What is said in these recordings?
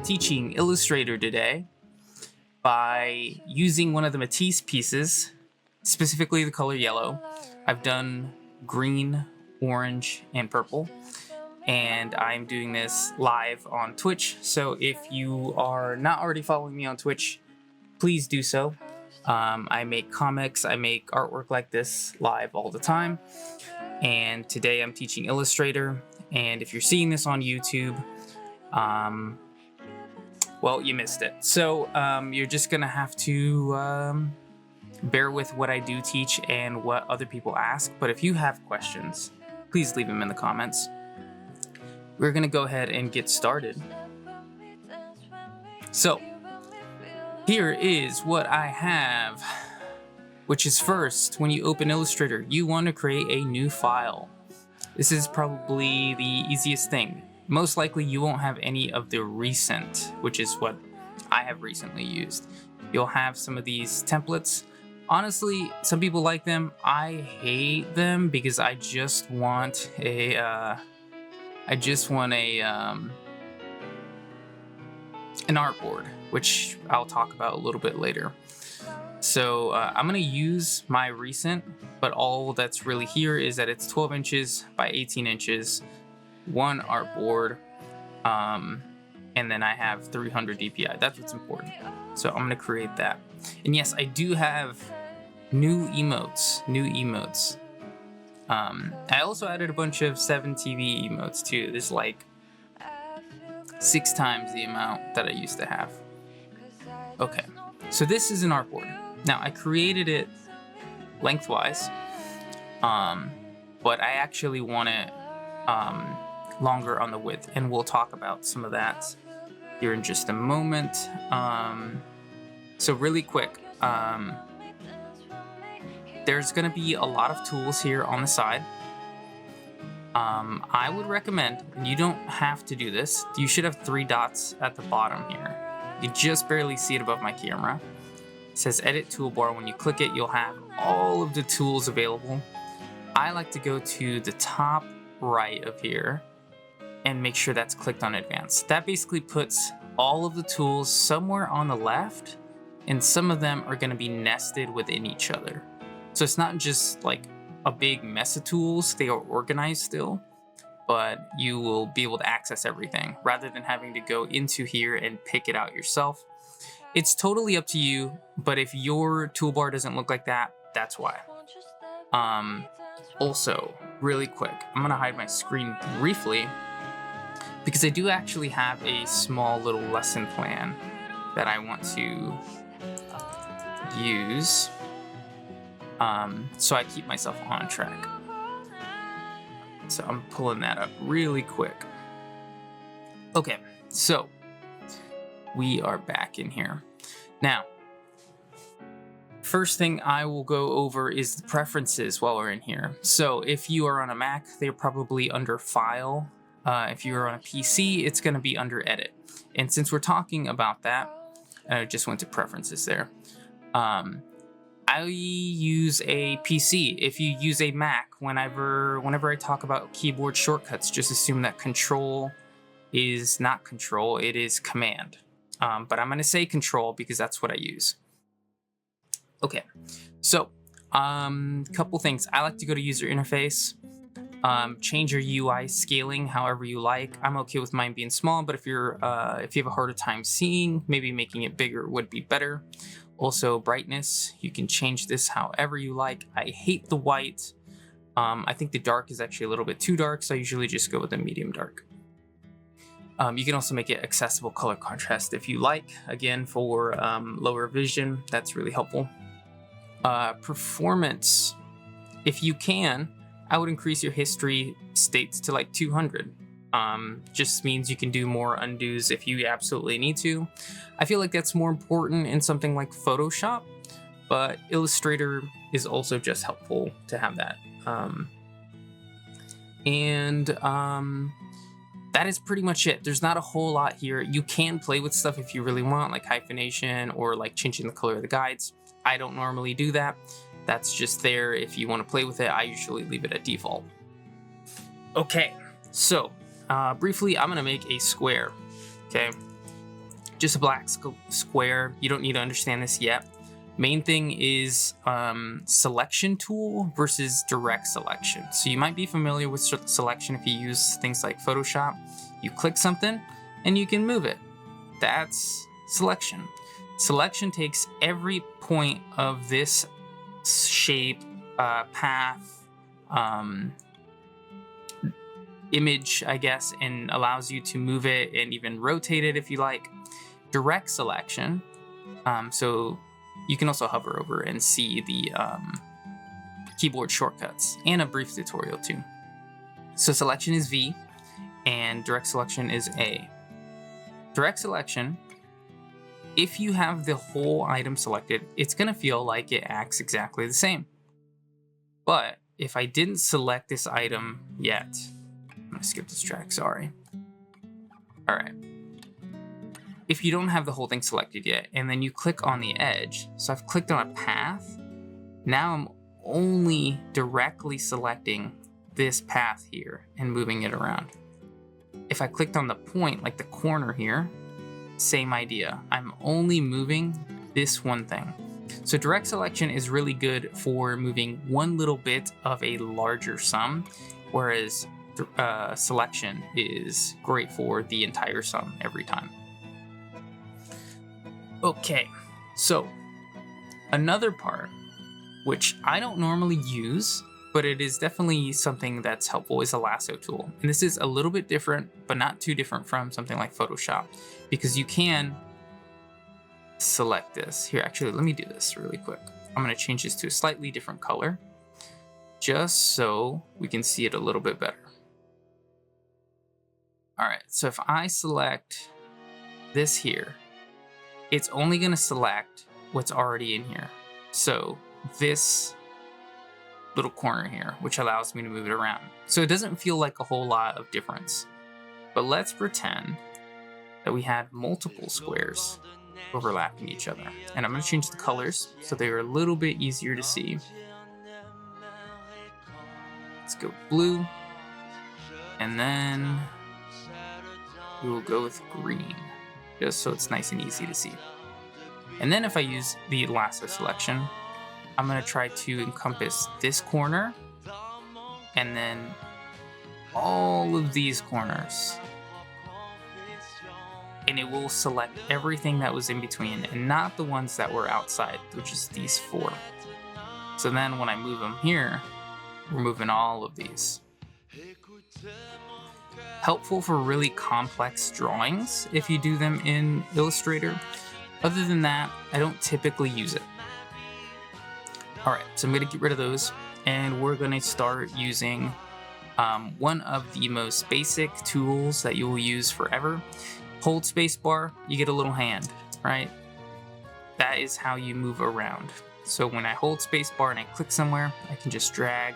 teaching Illustrator today by using one of the Matiz pieces, specifically the color yellow. I've done green, orange, and purple, and I'm doing this live on Twitch. So if you are not already following me on Twitch, please do so. I make comics, I make artwork like this live all the time, and today I'm teaching Illustrator. And if you're seeing this on YouTube, well, you missed it. So you're just gonna have to bear with what I do teach and what other people ask. But if you have questions, please leave them in the comments. We're gonna go ahead and get started. So here is what I have, which is first, when you open Illustrator, you want to create a new file. This is probably the easiest thing. Most likely you won't have any of the recent, which is what I have recently used. You'll have some of these templates. Honestly, some people like them. I hate them because I just want an artboard, which I'll talk about a little bit later. So I'm gonna use my recent, but all that's really here is that it's 12 inches by 18 inches, one artboard, and then I have 300 DPI. That's what's important. So I'm gonna create that. And yes, I do have new emotes. I also added a bunch of 7TV emotes too. There's like 6 times the amount that I used to have. Okay, so this is an artboard. Now I created it lengthwise, but I actually want it longer on the width, and we'll talk about some of that here in just a moment. So really quick, there's gonna be a lot of tools here on the side. I would recommend, and you don't have to do this, you should have 3 dots at the bottom here. You just barely see it above my camera. It says edit toolbar. When you click it, you'll have all of the tools available. I like to go to the top right of here and make sure that's clicked on advanced. That basically puts all of the tools somewhere on the left, and some of them are gonna be nested within each other. So it's not just like a big mess of tools, they are organized still, but you will be able to access everything rather than having to go into here and pick it out yourself. It's totally up to you, but if your toolbar doesn't look like that, that's why. Also, really quick, I'm gonna hide my screen briefly because I do actually have a small little lesson plan that I want to use, so I keep myself on track. So I'm pulling that up really quick. Okay, so we are back in here. Now, first thing I will go over is the preferences while we're in here. So if you are on a Mac, they're probably under File. If you're on a PC, it's gonna be under Edit. And since we're talking about that, I just went to Preferences there. I use a PC. If you use a Mac, whenever I talk about keyboard shortcuts, just assume that Control is not Control, it is Command. But I'm gonna say Control because that's what I use. Okay, so couple things. I like to go to User Interface, change your UI scaling however you like. I'm okay with mine being small, but if you have a harder time seeing, maybe making it bigger would be better. Also, brightness, you can change this however you like. I hate the white. I think the dark is actually a little bit too dark, so I usually just go with the medium dark. You can also make it accessible color contrast if you like, again, for lower vision. That's really helpful. Performance, if you can, I would increase your history states to like 200. Just means you can do more undos if you absolutely need to. I feel like that's more important in something like Photoshop, but Illustrator is also just helpful to have that. That is pretty much it. There's not a whole lot here. You can play with stuff if you really want, like hyphenation or like changing the color of the guides. I don't normally do that. That's just there if you want to play with it. I usually leave it at default. Okay, so briefly, I'm gonna make a square, okay? just a black square. You don't need to understand this yet. Main thing is selection tool versus direct selection. So you might be familiar with selection if you use things like Photoshop. You click something and you can move it. That's selection. Selection takes every point of this shape, path, image, I guess, and allows you to move it and even rotate it if you like. Direct selection, so you can also hover over and see the keyboard shortcuts and a brief tutorial too. So selection is V and direct selection is A. Direct selection, if you have the whole item selected, it's going to feel like it acts exactly the same. But if I didn't select this item yet, I'm going to skip this track, sorry. All right. If you don't have the whole thing selected yet, and then you click on the edge, so I've clicked on a path, now I'm only directly selecting this path here and moving it around. If I clicked on the point, like the corner here, same idea. I'm only moving this one thing. So direct selection is really good for moving one little bit of a larger sum, whereas selection is great for the entire sum every time. Okay, so another part, which I don't normally use, but it is definitely something that's helpful, is a lasso tool. And this is a little bit different, but not too different from something like Photoshop, because you can select this. Here, actually, let me do this really quick. I'm gonna change this to a slightly different color, just so we can see it a little bit better. All right, so if I select this here, it's only gonna select what's already in here. So this little corner here, which allows me to move it around. So it doesn't feel like a whole lot of difference. But let's pretend that we had multiple squares overlapping each other. And I'm going to change the colors so they're a little bit easier to see. Let's go blue. And then we will go with green, just so it's nice and easy to see. And then if I use the lasso selection, I'm going to try to encompass this corner and then all of these corners. And it will select everything that was in between and not the ones that were outside, which is these 4. So then when I move them here, we're moving all of these. Helpful for really complex drawings if you do them in Illustrator. Other than that, I don't typically use it. All right, so I'm gonna get rid of those and we're gonna start using one of the most basic tools that you will use forever. Hold spacebar, you get a little hand, right? That is how you move around. So when I hold spacebar and I click somewhere, I can just drag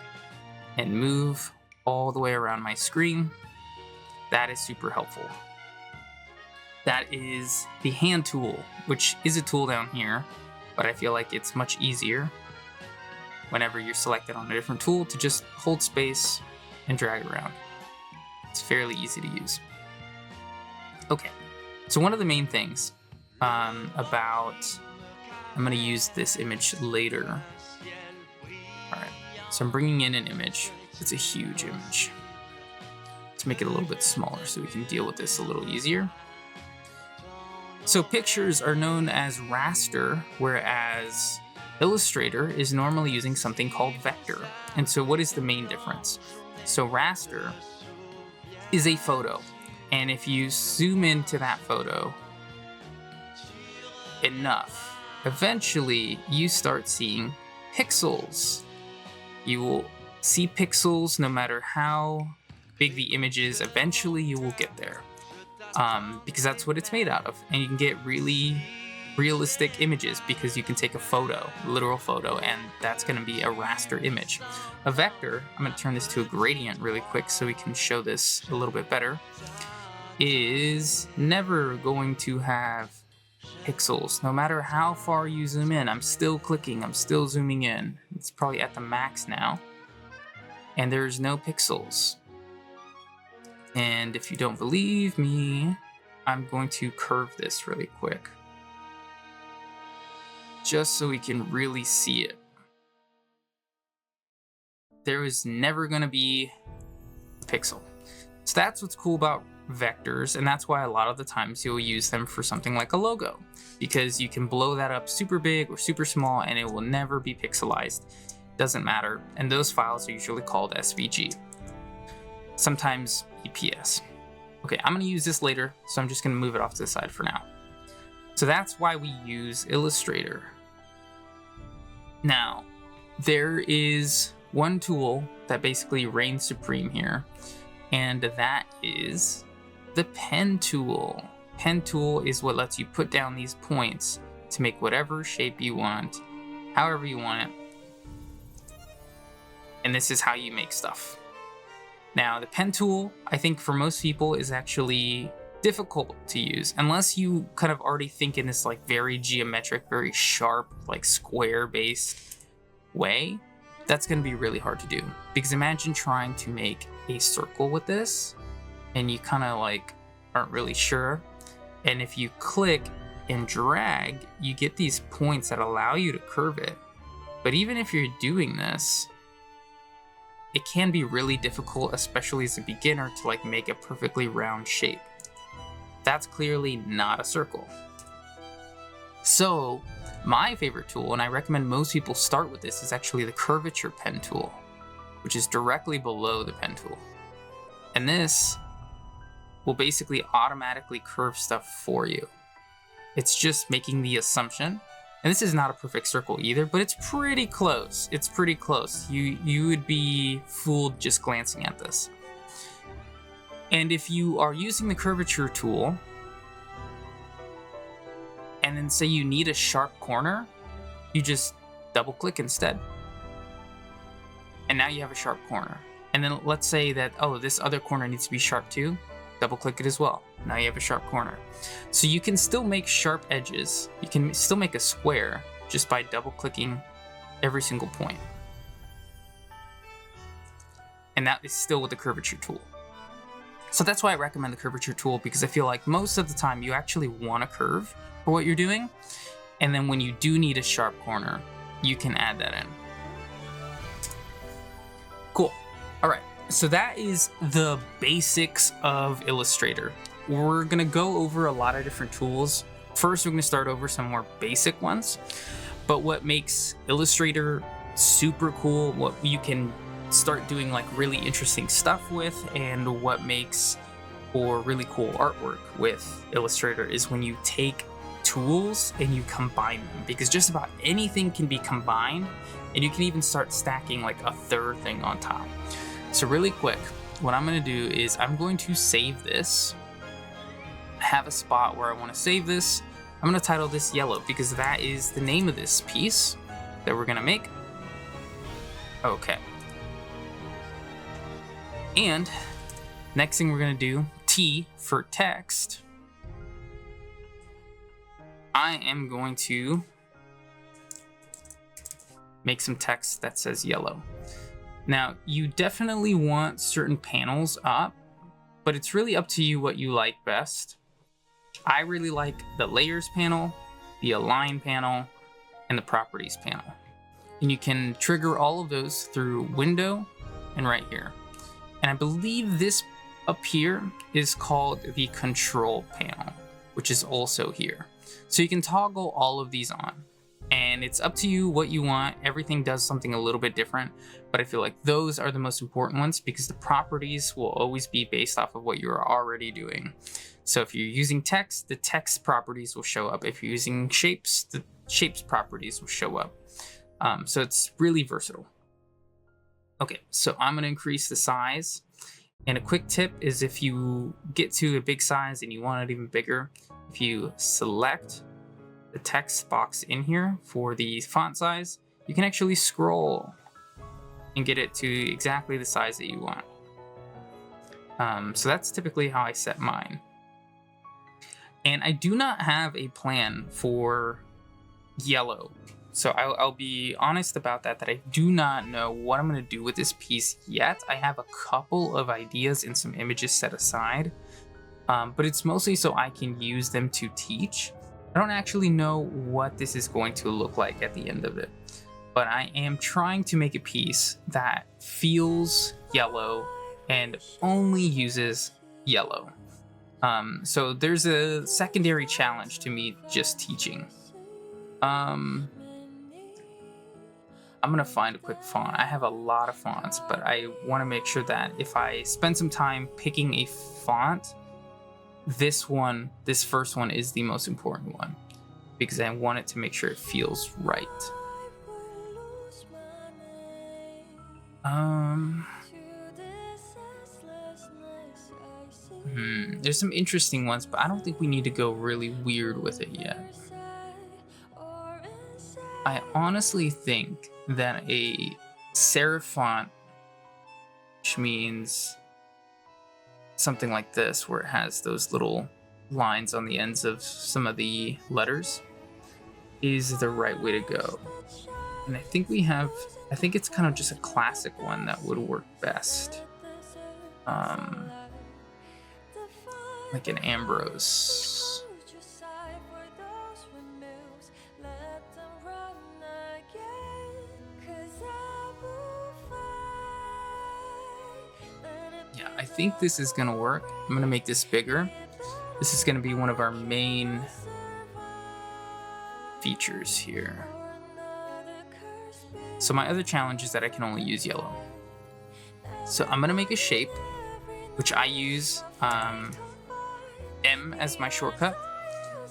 and move all the way around my screen. That is super helpful. That is the hand tool, which is a tool down here, but I feel like it's much easier whenever you're selected on a different tool to just hold space and drag around. It's fairly easy to use. Okay, so one of the main things I'm gonna use this image later. All right, so I'm bringing in an image. It's a huge image. Let's make it a little bit smaller so we can deal with this a little easier. So pictures are known as raster, whereas Illustrator is normally using something called vector. And so what is the main difference? So raster is a photo. And if you zoom into that photo enough, eventually you start seeing pixels. You will see pixels no matter how big the image is. Eventually you will get there. Because that's what it's made out of. And you can get really realistic images because you can take a photo, a literal photo, and that's going to be a raster image. A vector, I'm going to turn this to a gradient really quick so we can show this a little bit better, is never going to have pixels. No matter how far you zoom in, I'm still clicking, I'm still zooming in. It's probably at the max now. And there's no pixels. And if you don't believe me, I'm going to curve this really quick, just so we can really see it. There is never going to be a pixel. So that's what's cool about vectors, and that's why a lot of the times you'll use them for something like a logo, because you can blow that up super big or super small and it will never be pixelized. Doesn't matter. And those files are usually called SVG, sometimes EPS. Okay, I'm going to use this later, so I'm just going to move it off to the side for now. So that's why we use Illustrator. Now, there is one tool that basically reigns supreme here, and that is the pen tool. Pen tool is what lets you put down these points to make whatever shape you want, however you want it. And this is how you make stuff. Now, the pen tool, I think for most people is actually difficult to use unless you kind of already think in this like very geometric, very sharp, like square based way. That's going to be really hard to do, because imagine trying to make a circle with this and you kind of like aren't really sure. And if you click and drag, you get these points that allow you to curve it. But even if you're doing this, it can be really difficult, especially as a beginner, to like make a perfectly round shape. That's clearly not a circle. So my favorite tool, and I recommend most people start with this, is actually the curvature pen tool, which is directly below the pen tool. And this will basically automatically curve stuff for you. It's just making the assumption. And this is not a perfect circle either, but it's pretty close. It's pretty close. You would be fooled just glancing at this. And if you are using the curvature tool, and then say you need a sharp corner, you just double click instead. And now you have a sharp corner. And then let's say that, oh, this other corner needs to be sharp too. Double click it as well. Now you have a sharp corner. So you can still make sharp edges. You can still make a square just by double clicking every single point. And that is still with the curvature tool. So that's why I recommend the curvature tool, because I feel like most of the time you actually want a curve for what you're doing. And then when you do need a sharp corner, you can add that in. Cool. All right. So that is the basics of Illustrator. We're going to go over a lot of different tools. First, we're going to start over some more basic ones. But what makes Illustrator super cool, what you can start doing like really interesting stuff with, and what makes for really cool artwork with Illustrator is when you take tools and you combine them, because just about anything can be combined, and you can even start stacking like a third thing on top. So really quick, what I'm going to do is I'm going to save this. I have a spot where I want to save this. I'm going to title this yellow, because that is the name of this piece that we're going to make. Okay. And next thing we're going to do, T for text. I am going to make some text that says yellow. Now, you definitely want certain panels up, but it's really up to you what you like best. I really like the layers panel, the align panel, and the properties panel. And you can trigger all of those through window and right here. And I believe this up here is called the control panel, which is also here. So you can toggle all of these on. And it's up to you what you want. Everything does something a little bit different, but I feel like those are the most important ones, because the properties will always be based off of what you're already doing. So if you're using text, the text properties will show up. If you're using shapes, the shapes properties will show up. So it's really versatile. Okay, so I'm going to increase the size. And a quick tip is, if you get to a big size and you want it even bigger, if you select the text box in here for the font size, you can actually scroll and get it to exactly the size that you want. So that's typically how I set mine. And I do not have a plan for yellow. So I'll be honest about that I do not know what I'm going to do with this piece yet. I have a couple of ideas and some images set aside. but it's mostly so I can use them to teach. I don't actually know what this is going to look like at the end of it, but I am trying to make a piece that feels yellow and only uses yellow. So there's a secondary challenge to me just teaching. I'm gonna find a quick font. I have a lot of fonts, but I want to make sure that if I spend some time picking a font, this first one is the most important one, because I want it to make sure it feels right. There's some interesting ones, but I don't think we need to go really weird with it yet. I honestly think that a serif font, which means something like this, where it has those little lines on the ends of some of the letters, is the right way to go. And I think it's kind of just a classic one that would work best. Like an Ambrose. Yeah, I think this is gonna work. I'm gonna make this bigger. This is gonna be one of our main features here. So my other challenge is that I can only use yellow. So I'm gonna make a shape, which I use M as my shortcut,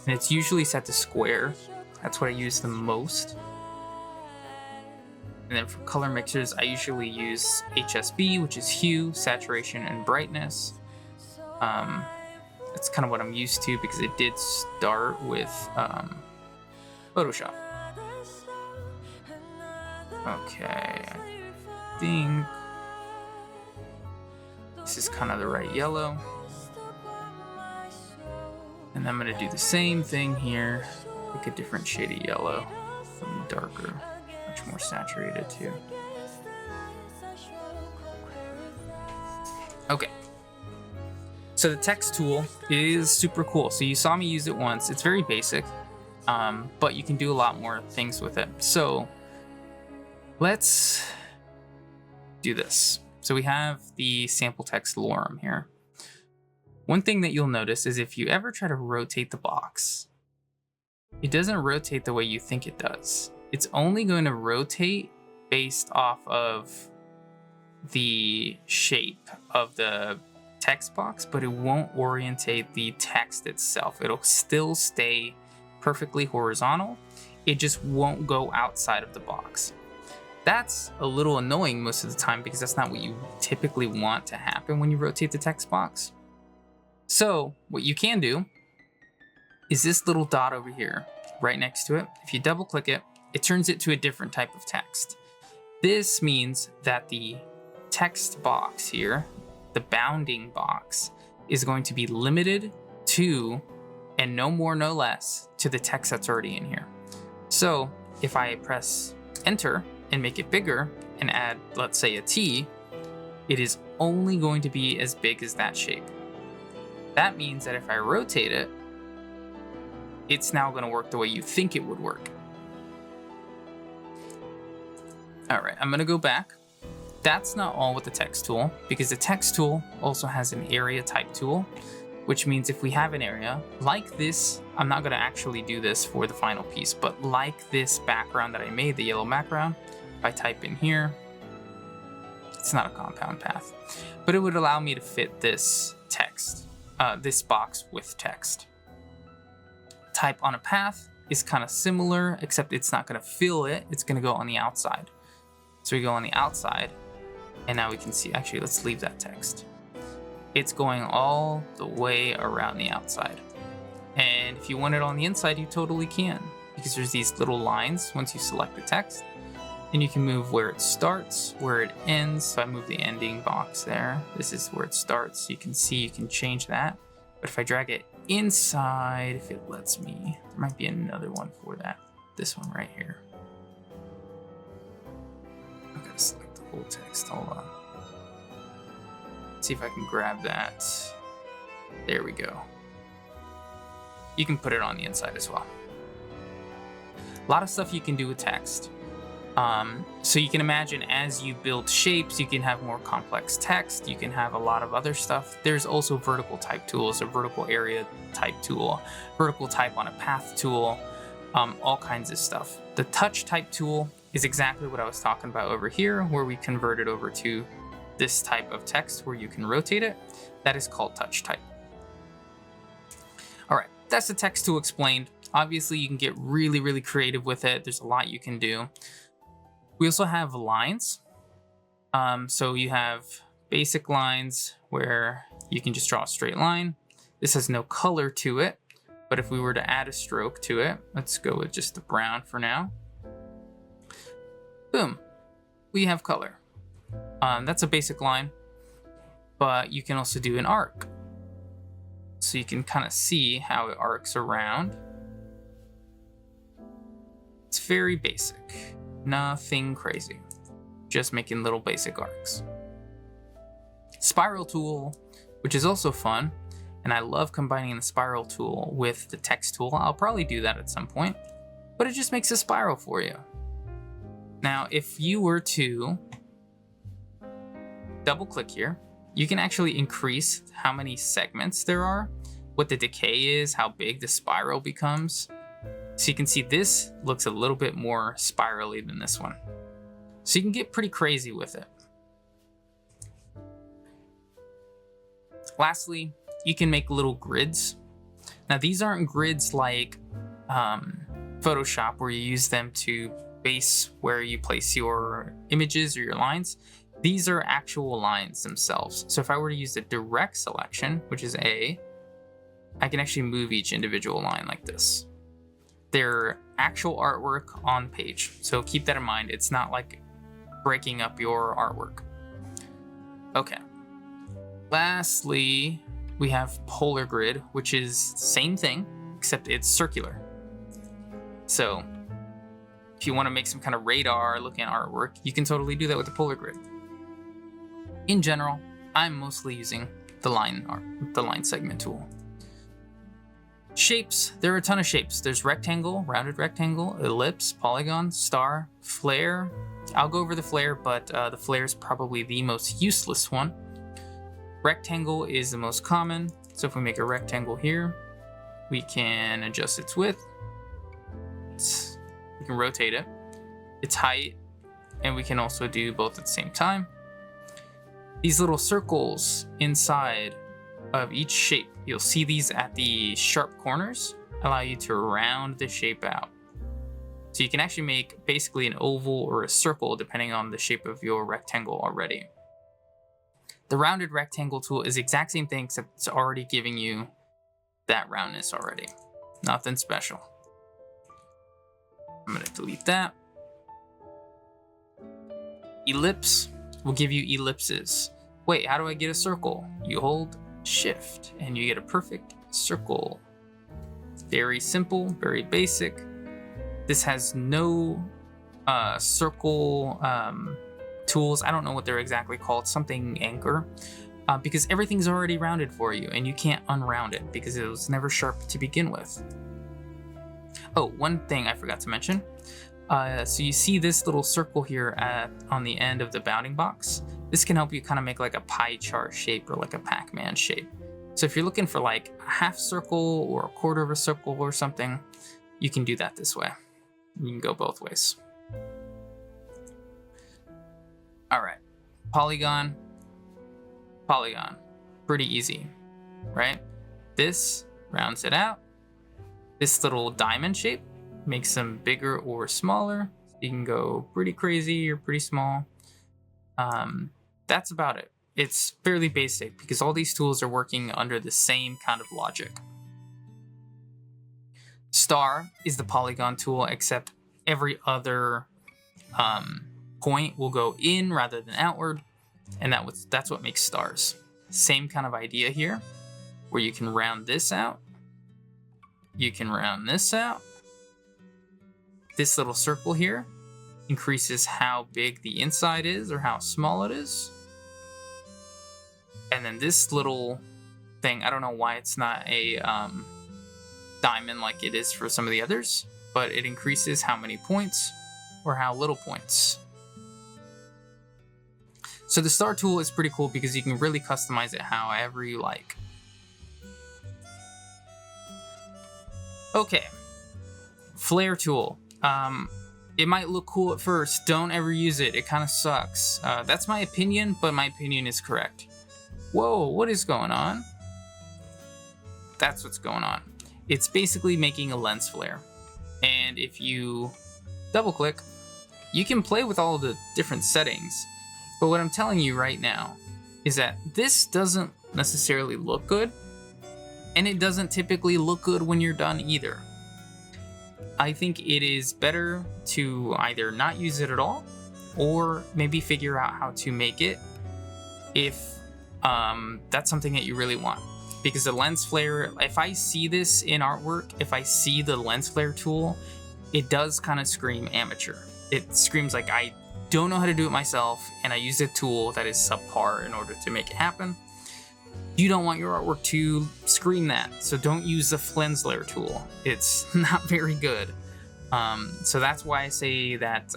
and it's usually set to square. That's what I use the most. And then for color mixers, I usually use HSB, which is hue, saturation, and brightness. That's kind of what I'm used to because it did start with Photoshop. Okay, I think this is kind of the right yellow. And I'm gonna do the same thing here, pick a different shade of yellow, something darker, much more saturated too. Okay. So the text tool is super cool. So you saw me use it once. It's very basic, but you can do a lot more things with it. So let's do this. So we have the sample text lorem here. One thing that you'll notice is if you ever try to rotate the box, it doesn't rotate the way you think it does. It's only going to rotate based off of the shape of the text box, but it won't orientate the text itself. It'll still stay perfectly horizontal. It just won't go outside of the box. That's a little annoying most of the time because that's not what you typically want to happen when you rotate the text box. So what you can do is this little dot over here, right next to it. If you double click it, it turns it to a different type of text. This means that the text box here, the bounding box, is going to be limited to, and no more, no less, to the text that's already in here. So if I press enter and make it bigger and add, let's say, a T, it is only going to be as big as that shape. That means that if I rotate it, it's now going to work the way you think it would work. All right, I'm going to go back. That's not all with the text tool, because the text tool also has an area type tool, which means if we have an area like this, I'm not going to actually do this for the final piece, but like this background that I made, the yellow background, if I type in here, it's not a compound path, but it would allow me to fit this text, this box with text. Type on a path is kind of similar, except it's not going to fill it. It's going to go on the outside. So we go on the outside, and now we can see, actually, let's leave that text. It's going all the way around the outside. And if you want it on the inside, you totally can, because there's these little lines once you select the text, and you can move where it starts, where it ends. So I move the ending box there. This is where it starts. You can see, you can change that. But if I drag it inside, if it lets me, there might be another one for that. This one right here. I'm gonna select the whole text, hold on. Let's see if I can grab that. There we go. You can put it on the inside as well. A lot of stuff you can do with text. So you can imagine as you build shapes, you can have more complex text. You can have a lot of other stuff. There's also vertical type tools, a vertical area type tool, vertical type on a path tool, all kinds of stuff. The touch type tool is exactly what I was talking about over here, where we convert it over to this type of text where you can rotate it. That is called touch type. All right, that's the text tool explained. Obviously, you can get really, really creative with it. There's a lot you can do. We also have lines. So you have basic lines where you can just draw a straight line. This has no color to it, but if we were to add a stroke to it, let's go with just the brown for now. Boom, we have color. That's a basic line, but you can also do an arc. So you can kind of see how it arcs around. It's very basic. Nothing crazy, just making little basic arcs. Spiral tool, which is also fun, and I love combining the spiral tool with the text tool. I'll probably do that at some point, but it just makes a spiral for you. Now, if you were to double click here, you can actually increase how many segments there are, what the decay is, how big the spiral becomes. So you can see this looks a little bit more spirally than this one. So you can get pretty crazy with it. Lastly, you can make little grids. Now these aren't grids like Photoshop where you use them to base where you place your images or your lines. These are actual lines themselves. So if I were to use the direct selection, which is A, I can actually move each individual line like this. They're actual artwork on page. So keep that in mind. It's not like breaking up your artwork. Okay. Lastly, we have polar grid, which is the same thing, except it's circular. So if you want to make some kind of radar looking artwork, you can totally do that with the polar grid. In general, I'm mostly using the line segment tool. Shapes, there are a ton of shapes. There's rectangle, rounded rectangle, ellipse, polygon, star, flare. I'll go over the flare, but the flare is probably the most useless one. Rectangle is the most common. So if we make a rectangle here, we can adjust its width. We can rotate it, its height, and we can also do both at the same time. These little circles inside of each shape, you'll see these at the sharp corners, allow you to round the shape out. So you can actually make basically an oval or a circle depending on the shape of your rectangle already. The rounded rectangle tool is the exact same thing, except it's already giving you that roundness already. Nothing special. I'm gonna delete that. Ellipse will give you ellipses. Wait, how do I get a circle? You hold Shift and you get a perfect circle. Very simple, very basic. This has no circle tools. I don't know what they're exactly called, something anchor, because everything's already rounded for you and you can't unround it because it was never sharp to begin with. Oh, one thing I forgot to mention. So you see this little circle here on the end of the bounding box. This can help you kind of make like a pie chart shape or like a Pac-Man shape. So if you're looking for like a half circle or a quarter of a circle or something, you can do that this way. You can go both ways. All right, polygon, polygon, pretty easy, right? This rounds it out. This little diamond shape makes them bigger or smaller. You can go pretty crazy or pretty small. That's about it. It's fairly basic because all these tools are working under the same kind of logic. Star is the polygon tool, except every other point will go in rather than outward, and that's what makes stars. Same kind of idea here, where you can round this out. You can round this out. This little circle here increases how big the inside is or how small it is. And then this little thing. I don't know why it's not a diamond like it is for some of the others, but it increases how many points or how little points. So the star tool is pretty cool because you can really customize it however you like. Okay, flare tool. It might look cool at first. Don't ever use it. It kind of sucks. That's my opinion, but my opinion is correct. Whoa, what is going on? That's what's going on. It's basically making a lens flare. And if you double click, you can play with all the different settings. But what I'm telling you right now is that this doesn't necessarily look good. And it doesn't typically look good when you're done either. I think it is better to either not use it at all, or maybe figure out how to make it if that's something that you really want. Because the lens flare, if I see this in artwork, if I see the lens flare tool, it does kind of scream amateur. It screams like I don't know how to do it myself, and I used a tool that is subpar in order to make it happen. You don't want your artwork to scream that, so don't use the lens flare tool. It's not very good. So that's why I say that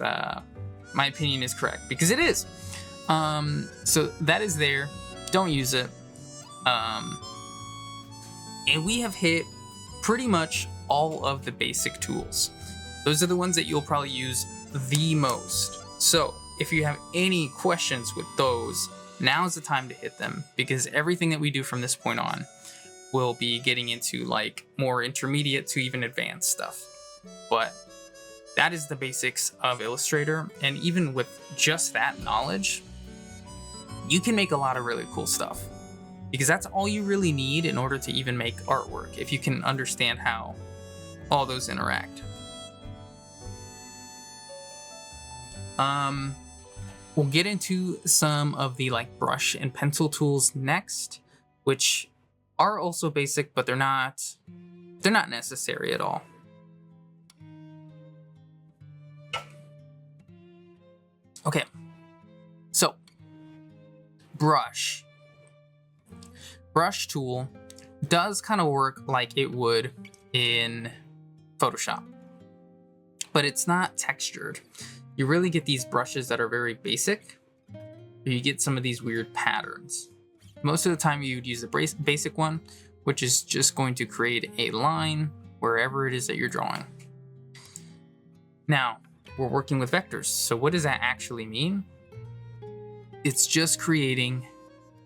my opinion is correct, because it is. So that is there. Don't use it. And we have hit pretty much all of the basic tools. Those are the ones that you'll probably use the most. So if you have any questions with those, now's the time to hit them, because everything that we do from this point on will be getting into like more intermediate to even advanced stuff. But that is the basics of Illustrator, and even with just that knowledge, you can make a lot of really cool stuff, because that's all you really need in order to even make artwork, if you can understand how all those interact. We'll get into some of the like brush and pencil tools next, which are also basic, but they're not necessary at all. Okay, so brush tool does kind of work like it would in Photoshop, but it's not textured. You really get these brushes that are very basic, or you get some of these weird patterns. Most of the time you would use the basic one, which is just going to create a line wherever it is that you're drawing. Now, we're working with vectors, so what does that actually mean? It's just creating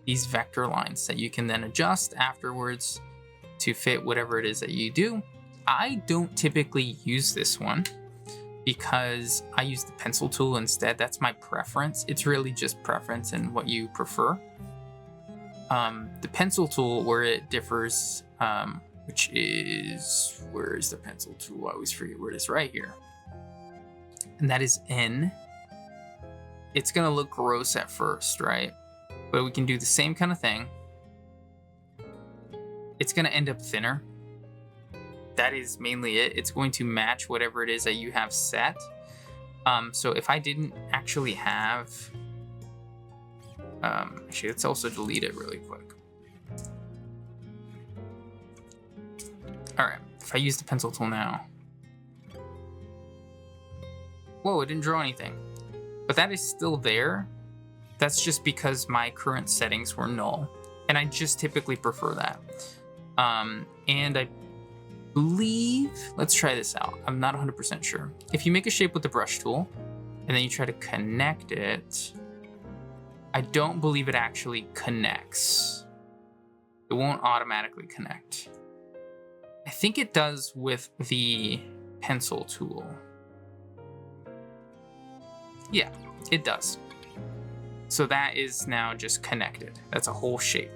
these vector lines that you can then adjust afterwards to fit whatever it is that you do. I don't typically use this one because I use the pencil tool instead. That's my preference. It's really just preference and what you prefer. The pencil tool, where it differs, which is, where is the pencil tool? I always forget where it is, right here. And that is N. It's gonna look gross at first, right? But we can do the same kind of thing. It's gonna end up thinner. That is mainly it. It's going to match whatever it is that you have set. So if I didn't actually have, actually let's also delete it really quick. All right, if I use the pencil tool now. Whoa, it didn't draw anything. But that is still there. That's just because my current settings were null. And I just typically prefer that. And I believe, let's try this out. I'm not 100% sure. If you make a shape with the brush tool, and then you try to connect it, I don't believe it actually connects. It won't automatically connect. I think it does with the pencil tool. Yeah, it does. So that is now just connected. That's a whole shape.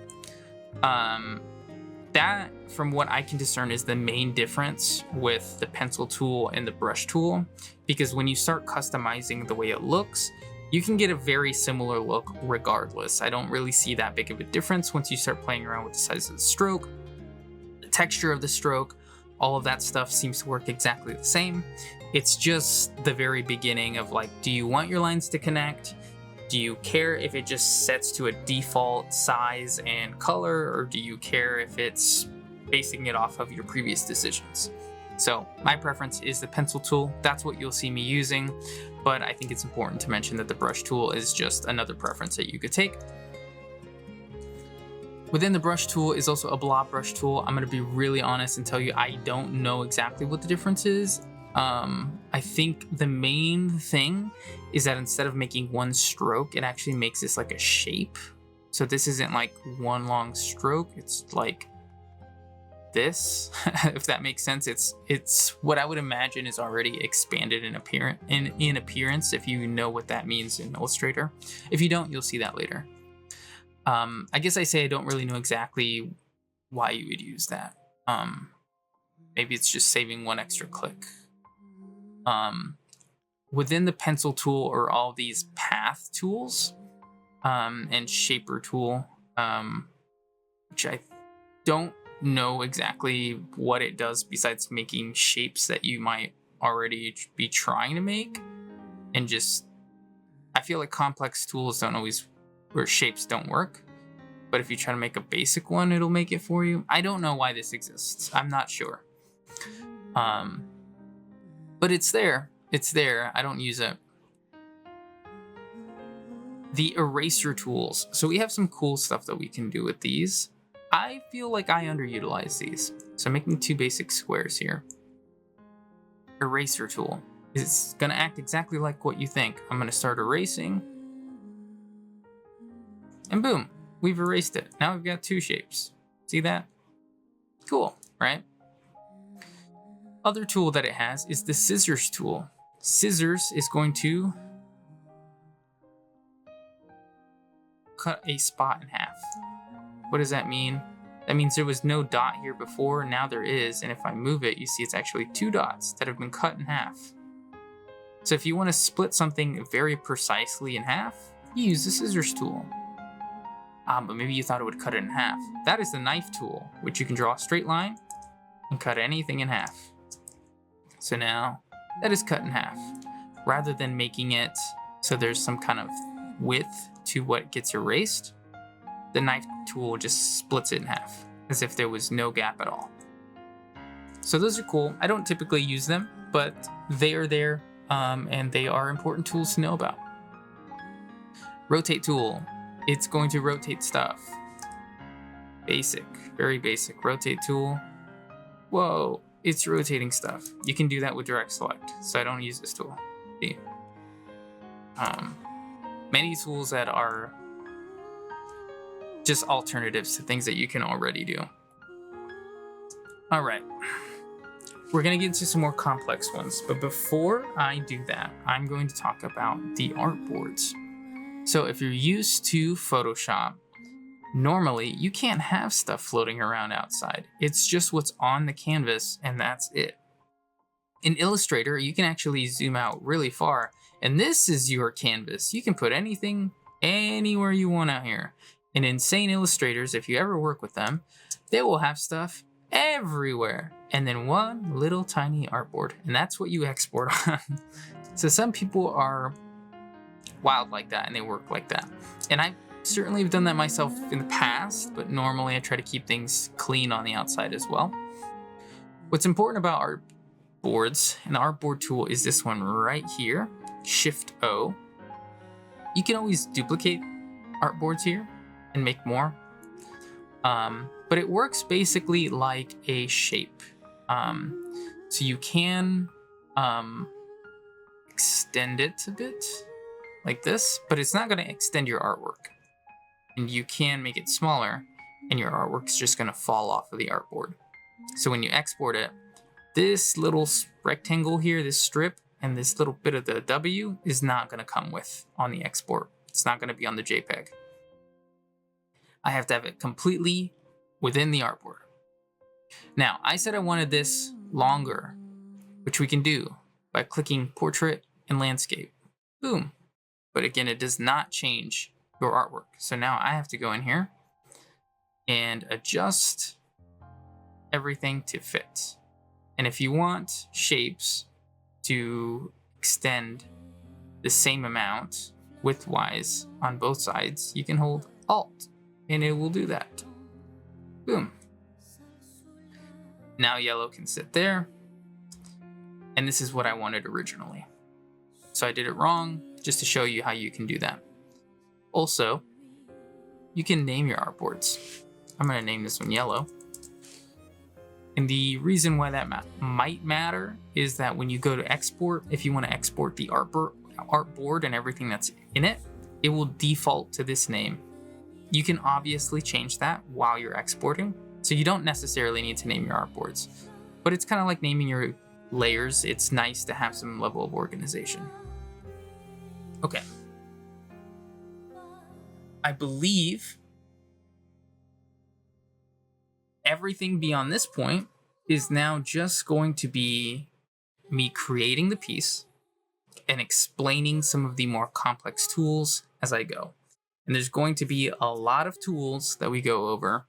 That, from what I can discern, is the main difference with the pencil tool and the brush tool, because when you start customizing the way it looks, you can get a very similar look regardless. I don't really see that big of a difference once you start playing around with the size of the stroke, the texture of the stroke. All of that stuff seems to work exactly the same. It's just the very beginning of like, do you want your lines to connect? Do you care if it just sets to a default size and color, or do you care if it's basing it off of your previous decisions? So my preference is the pencil tool. That's what you'll see me using, but I think it's important to mention that the brush tool is just another preference that you could take. Within the brush tool is also a blob brush tool. I'm gonna be really honest and tell you I don't know exactly what the difference is. I think the main thing is that instead of making one stroke, it actually makes this like a shape. So this isn't like one long stroke, it's like this, if that makes sense. It's what I would imagine is already expanded in appearance, if you know what that means in Illustrator. If you don't, you'll see that later. I guess I say I don't really know exactly why you would use that. Maybe it's just saving one extra click. Within the pencil tool are all these path tools, and shaper tool, which I don't know exactly what it does besides making shapes that you might already be trying to make. And just, I feel like complex tools don't always, where shapes don't work, but if you try to make a basic one, it'll make it for you. I don't know why this exists. I'm not sure. But it's there. It's there. I don't use it. The eraser tools. So we have some cool stuff that we can do with these. I feel like I underutilize these. So I'm making two basic squares here. Eraser tool. It's gonna act exactly like what you think. I'm gonna start erasing. And boom, we've erased it. Now we've got two shapes. See that? Cool, right? Other tool that it has is the scissors tool. Scissors is going to cut a spot in half. What does that mean? That means there was no dot here before, now there is, and if I move it, you see it's actually two dots that have been cut in half. So if you want to split something very precisely in half, you use the scissors tool. But maybe you thought it would cut it in half. That is the knife tool, which you can draw a straight line and cut anything in half. So now that is cut in half. Rather than making it so there's some kind of width to what gets erased, the knife tool just splits it in half, as if there was no gap at all. So those are cool. I don't typically use them, but they are there, and they are important tools to know about. Rotate tool. It's going to rotate stuff. Basic, very basic. Rotate tool. Whoa, it's rotating stuff. You can do that with direct select, so I don't use this tool. See? Many tools that are just alternatives to things that you can already do. All right, we're gonna get into some more complex ones, but before I do that, I'm going to talk about the artboards. So if you're used to Photoshop, normally you can't have stuff floating around outside. It's just what's on the canvas and that's it. In Illustrator, you can actually zoom out really far, and this is your canvas. You can put anything anywhere you want out here. And insane illustrators, if you ever work with them, they will have stuff everywhere, and then one little tiny artboard, and that's what you export on. So some people are wild like that and they work like that. And I certainly have done that myself in the past, but normally I try to keep things clean on the outside as well. What's important about artboards, and the artboard tool is this one right here, Shift O. You can always duplicate artboards here and make more. But it works basically like a shape. So you can extend it a bit like this, but it's not gonna extend your artwork. And you can make it smaller and your artwork's just gonna fall off of the artboard. So when you export it, this little rectangle here, this strip, and this little bit of the W is not gonna come with on the export. It's not gonna be on the JPEG. I have to have it completely within the artboard. Now, I said I wanted this longer, which we can do by clicking Portrait and Landscape. Boom. But again, it does not change your artwork. So now I have to go in here and adjust everything to fit. And if you want shapes to extend the same amount, widthwise on both sides, you can hold Alt and it will do that. Boom. Now yellow can sit there. And this is what I wanted originally. So I did it wrong just to show you how you can do that. Also, you can name your artboards. I'm going to name this one yellow. And the reason why that might matter is that when you go to export, if you want to export the artboard and everything that's in it, it will default to this name. You can obviously change that while you're exporting, so you don't necessarily need to name your artboards. But it's kind of like naming your layers. It's nice to have some level of organization. Okay. I believe everything beyond this point is now just going to be me creating the piece and explaining some of the more complex tools as I go. And there's going to be a lot of tools that we go over.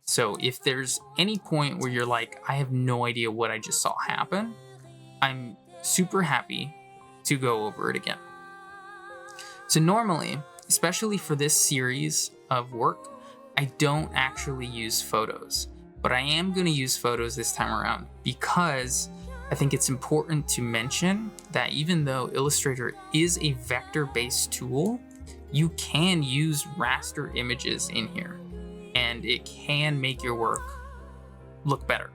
So if there's any point where you're like, I have no idea what I just saw happen, I'm super happy to go over it again. So normally, especially for this series of work, I don't actually use photos, but I am going to use photos this time around because I think it's important to mention that even though Illustrator is a vector-based tool, you can use raster images in here, and it can make your work look better,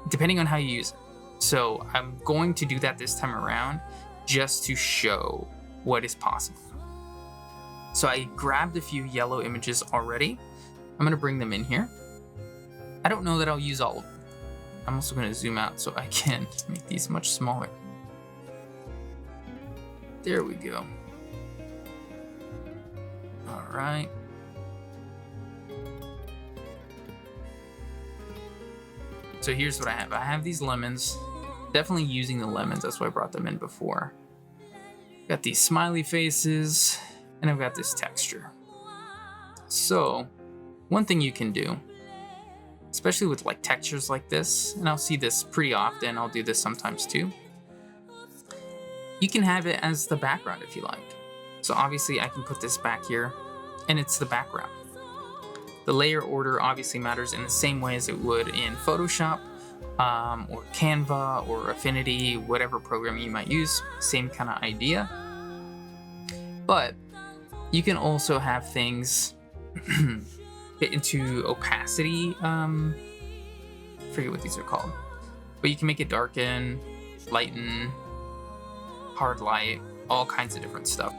depending on how you use it. So I'm going to do that this time around just to show what is possible. So I grabbed a few yellow images already. I'm going to bring them in here. I don't know that I'll use all of them. I'm also going to zoom out so I can make these much smaller. There we go. All right. So here's what I have. I have these lemons. Definitely using the lemons. That's why I brought them in before. Got these smiley faces, and I've got this texture. So one thing you can do, especially with like textures like this, and I'll see this pretty often, I'll do this sometimes too, you can have it as the background if you like. So obviously I can put this back here and it's the background. The layer order obviously matters in the same way as it would in Photoshop or Canva or Affinity, whatever program you might use, same kind of idea. But you can also have things fit into opacity. I forget what these are called, but you can make it darken, lighten, hard light, all kinds of different stuff.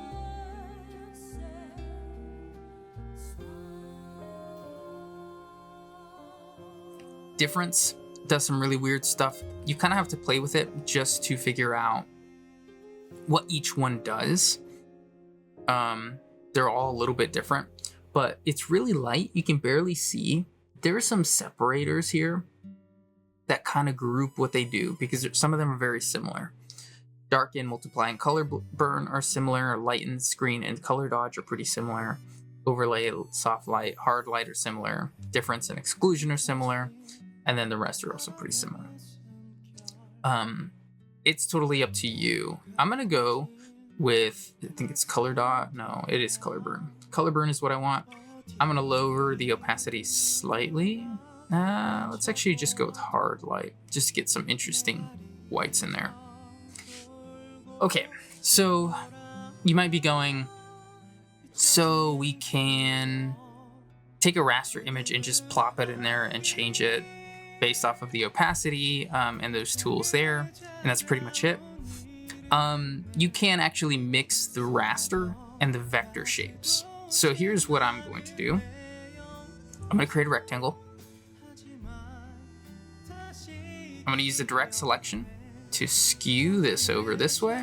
Difference does some really weird stuff. You kind of have to play with it just to figure out what each one does. They're all a little bit different, but it's really light. You can barely see. There are some separators here that kind of group what they do because some of them are very similar. Darken, multiply, and color burn are similar. Lighten, screen, and color dodge are pretty similar. Overlay, soft light, hard light are similar. Difference and exclusion are similar. And then the rest are also pretty similar. It's totally up to you. I'm going to go with, I think it's color dot. No, it is color burn. Color burn is what I want. I'm going to lower the opacity slightly. Let's actually just go with hard light, just to get some interesting whites in there. Okay, so you might be going, so we can take a raster image and just plop it in there and change it based off of the opacity and those tools there, and that's pretty much it. You can actually mix the raster and the vector shapes. So here's what I'm going to do. I'm going to create a rectangle. I'm going to use the direct selection to skew this over this way,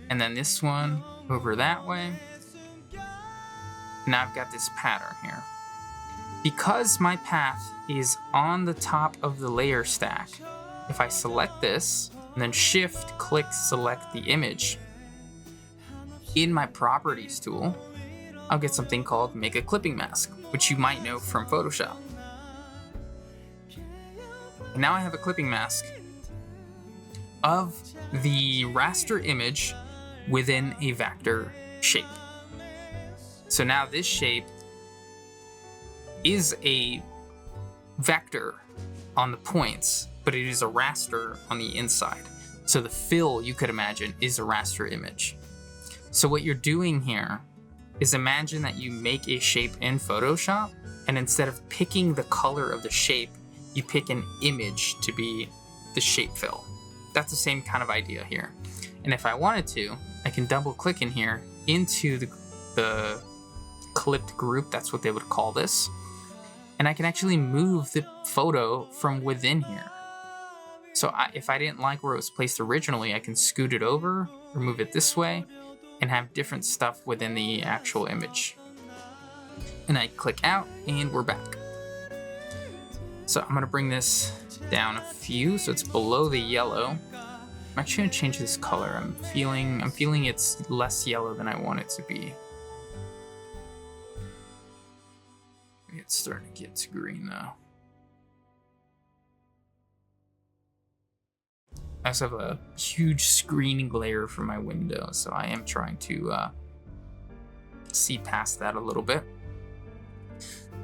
and then this one over that way. Now I've got this pattern here. Because my path is on the top of the layer stack, if I select this and then shift click select the image, in my properties tool, I'll get something called make a clipping mask, which you might know from Photoshop. And now I have a clipping mask of the raster image within a vector shape. So now this shape is a vector on the points, but it is a raster on the inside. So the fill, you could imagine, is a raster image. So what you're doing here is imagine that you make a shape in Photoshop, and instead of picking the color of the shape, you pick an image to be the shape fill. That's the same kind of idea here. And if I wanted to, I can double click in here into the clipped group, that's what they would call this, and I can actually move the photo from within here. So if I didn't like where it was placed originally, I can scoot it over or move it this way and have different stuff within the actual image. And I click out and we're back. So I'm gonna bring this down a few so it's below the yellow. I'm actually gonna change this color. I'm feeling it's less yellow than I want it to be. It's starting to get to green though. I also have a huge screen glare from my window, so I am trying to see past that a little bit.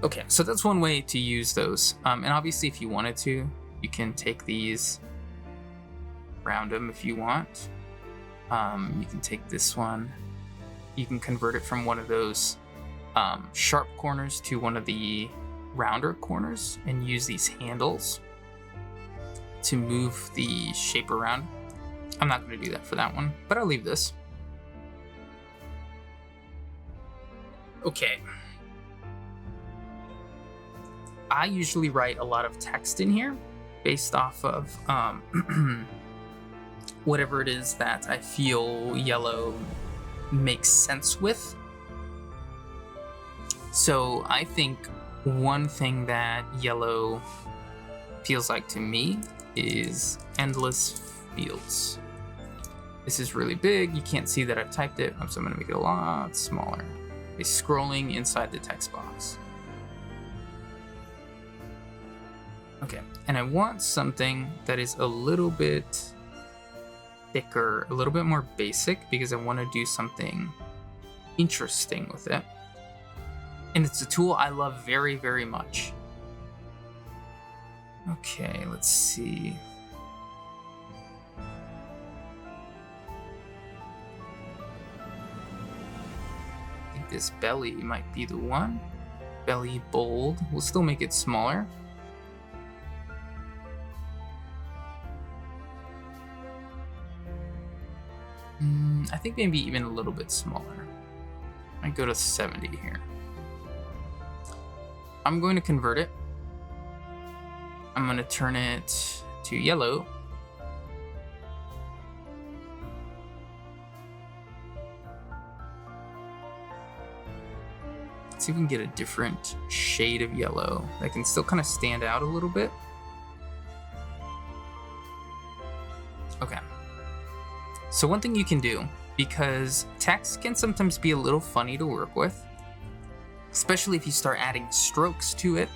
Okay, so that's one way to use those. And obviously if you wanted to, you can take these, round them if you want. You can take this one. You can convert it from one of those sharp corners to one of the rounder corners and use these handles to move the shape around. I'm not going to do that for that one, but I'll leave this. Okay. I usually write a lot of text in here based off of whatever it is that I feel yellow makes sense with. So I think one thing that yellow feels like to me is endless fields. This is really big. You can't see that I've typed it, so I'm going to make it a lot smaller. It's scrolling inside the text box. Okay, and I want something that is a little bit thicker, a little bit more basic, because I want to do something interesting with it. And it's a tool I love very, very much. Okay, let's see. I think this belly might be the one. Belly bold. We'll still make it smaller. I think maybe even a little bit smaller. I go to 70 here. I'm going to convert it. I'm going to turn it to yellow. Let's see if we can get a different shade of yellow that can still kind of stand out a little bit. Okay. So one thing you can do, because text can sometimes be a little funny to work with, especially if you start adding strokes to it.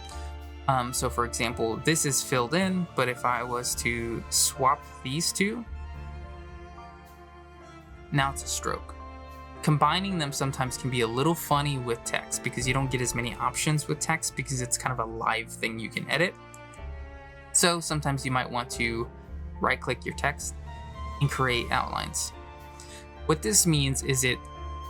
So for example, this is filled in, but if I was to swap these two, now it's a stroke. Combining them sometimes can be a little funny with text because you don't get as many options with text because it's kind of a live thing you can edit. So sometimes you might want to right-click your text and create outlines. What this means is it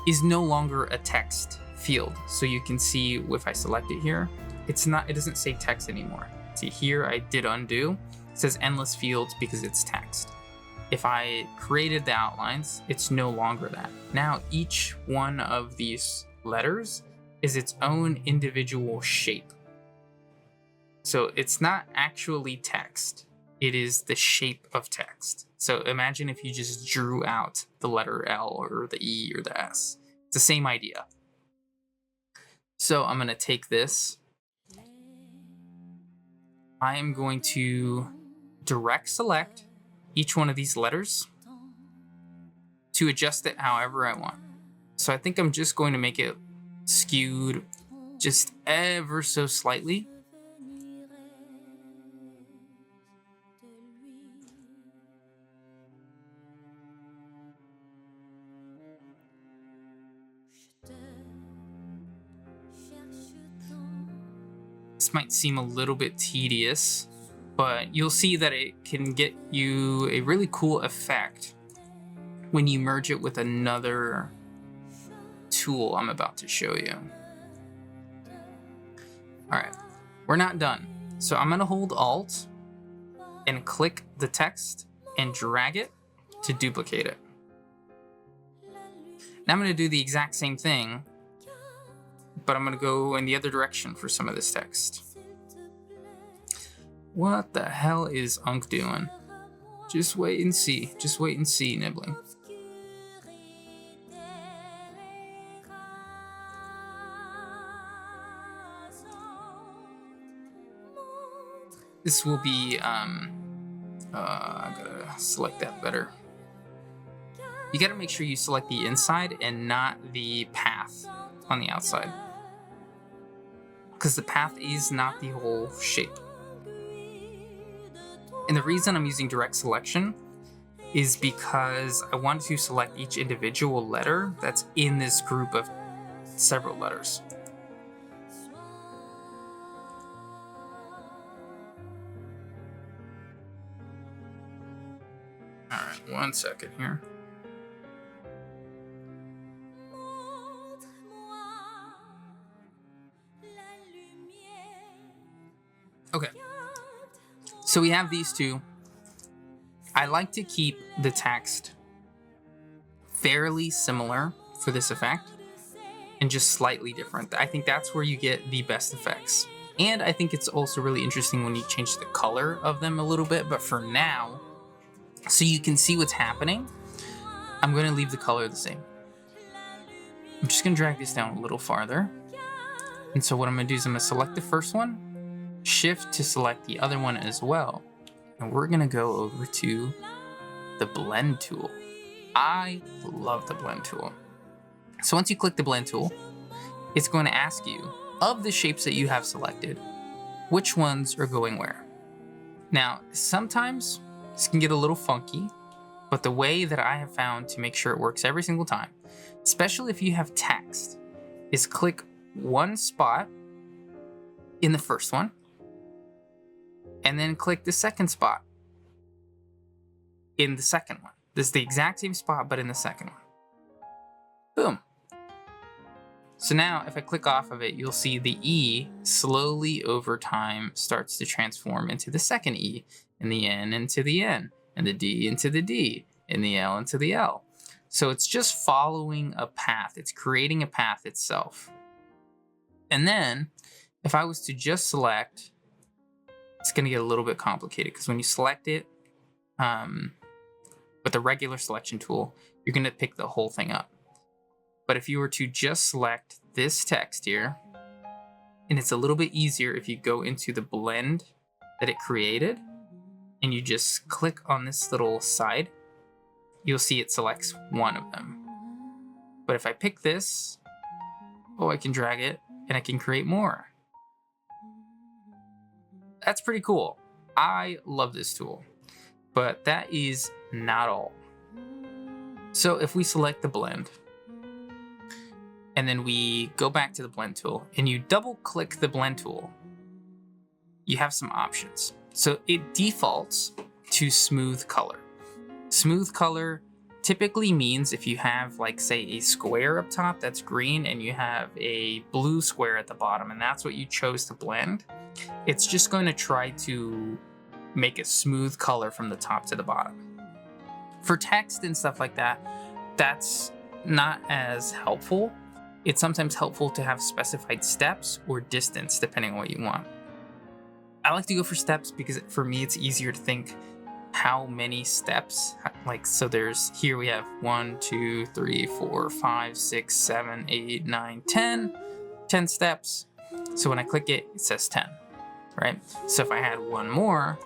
is no longer a text field. So you can see if I select it here, it doesn't say text anymore. See here, I did undo. It says endless fields because it's text. If I created the outlines, it's no longer that. Now each one of these letters is its own individual shape. So it's not actually text. It is the shape of text. So imagine if you just drew out the letter L or the E or the S. It's the same idea. So I'm going to take this. I am going to direct select each one of these letters to adjust it however I want. So I think I'm just going to make it skewed just ever so slightly. This might seem a little bit tedious, but you'll see that it can get you a really cool effect when you merge it with another tool I'm about to show you. All right, we're not done. So I'm gonna hold Alt and click the text and drag it to duplicate it. Now I'm gonna do the exact same thing, but I'm gonna go in the other direction for some of this text. What the hell is Unk doing? Just wait and see. Just wait and see, Nibbling. This will be, I gotta select that better. You gotta make sure you select the inside and not the path on the outside, because the path is not the whole shape. And the reason I'm using direct selection is because I want to select each individual letter that's in this group of several letters. All right, 1 second here. Okay, so we have these two. I like to keep the text fairly similar for this effect and just slightly different. I think that's where you get the best effects. And I think it's also really interesting when you change the color of them a little bit, but for now, so you can see what's happening, I'm gonna leave the color the same. I'm just gonna drag this down a little farther. And so what I'm gonna do is I'm gonna select the first one, Shift to select the other one as well. And we're gonna go over to the blend tool. I love the blend tool. So once you click the blend tool, it's going to ask you, of the shapes that you have selected, which ones are going where? Now, sometimes this can get a little funky, but the way that I have found to make sure it works every single time, especially if you have text, is click one spot in the first one, and then click the second spot in the second one. This is the exact same spot, but in the second one. Boom. So now if I click off of it, you'll see the E slowly over time starts to transform into the second E, and the N into the N, and the D into the D, and the L into the L. So it's just following a path. It's creating a path itself. And then if I was to just select, it's going to get a little bit complicated because when you select it with a regular selection tool, you're going to pick the whole thing up. But if you were to just select this text here, and it's a little bit easier if you go into the blend that it created and you just click on this little side, you'll see it selects one of them. But if I pick this, oh, I can drag it and I can create more. That's pretty cool. I love this tool, but that is not all. So if we select the blend, and then we go back to the blend tool, and you double click the blend tool, you have some options. So it defaults to smooth color. Smooth color typically means if you have, like, say, a square up top that's green and you have a blue square at the bottom, and that's what you chose to blend, it's just going to try to make a smooth color from the top to the bottom. For text and stuff like that, that's not as helpful. It's sometimes helpful to have specified steps or distance, depending on what you want. I like to go for steps because for me, it's easier to think how many steps. Like, so there's, here we have 1, 2, 3, 4, 5, 6, 7, 8, 9, 10. 10 steps. So when I click it, it says 10, right? So if I had one more,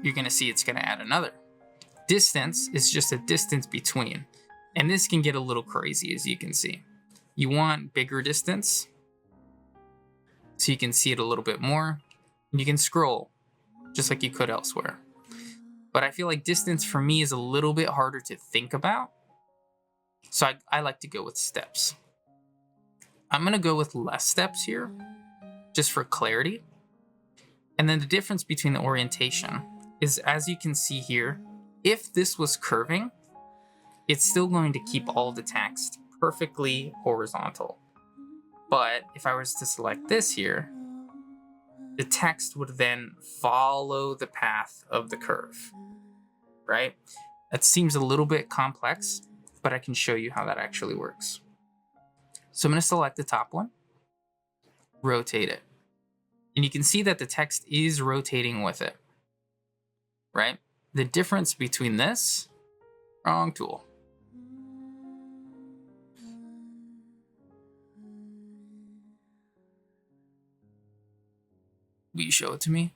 you're gonna see it's gonna add another. Distance is just a distance between. And this can get a little crazy, as you can see. You want bigger distance, so you can see it a little bit more. You can scroll, just like you could elsewhere. But I feel like distance for me is a little bit harder to think about. So I like to go with steps. I'm going to go with less steps here, just for clarity. And then the difference between the orientation is, as you can see here, if this was curving, it's still going to keep all the text perfectly horizontal. But if I was to select this here, the text would then follow the path of the curve, right? That seems a little bit complex, but I can show you how that actually works. So I'm going to select the top one, rotate it. And you can see that the text is rotating with it, right? The difference between this, wrong tool. Will you show it to me?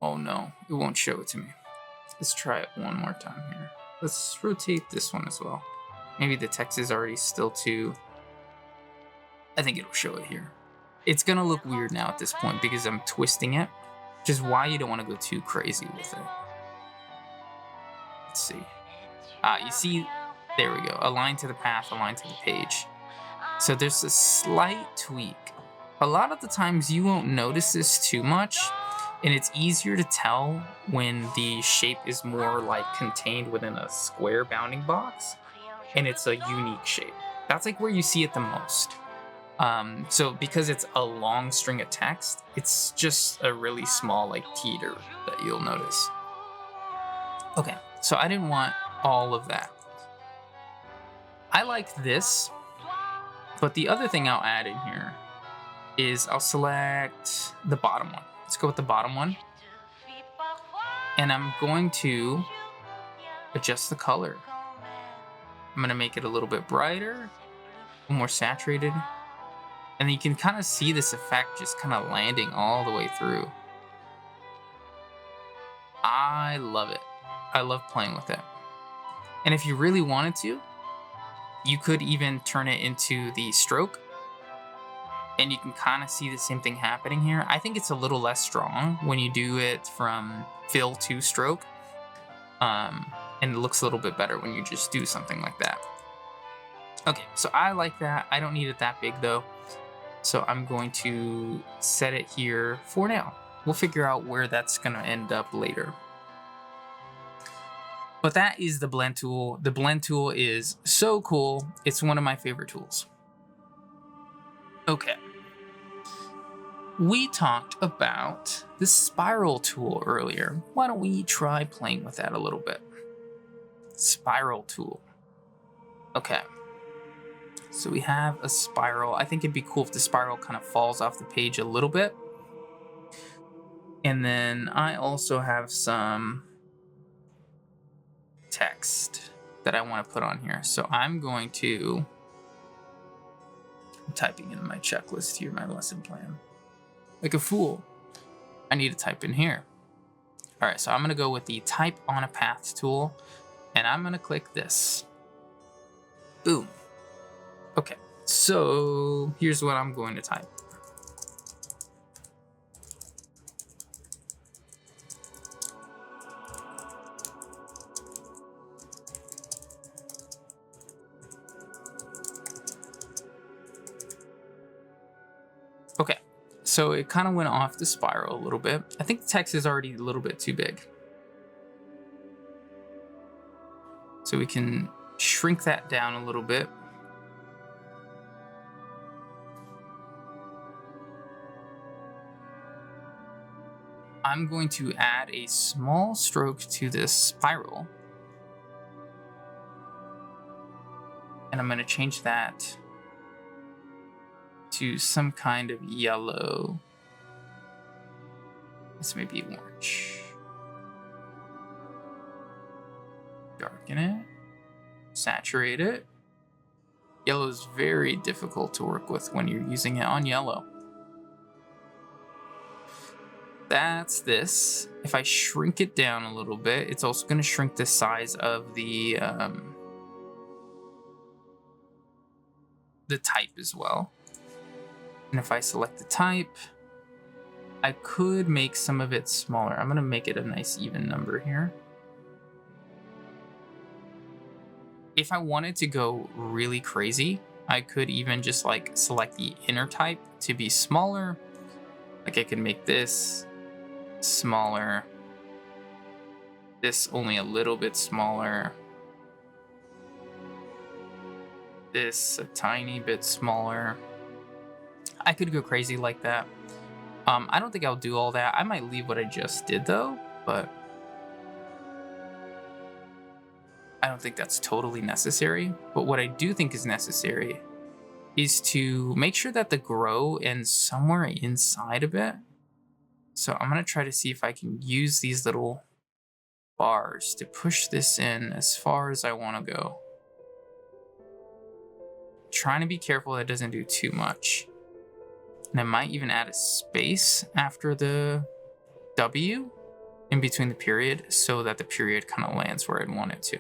Oh no, it won't show it to me. Let's try it one more time here. Let's rotate this one as well. Maybe the text is already still too... I think it'll show it here. It's gonna look weird now at this point because I'm twisting it, which is why you don't want to go too crazy with it. Let's see. You see, there we go. Align to the path, align to the page. So there's a slight tweak. A lot of the times you won't notice this too much, and it's easier to tell when the shape is more like contained within a square bounding box, and it's a unique shape. That's like where you see it the most. So because it's a long string of text, it's just a really small like teeter that you'll notice. Okay, so I didn't want all of that. I like this, but the other thing I'll add in here is I'll select the bottom one. Let's go with the bottom one. And I'm going to adjust the color. I'm gonna make it a little bit brighter, more saturated. And you can kind of see this effect just kind of landing all the way through. I love it. I love playing with it. And if you really wanted to, you could even turn it into the stroke. And you can kind of see the same thing happening here. I think it's a little less strong when you do it from fill to stroke. And it looks a little bit better when you just do something like that. Okay, so I like that. I don't need it that big though. So I'm going to set it here for now. We'll figure out where that's gonna end up later. But that is the blend tool. The blend tool is so cool. It's one of my favorite tools. Okay. We talked about the spiral tool earlier. Why don't we try playing with that a little bit? Spiral tool. Okay. So we have a spiral. I think it'd be cool if the spiral kind of falls off the page a little bit. And then I also have some text that I want to put on here. So I'm going to... I'm typing in my checklist here, my lesson plan. Like a fool. I need to type in here. All right, so I'm gonna go with the type on a path tool, and I'm gonna click this. Boom. Okay, so here's what I'm going to type. Okay, so it kind of went off the spiral a little bit. I think the text is already a little bit too big. So we can shrink that down a little bit. I'm going to add a small stroke to this spiral. And I'm going to change that to some kind of yellow. This may be orange. Darken it. Saturate it. Yellow is very difficult to work with when you're using it on yellow. That's this. If I shrink it down a little bit, it's also going to shrink the size of the type as well. And if I select the type, I could make some of it smaller. I'm going to make it a nice even number here. If I wanted to go really crazy, I could even just like select the inner type to be smaller. Like I can make this smaller, this only a little bit smaller, this a tiny bit smaller. I could go crazy like that. I don't think I'll do all that. I might leave what I just did though, but I don't think that's totally necessary. But what I do think is necessary is to make sure that the grow ends somewhere inside of it. So I'm going to try to see if I can use these little bars to push this in as far as I want to go. Trying to be careful that it doesn't do too much. And I might even add a space after the W in between the period so that the period kind of lands where I'd want it to.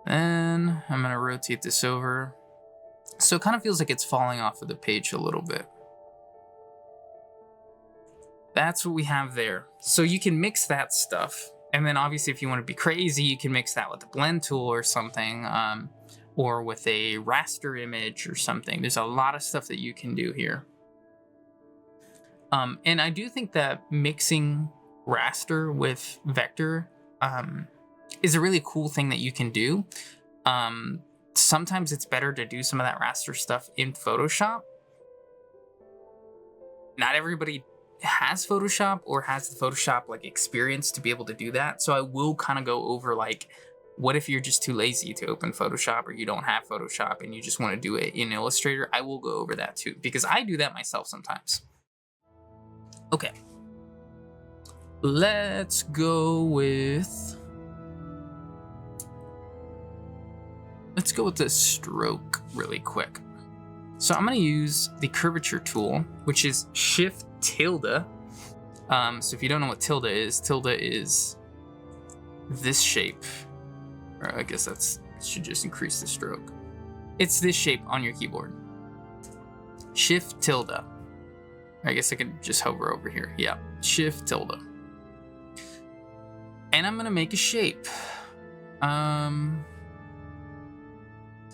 Then I'm going to rotate this over. So it kind of feels like it's falling off of the page a little bit. That's what we have there. So you can mix that stuff. And then obviously if you want to be crazy, you can mix that with the blend tool or something, or with a raster image or something. There's a lot of stuff that you can do here. And I do think that mixing raster with vector is a really cool thing that you can do. Sometimes it's better to do some of that raster stuff in Photoshop. Not everybody has Photoshop or has the Photoshop like experience to be able to do that. So I will kind of go over like, what if you're just too lazy to open Photoshop or you don't have Photoshop and you just want to do it in Illustrator? I will go over that too, because I do that myself sometimes. Okay. Let's go with the stroke really quick. So I'm going to use the curvature tool, which is Shift tilde. So if you don't know what tilde is this shape. Or I guess that should just increase the stroke. It's this shape on your keyboard. Shift tilde. I guess I could just hover over here. Yeah, Shift tilde. And I'm going to make a shape. I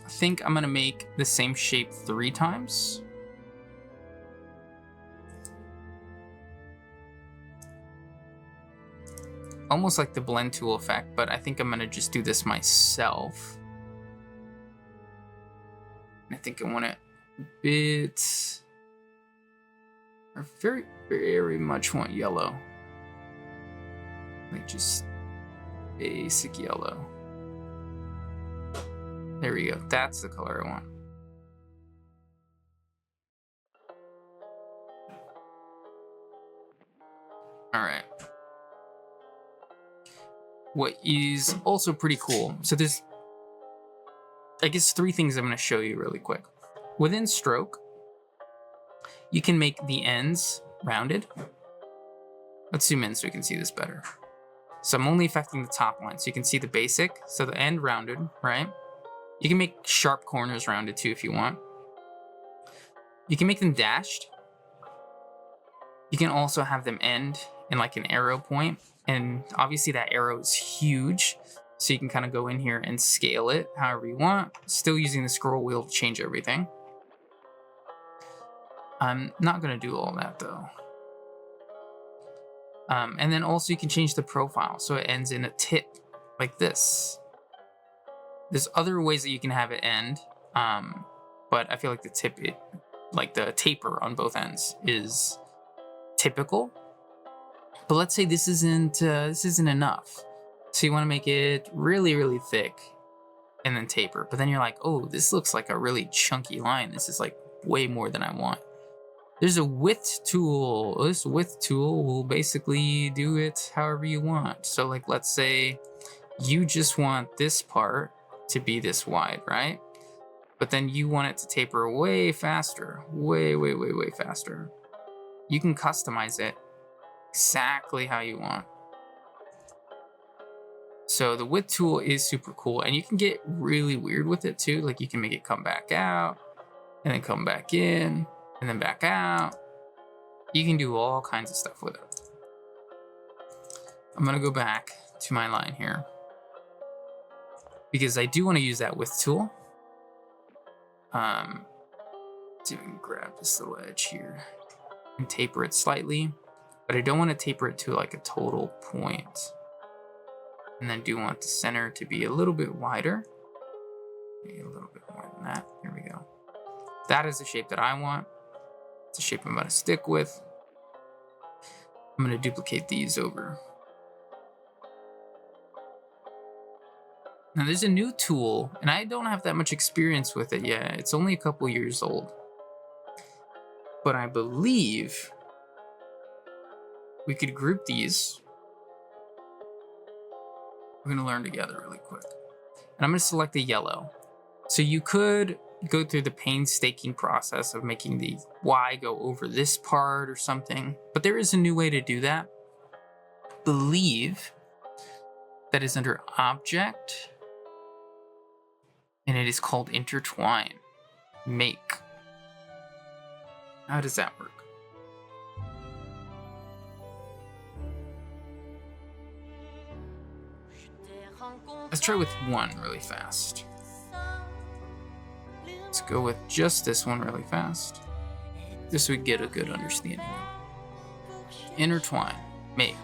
think I'm going to make the same shape 3 times. Almost like the blend tool effect, but I think I'm going to just do this myself. I think I want it a bit... I very, very much want yellow. Like just basic yellow. There we go. That's the color I want. All right. What is also pretty cool. So there's, I guess, 3 things I'm going to show you really quick. Within stroke, you can make the ends rounded. Let's zoom in so we can see this better. So I'm only affecting the top line. So you can see the basic. So the end rounded, right? You can make sharp corners rounded too if you want. You can make them dashed. You can also have them end in like an arrow point. And obviously that arrow is huge. So you can kind of go in here and scale it however you want. Still using the scroll wheel to change everything. I'm not going to do all that though. And then also you can change the profile. So it ends in a tip like this. There's other ways that you can have it end, but I feel like the tip, like the taper on both ends, is typical. But let's say this isn't enough, so you want to make it really, really thick, and then taper. But then you're like, oh, this looks like a really chunky line. This is like way more than I want. There's a width tool. This width tool will basically do it however you want. So like, let's say you just want this part to be this wide, right? But then you want it to taper way faster, way, way, way, way faster. You can customize it exactly how you want. So the width tool is super cool, and you can get really weird with it too. Like you can make it come back out and then come back in and then back out. You can do all kinds of stuff with it. I'm gonna go back to my line here, because I do want to use that width tool. See if I can grab this little edge here and taper it slightly, but I don't want to taper it to like a total point. And then do want the center to be a little bit wider. Maybe a little bit more than that. There we go. That is the shape that I want. It's the shape I'm going to stick with. I'm going to duplicate these over. Now there's a new tool, and I don't have that much experience with it yet. It's only a couple years old. But I believe we could group these. We're going to learn together really quick. And I'm going to select the yellow. So you could go through the painstaking process of making the Y go over this part or something, but there is a new way to do that. I believe that is under Object, and it is called Intertwine. Make. How does that work? Let's try with one really fast. Let's go with just this one really fast, just so we get a good understanding. Intertwine. Make.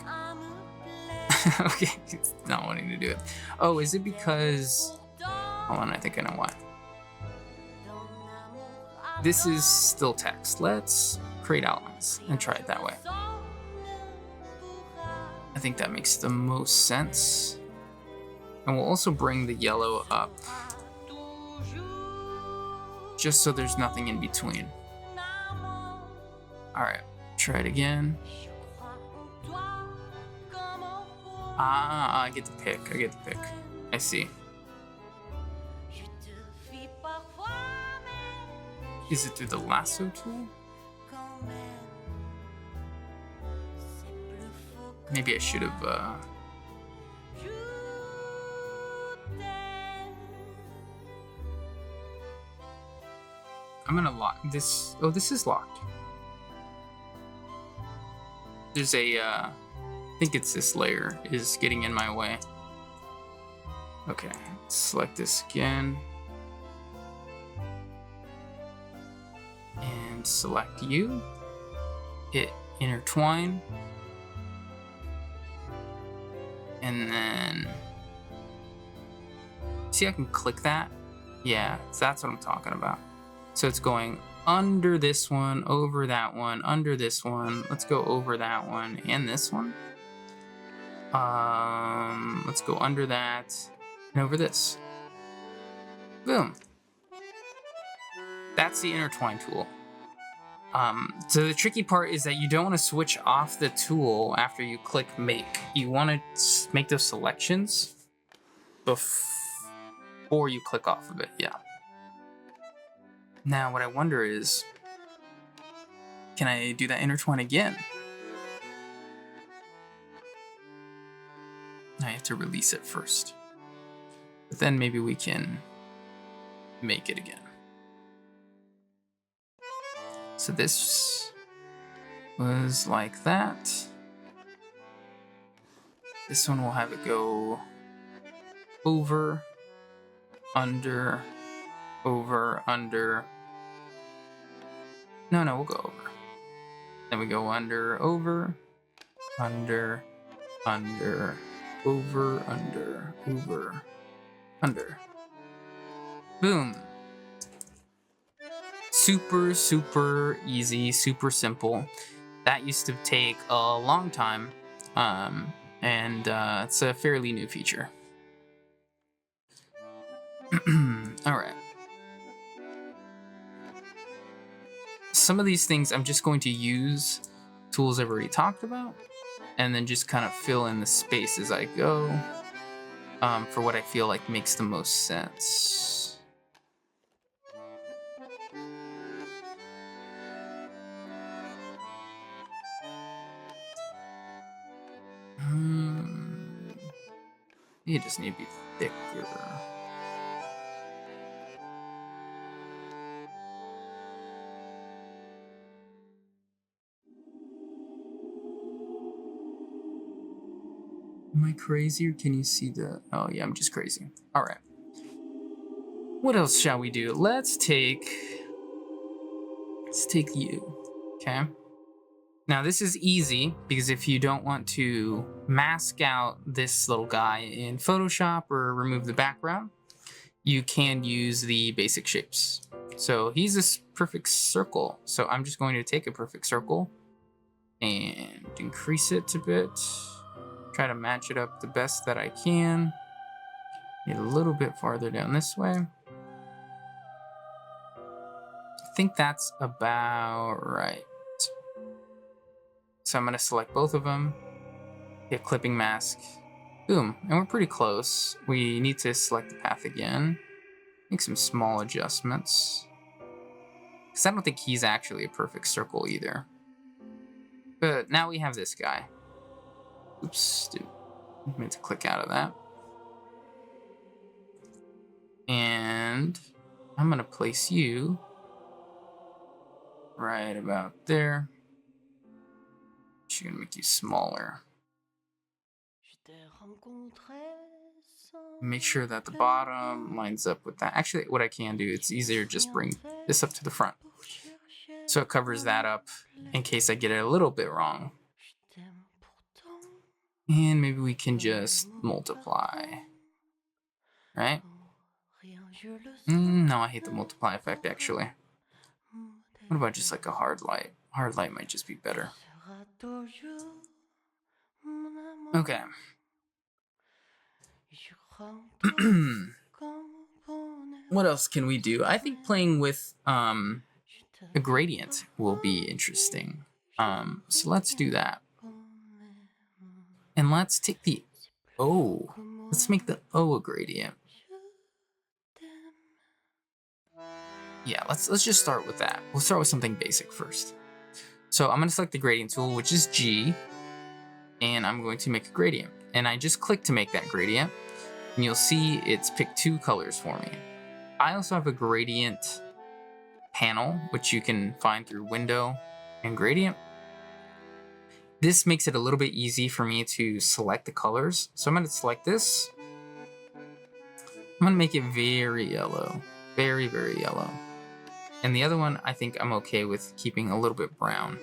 Okay, it's not wanting to do it. Oh, is it because... Hold on, I think I know why. This is still text. Let's create outlines and try it that way. I think that makes the most sense. And we'll also bring the yellow up, just so there's nothing in between. All right, try it again. I get to pick. I see. Is it through the lasso tool? Maybe I should have, I'm gonna lock this. Oh, this is locked. There's a, I think it's this layer is getting in my way. Okay, select this again. And select you. Hit intertwine. And then, see, I can click that. Yeah, that's what I'm talking about. So it's going under this one, over that one, under this one. Let's go over that one and this one. Let's go under that and over this. Boom. That's the intertwine tool. So the tricky part is that you don't want to switch off the tool after you click make. You want to make those selections before you click off of it, yeah. Now what I wonder is, can I do that intertwine again? I have to release it first. But then maybe we can make it again. So this was like that. This one will have it go over, under, over, under. No, we'll go over. Then we go under, over, under, under, over, under, over, under. Boom. Super, super easy, super simple. That used to take a long time, and it's a fairly new feature. All right. Some of these things I'm just going to use tools I've already talked about, and then just kind of fill in the space as I go, for what I feel like makes the most sense. You just need to be thicker. Am I crazy, or can you see the... Oh yeah, I'm just crazy. All right. What else shall we do? Let's take you. Okay. Now this is easy because if you don't want to mask out this little guy in Photoshop or remove the background, you can use the basic shapes. So he's this perfect circle. So I'm just going to take a perfect circle and increase it a bit. Try to match it up the best that I can. Get a little bit farther down this way. I think that's about right. So I'm going to select both of them, hit clipping mask, boom, and we're pretty close. We need to select the path again, make some small adjustments, because I don't think he's actually a perfect circle either. But now we have this guy. Oops, dude, I meant to click out of that. And I'm going to place you right about there. She's going to make you smaller. Make sure that the bottom lines up with that. Actually, what I can do, it's easier just bring this up to the front. So it covers that up in case I get it a little bit wrong. And maybe we can just multiply. Right? No, I hate the multiply effect, actually. What about just like a hard light? Hard light might just be better. Okay. What else can we do? I think playing with a gradient will be interesting. So let's do that. And let's take the O. Let's make the O a gradient. Yeah, let's just start with that. We'll start with something basic first. So I'm going to select the gradient tool, which is G, and I'm going to make a gradient. And I just click to make that gradient, and you'll see it's picked 2 colors for me. I also have a gradient panel, which you can find through Window and Gradient. This makes it a little bit easy for me to select the colors. So I'm going to select this. I'm going to make it very yellow. Very, very yellow. And the other one, I think I'm okay with keeping a little bit brown.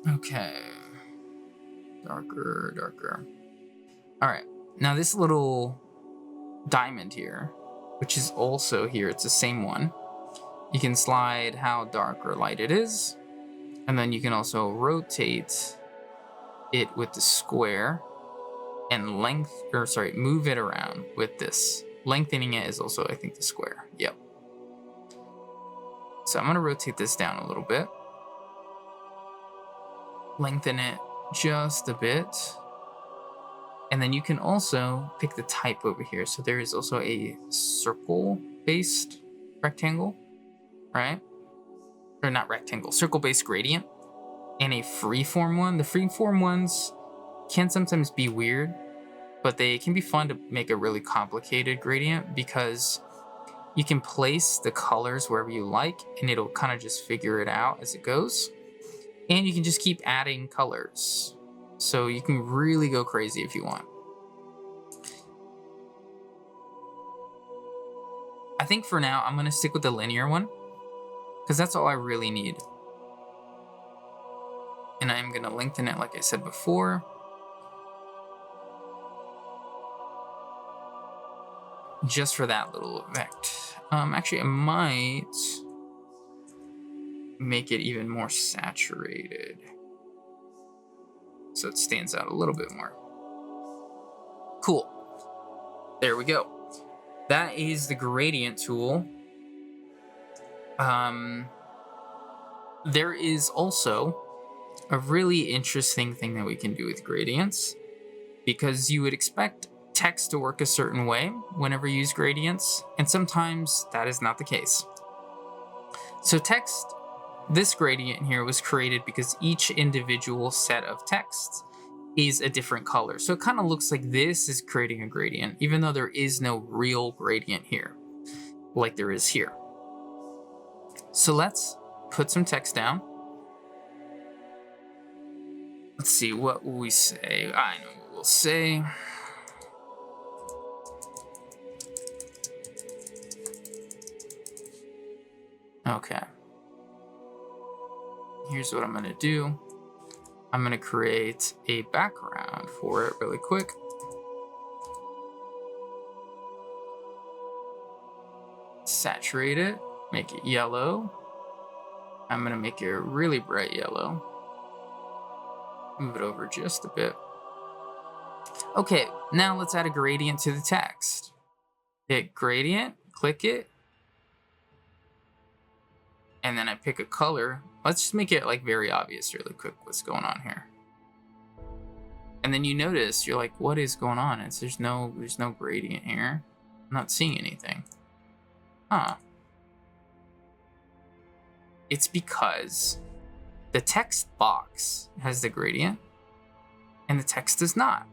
Okay. Darker, darker. All right. Now this little diamond here, which is also here, it's the same one. You can slide how dark or light it is. And then you can also rotate it with the square and move it around with this. Lengthening it is also, I think, the square. Yep. So I'm going to rotate this down a little bit. Lengthen it just a bit. And then you can also pick the type over here. So there is also a circle-based rectangle, right? Or not rectangle, circle-based gradient. And a freeform one. The freeform ones can sometimes be weird, but they can be fun to make a really complicated gradient because you can place the colors wherever you like and it'll kind of just figure it out as it goes. And you can just keep adding colors. So you can really go crazy if you want. I think for now, I'm going to stick with the linear one because that's all I really need. And I'm going to lengthen it like I said before. Just for that little effect. Actually, I might make it even more saturated so it stands out a little bit more. Cool. There we go. That is the gradient tool. There is also a really interesting thing that we can do with gradients, because you would expect text to work a certain way whenever you use gradients, and sometimes that is not the case. So this gradient here was created because each individual set of texts is a different color. So it kind of looks like this is creating a gradient, even though there is no real gradient here, like there is here. So let's put some text down. see, what will we say? I know what we'll say. Okay. Here's what I'm gonna do. I'm gonna create a background for it really quick. Saturate it, make it yellow. I'm gonna make it really bright yellow. Move it over just a bit. Okay, now let's add a gradient to the text. Hit gradient, click it, and then I pick a color. Let's just make it like very obvious really quick what's going on here. And then you notice, you're like, what is going on? There's no gradient here. I'm not seeing anything. Huh. It's because the text box has the gradient and the text does not.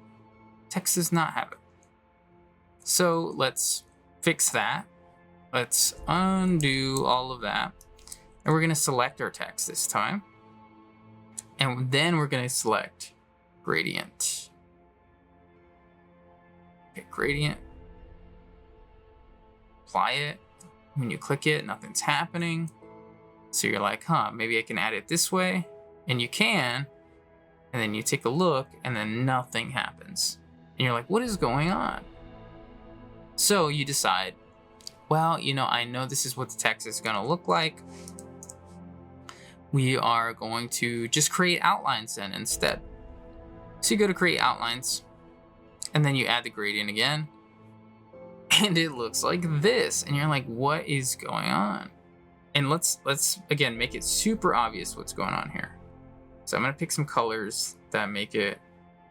Text does not have it. So let's fix that. Let's undo all of that. And we're gonna select our text this time. And then we're gonna select gradient. Pick gradient. Apply it. When you click it, nothing's happening. So you're like, huh, maybe I can add it this way. And you can. And then you take a look and then nothing happens. And you're like, what is going on? So you decide, well, I know this is what the text is gonna look like. We are going to just create outlines then instead. So you go to create outlines and then you add the gradient again. And it looks like this. And you're like, what is going on? And let's again make it super obvious what's going on here. So I'm gonna pick some colors that make it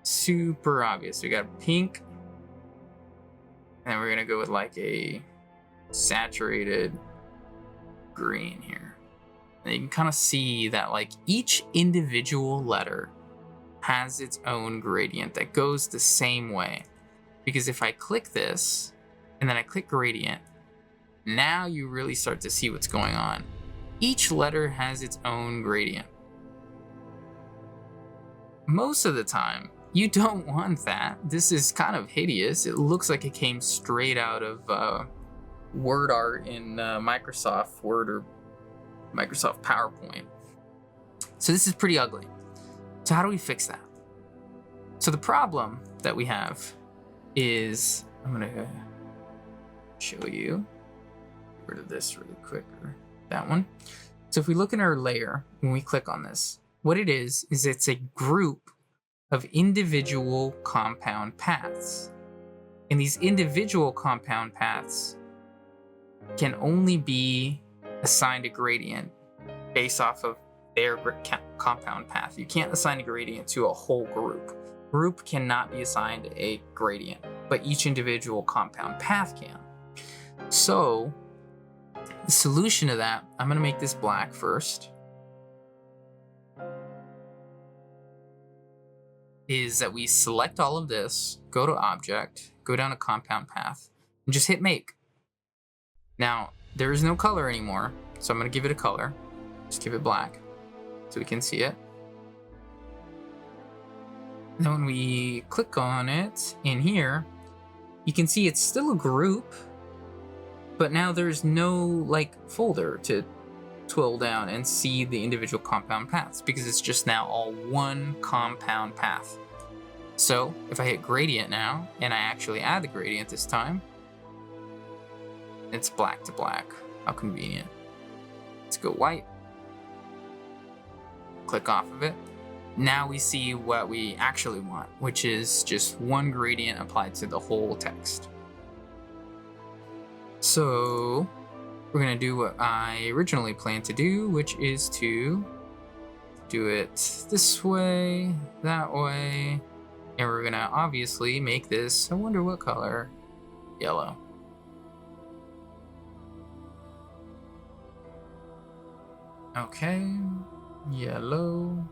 super obvious. We got pink, and we're gonna go with like a saturated green here. And you can kind of see that like each individual letter has its own gradient that goes the same way. Because if I click this and then I click gradient, now you really start to see what's going on. Each letter has its own gradient. Most of the time, you don't want that. This is kind of hideous. It looks like it came straight out of word art in Microsoft Word or Microsoft PowerPoint. So this is pretty ugly. So how do we fix that? So the problem that we have is, I'm gonna show you. Get rid of this really quick, or that one. So if we look in our layer, when we click on this, what it is it's a group of individual compound paths. And these individual compound paths can only be assigned a gradient based off of their compound path. You can't assign a gradient to a whole group. Group cannot be assigned a gradient, but each individual compound path can. So the solution to that, I'm gonna make this black first, is that we select all of this, go to object, go down to compound path, and just hit make. Now, there is no color anymore, so I'm gonna give it a color. Just give it black so we can see it. Then when we click on it in here, you can see it's still a group, but now there's no like folder to twill down and see the individual compound paths because it's just now all one compound path. So if I hit gradient now and I actually add the gradient this time, it's black to black. How convenient. Let's go white. Click off of it. Now we see what we actually want, which is just one gradient applied to the whole text. So we're gonna do what I originally planned to do, which is to do it this way, that way, and we're gonna obviously make this, I wonder what color, yellow. Okay, yellow.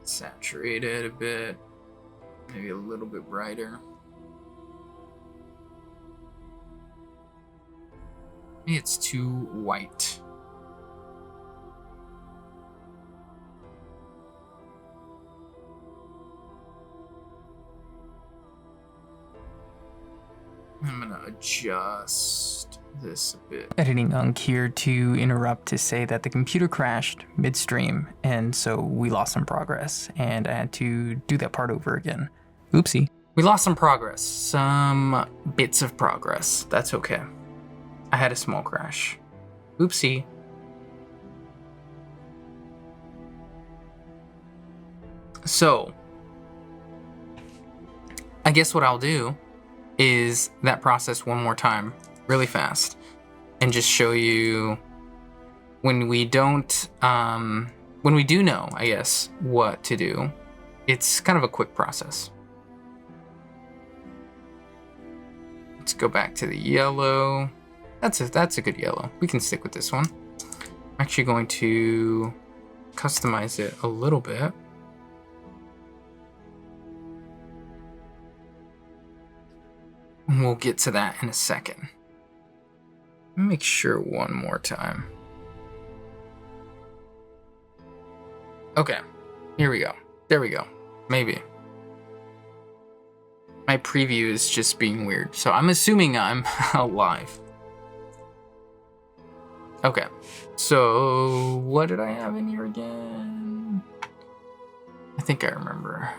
Saturate it a bit, maybe a little bit brighter. Maybe it's too white. adjust this a bit. Editing Unk here to interrupt to say that the computer crashed midstream, and so we lost some progress, and I had to do that part over again. Oopsie. We lost some progress, some bits of progress. That's okay. I had a small crash. Oopsie. So, I guess what I'll do is that process one more time, really fast, and just show you when we don't, when we do know, I guess, what to do. It's kind of a quick process. Let's go back to the yellow. That's a good yellow. We can stick with this one. I'm actually going to customize it a little bit. We'll get to that in a second. Make sure one more time. Okay, here we go. There we go. Maybe. My preview is just being weird, so I'm assuming I'm alive. Okay, so what did I have in here again? I think I remember.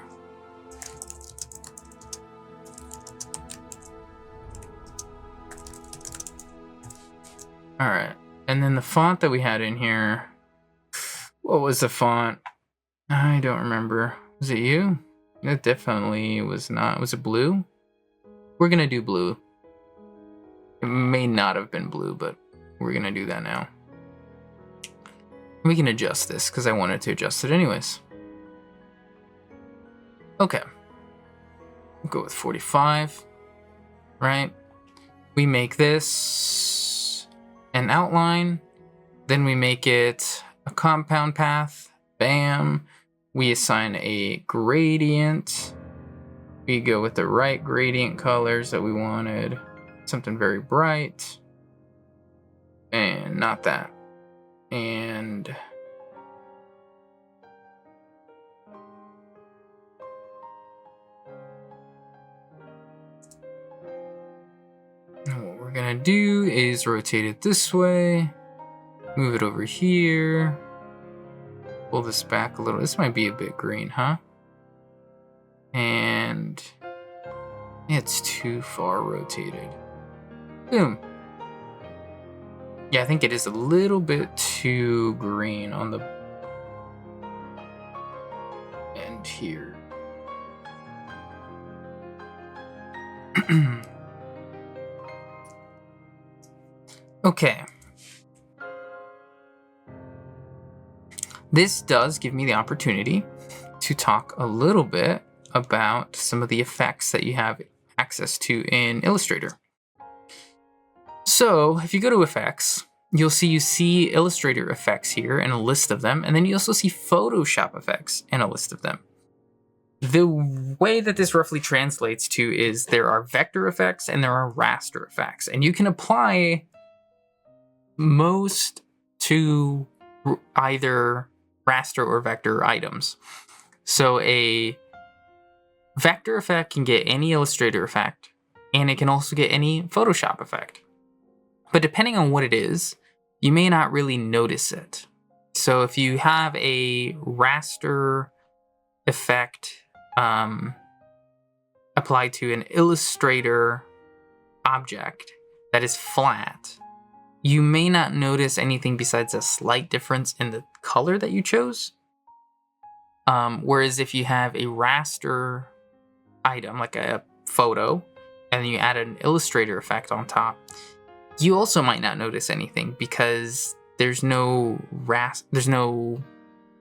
All right, and then the font that we had in here, what was the font? I don't remember. Was it you? It definitely was not. Was it blue? We're gonna do blue. It may not have been blue, but we're gonna do that now. We can adjust this because I wanted to adjust it anyways. Okay. We'll go with 45, right? We make this an outline, then we make it a compound path. Bam. We assign a gradient. We go with the right gradient colors that we wanted. Something very bright. And not that. And what we're gonna do is rotate it this way. Move it over here. Pull this back a little. This might be a bit green, huh? And it's too far rotated. Boom. Yeah, I think it is a little bit too green on the end here. Okay. This does give me the opportunity to talk a little bit about some of the effects that you have access to in Illustrator. So if you go to effects, you see Illustrator effects here and a list of them, and then you also see Photoshop effects and a list of them. The way that this roughly translates to is there are vector effects and there are raster effects, and you can apply most to either raster or vector items. So a vector effect can get any Illustrator effect, and it can also get any Photoshop effect. But depending on what it is, you may not really notice it. So if you have a raster effect applied to an Illustrator object that is flat, you may not notice anything besides a slight difference in the color that you chose. Whereas if you have a raster item, like a photo, and then you add an Illustrator effect on top, you also might not notice anything because there's no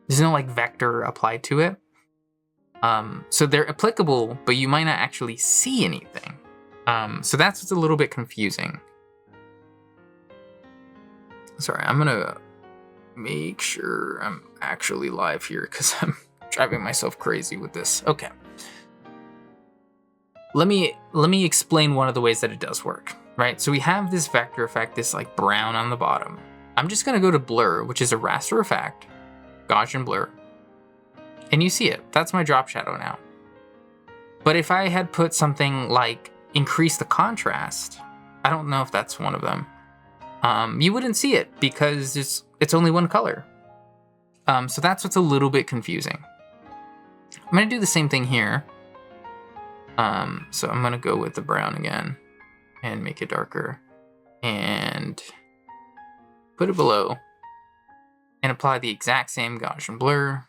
like vector applied to it. So they're applicable, but you might not actually see anything. So that's what's a little bit confusing. Sorry, I'm gonna make sure I'm actually live here because I'm driving myself crazy with this. Okay. Let me explain one of the ways that it does work, right? So we have this vector effect, this like brown on the bottom. I'm just gonna go to blur, which is a raster effect, Gaussian blur, and you see it. That's my drop shadow now. But if I had put something like increase the contrast, I don't know if that's one of them. You wouldn't see it because it's only one color. So that's what's a little bit confusing. I'm going to do the same thing here. So I'm going to go with the brown again and make it darker and put it below and apply the exact same Gaussian blur.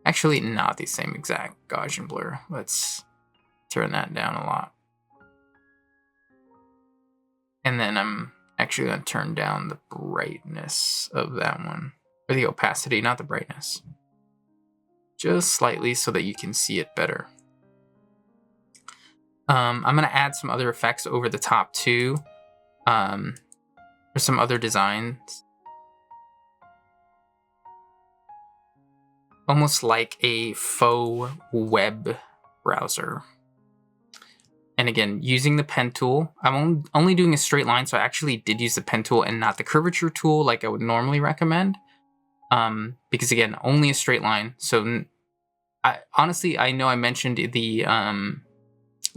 Actually, not the same exact Gaussian blur. Let's turn that down a lot. And then I'm actually going to turn down the brightness of that one. Or the opacity, not the brightness. Just slightly so that you can see it better. I'm going to add some other effects over the top too. There's some other designs. Almost like a faux web browser. And again, using the pen tool. I'm only doing a straight line, so I actually did use the pen tool and not the curvature tool like I would normally recommend. Because again, only a straight line. So honestly, I know I mentioned the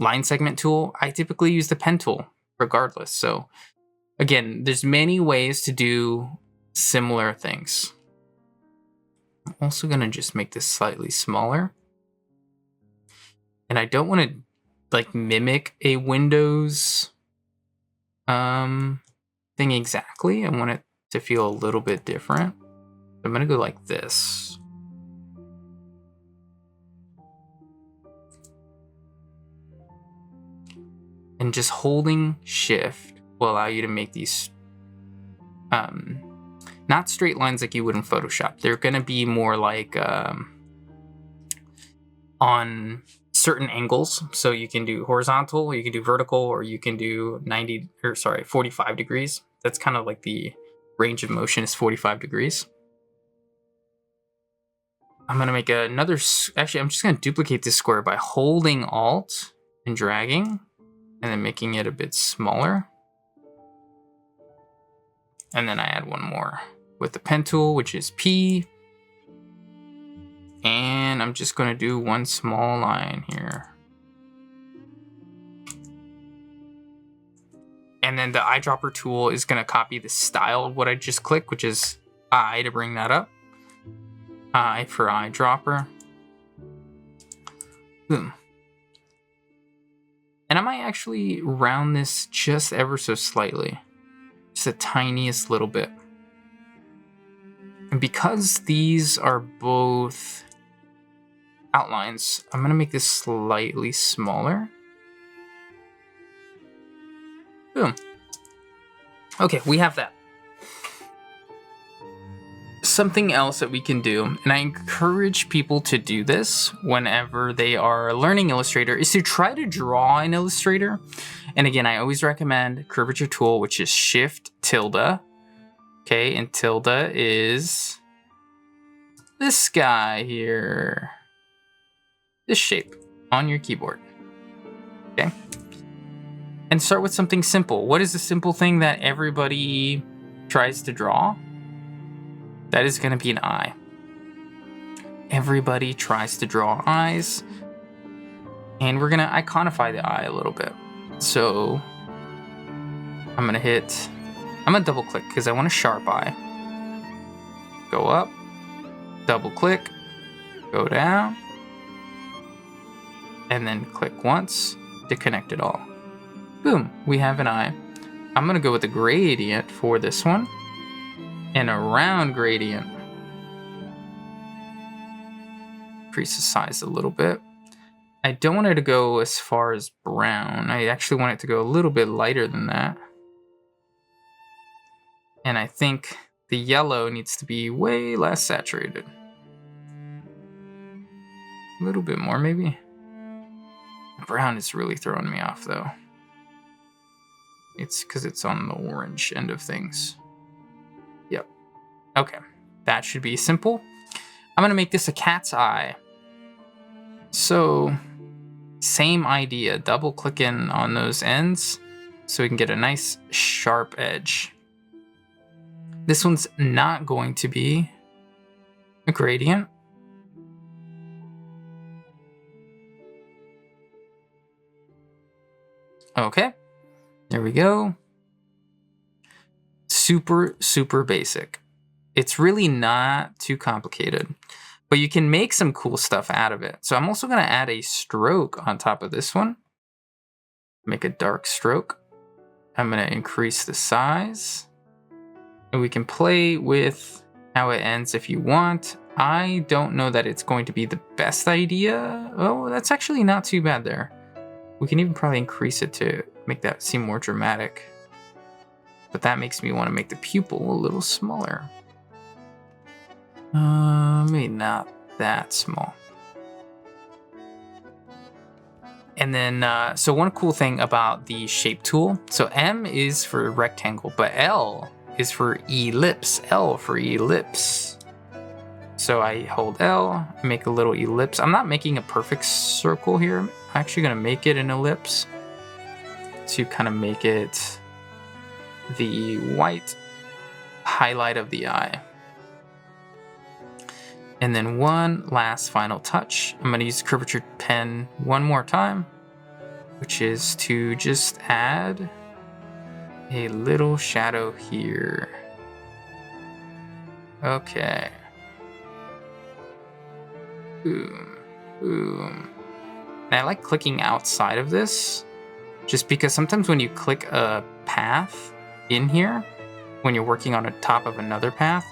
line segment tool. I typically use the pen tool regardless. So again, there's many ways to do similar things. I'm also going to just make this slightly smaller. And I don't want to like mimic a Windows thing exactly. I want it to feel a little bit different. I'm going to go like this. And just holding shift will allow you to make these not straight lines like you would in Photoshop. They're going to be more like on certain angles. So you can do horizontal, you can do vertical, or you can do 45 degrees. That's kind of like the range of motion is 45 degrees. I'm going to make another, actually, I'm just going to duplicate this square by holding Alt and dragging and then making it a bit smaller. And then I add one more with the pen tool, which is P. And I'm just going to do one small line here. And then the eyedropper tool is going to copy the style of what I just clicked, which is I to bring that up. I for eyedropper. Boom. And I might actually round this just ever so slightly. Just the tiniest little bit. And because these are both outlines, I'm going to make this slightly smaller. Boom. Okay, we have that. Something else that we can do, and I encourage people to do this whenever they are learning Illustrator, is to try to draw in Illustrator. And again, I always recommend curvature tool, which is Shift tilde. Okay, and tilde is this guy here. This shape on your keyboard. Okay. And start with something simple. What is the simple thing that everybody tries to draw? That is going to be an eye. Everybody tries to draw eyes. And we're going to iconify the eye a little bit. So I'm going to double click because I want a sharp eye. Go up, double click, go down, and then click once to connect it all. Boom, we have an eye. I'm going to go with the gradient for this one. And a round gradient. Increase the size a little bit. I don't want it to go as far as brown. I actually want it to go a little bit lighter than that. And I think the yellow needs to be way less saturated. A little bit more, maybe. Brown is really throwing me off, though. It's because it's on the orange end of things. Yep. Okay. That should be simple. I'm going to make this a cat's eye. So, same idea. Double click in on those ends so we can get a nice sharp edge. This one's not going to be a gradient. Okay. There we go. Super, super basic. It's really not too complicated, but you can make some cool stuff out of it. So I'm also going to add a stroke on top of this one. Make a dark stroke. I'm going to increase the size. And we can play with how it ends if you want. I don't know that it's going to be the best idea. Oh, that's actually not too bad there. We can even probably increase it to make that seem more dramatic. But that makes me want to make the pupil a little smaller. Maybe not that small. And then, so one cool thing about the shape tool, so M is for rectangle, but L is for ellipse, L for ellipse. So I hold L, make a little ellipse. I'm not making a perfect circle here. I'm actually gonna make it an ellipse to kind of make it the white highlight of the eye. And then one last final touch. I'm going to use the curvature pen one more time, which is to just add a little shadow here. Okay. Boom, boom. And I like clicking outside of this, just because sometimes when you click a path in here, when you're working on the top of another path,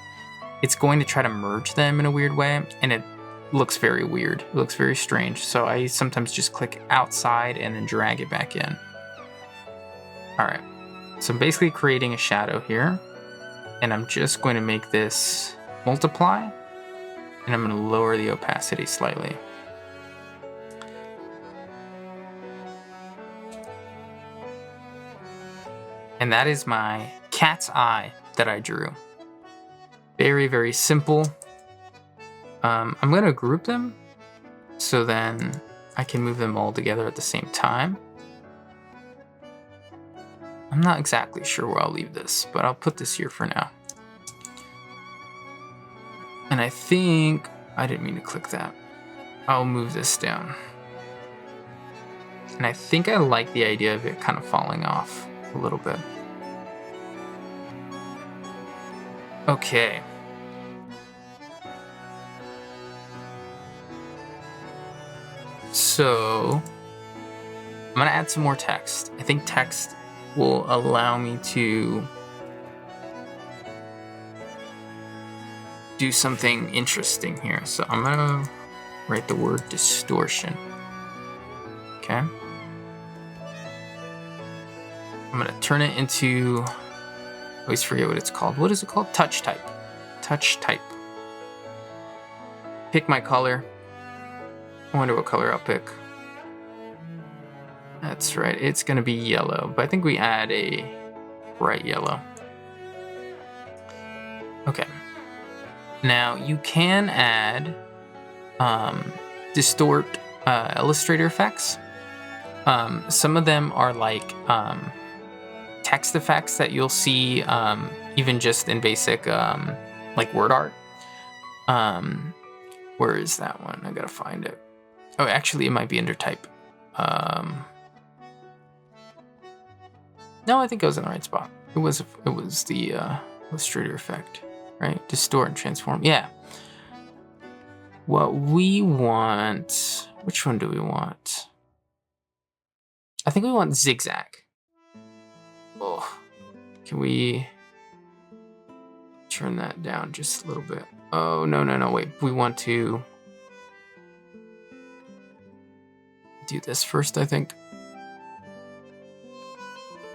it's going to try to merge them in a weird way, and it looks very weird. It looks very strange. So I sometimes just click outside and then drag it back in. All right. So I'm basically creating a shadow here, and I'm just going to make this multiply, and I'm going to lower the opacity slightly. And that is my cat's eye that I drew. Very, very simple. I'm going to group them so then I can move them all together at the same time. I'm not exactly sure where I'll leave this, but I'll put this here for now. And I think, I didn't mean to click that. I'll move this down. And I think I like the idea of it kind of falling off a little bit. Okay. So I'm gonna add some more text. I think text will allow me to do something interesting here. So I'm gonna write the word distortion. Okay. I'm gonna turn it into, I always forget what it's called. What is it called? Touch type. Touch type. Pick my color. I wonder what color I'll pick. That's right, it's gonna be yellow, but I think we add a bright yellow. Okay. Now you can add distort Illustrator effects. Some of them are like text effects that you'll see even just in basic like word art. Where is that one? I gotta find it. Oh, actually, it might be under type. No, I think it was in the right spot. It was the Illustrator effect, right? Distort and transform. Yeah. What we want. Which one do we want? I think we want zigzag. Oh, can we turn that down just a little bit? Oh, no, wait. We want to do this first, I think.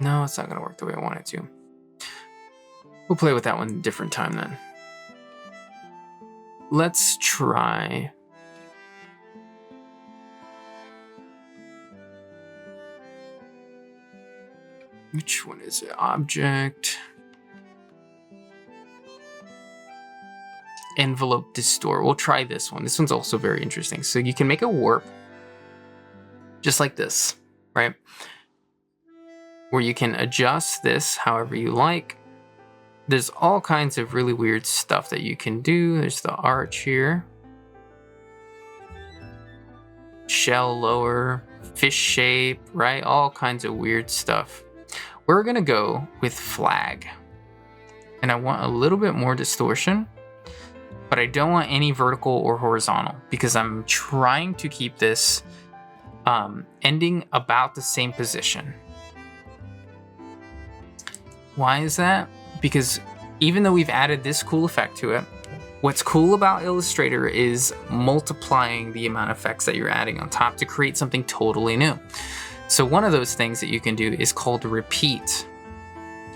No, it's not gonna work the way I want it to. We'll play with that one a different time then. Let's try. Which one is it? Object. Envelope distort. We'll try this one. This one's also very interesting. So you can make a warp just like this, right? Where you can adjust this however you like. There's all kinds of really weird stuff that you can do. There's the arch here. Shell lower, fish shape, right? All kinds of weird stuff. We're gonna go with flag. And I want a little bit more distortion, but I don't want any vertical or horizontal because I'm trying to keep this ending about the same position. Why is that? Because even though we've added this cool effect to it, what's cool about Illustrator is multiplying the amount of effects that you're adding on top to create something totally new. So one of those things that you can do is called repeat,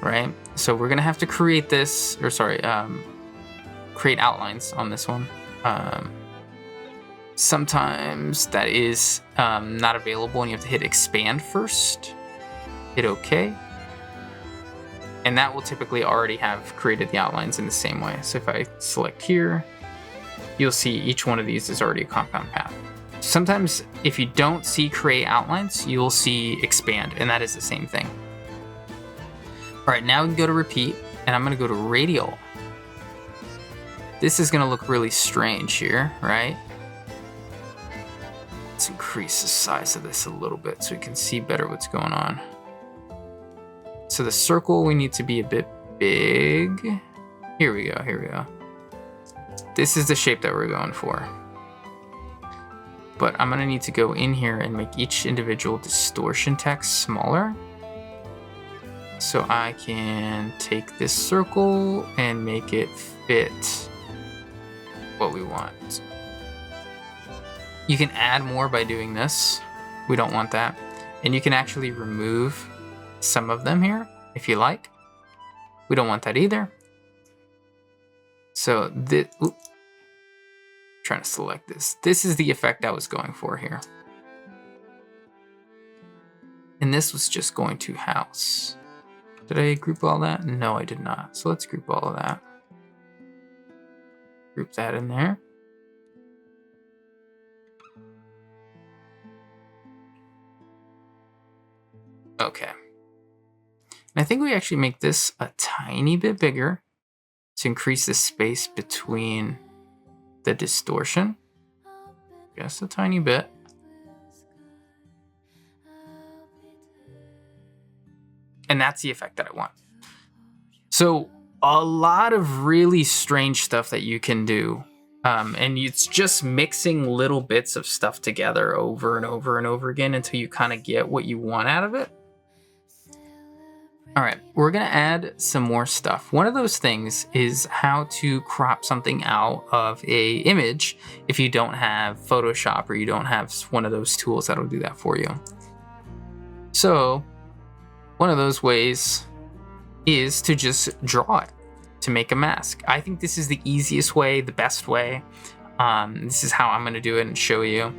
right? So we're gonna have to create this, or sorry, create outlines on this one. Sometimes that is not available and you have to hit expand first. Hit OK. And that will typically already have created the outlines in the same way. So if I select here, you'll see each one of these is already a compound path. Sometimes if you don't see create outlines, you'll see expand, and that is the same thing. All right, now we can go to repeat, and I'm gonna go to radial. This is gonna look really strange here, right? Let's increase the size of this a little bit so we can see better what's going on. So the circle, we need to be a bit big. Here we go, here we go. This is the shape that we're going for. But I'm gonna need to go in here and make each individual distortion text smaller. So I can take this circle and make it fit what we want. You can add more by doing this. We don't want that. And you can actually remove some of them here if you like. We don't want that either. So this, trying to select this. This is the effect I was going for here. And this was just going to house. Did I group all that? No, I did not. So let's group all of that. Group that in there. Okay. And I think we actually make this a tiny bit bigger to increase the space between the distortion. Just a tiny bit. And that's the effect that I want. So a lot of really strange stuff that you can do. And it's just mixing little bits of stuff together over and over and over again until you kind of get what you want out of it. All right, we're gonna add some more stuff. One of those things is how to crop something out of a image if you don't have Photoshop or you don't have one of those tools that'll do that for you. So one of those ways is to just draw it to make a mask. I think this is the easiest way, the best way. This is how I'm gonna do it and show you,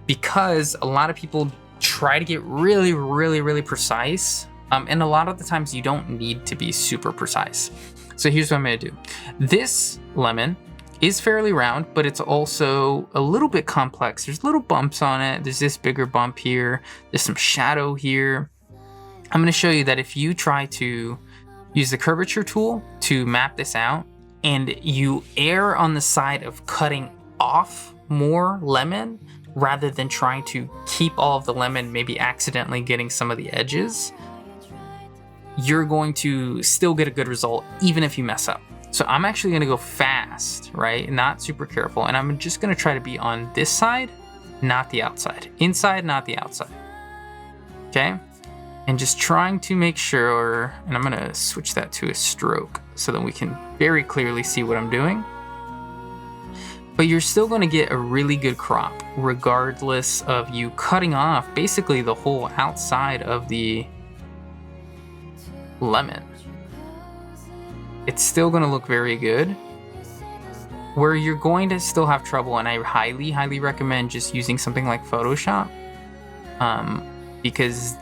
because a lot of people try to get really, really, really precise. And a lot of the times you don't need to be super precise. So here's what I'm gonna do. This lemon is fairly round, but it's also a little bit complex. There's little bumps on it. There's this bigger bump here. There's some shadow here. I'm gonna show you that if you try to use the curvature tool to map this out and you err on the side of cutting off more lemon rather than trying to keep all of the lemon, maybe accidentally getting some of the edges, you're going to still get a good result even if you mess up. So I'm actually gonna go fast, right? Not super careful. And I'm just gonna try to be on this side, not the outside. Inside, not the outside. Okay? And just trying to make sure, and I'm gonna switch that to a stroke so that we can very clearly see what I'm doing. But you're still gonna get a really good crop regardless of you cutting off basically the whole outside of the lemon. It's still going to look very good. Where you're going to still have trouble, and I highly, highly recommend just using something like Photoshop, because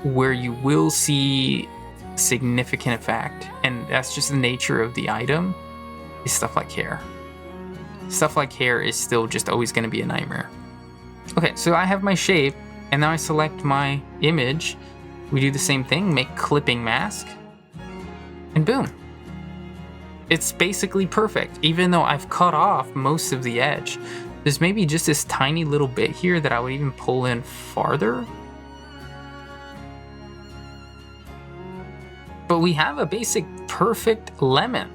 where you will see significant effect, and that's just the nature of the item, is stuff like hair. Stuff like hair is still just always going to be a nightmare. Okay, so I have my shape, and now I select my image. We do the same thing, make clipping mask, and boom. It's basically perfect, even though I've cut off most of the edge. There's maybe just this tiny little bit here that I would even pull in farther. So we have a basic perfect lemon.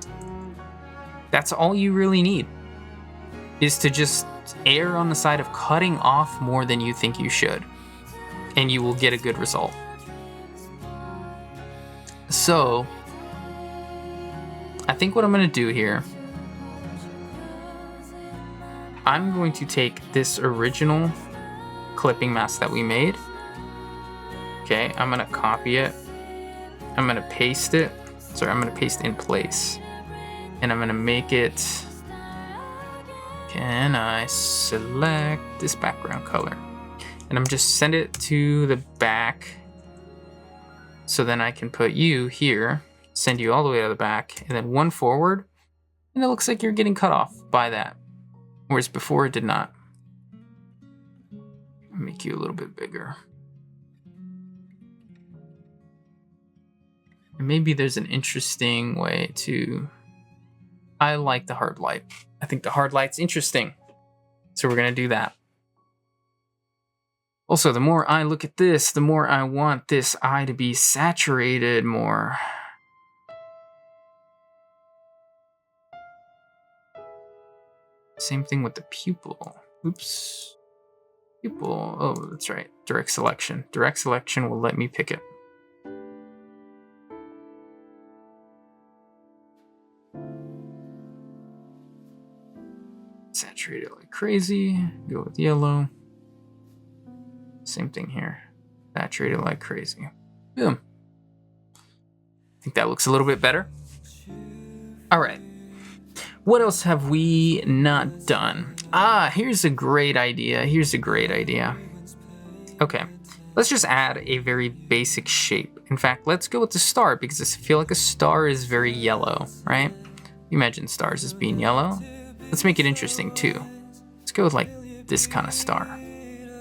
That's all you really need, is to just err on the side of cutting off more than you think you should, and you will get a good result. So I think what I'm going to do here, I'm going to take this original clipping mask that we made. Okay, I'm going to copy it. I'm going to paste it. Sorry, I'm going to paste in place. And I'm going to make it... Can I select this background color? And I'm just send it to the back. So then I can put you here, send you all the way to the back, and then one forward. And it looks like you're getting cut off by that. Whereas before it did not. Make you a little bit bigger. And maybe there's an interesting way to... I like the hard light. I think the hard light's interesting. So we're going to do that. Also, the more I look at this, the more I want this eye to be saturated more. Same thing with the pupil. Oops. Pupil. Oh, that's right. Direct selection. Direct selection will let me pick it. Saturate it like crazy. Go with yellow. Same thing here. Saturate it like crazy. Boom. I think that looks a little bit better. All right. What else have we not done? Here's a great idea. Okay. Let's just add a very basic shape. In fact, let's go with the star because I feel like a star is very yellow, right? Imagine stars as being yellow. Let's make it interesting too. Let's go with like this kind of star.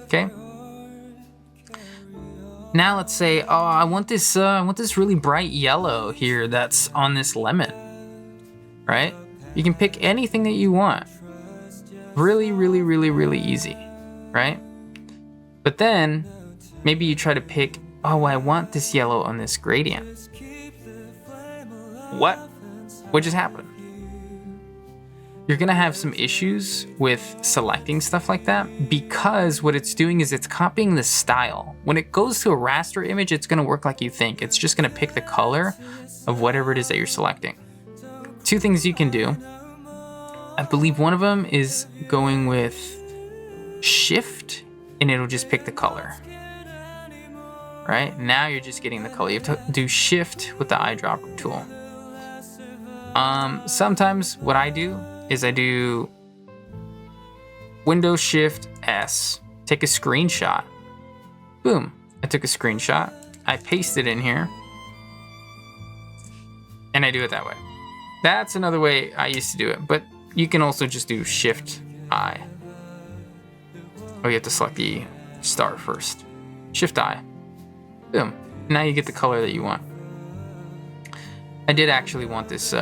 Okay. Now let's say, I want this really bright yellow here that's on this lemon, right? You can pick anything that you want. Really, really, really, really easy, right? But then maybe you try to pick, I want this yellow on this gradient. What just happened? You're gonna have some issues with selecting stuff like that because what it's doing is it's copying the style. When it goes to a raster image, it's gonna work like you think. It's just gonna pick the color of whatever it is that you're selecting. Two things you can do. I believe one of them is going with shift and it'll just pick the color. Right? Now you're just getting the color. You have to do shift with the eyedropper tool. Sometimes what I do is I do Windows Shift S, take a screenshot. Boom, I took a screenshot. I paste it in here and I do it that way. That's another way I used to do it, but you can also just do Shift I. Oh, you have to select the star first. Shift I. Boom. Now you get the color that you want. I did actually want this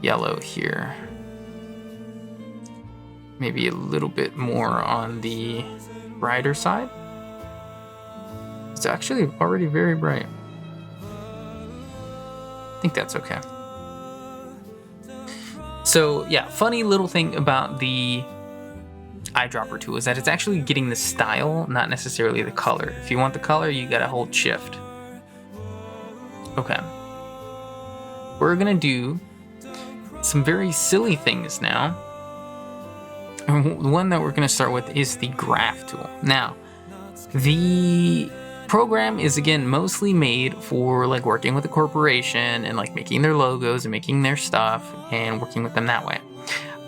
yellow here. Maybe a little bit more on the brighter side. It's actually already very bright. I think that's okay. So yeah, funny little thing about the eyedropper tool is that it's actually getting the style, not necessarily the color. If you want the color, you gotta hold shift. Okay. We're gonna do some very silly things now. And the one that we're gonna start with is the graph tool. Now, the program is again mostly made for like working with a corporation and like making their logos and making their stuff and working with them that way.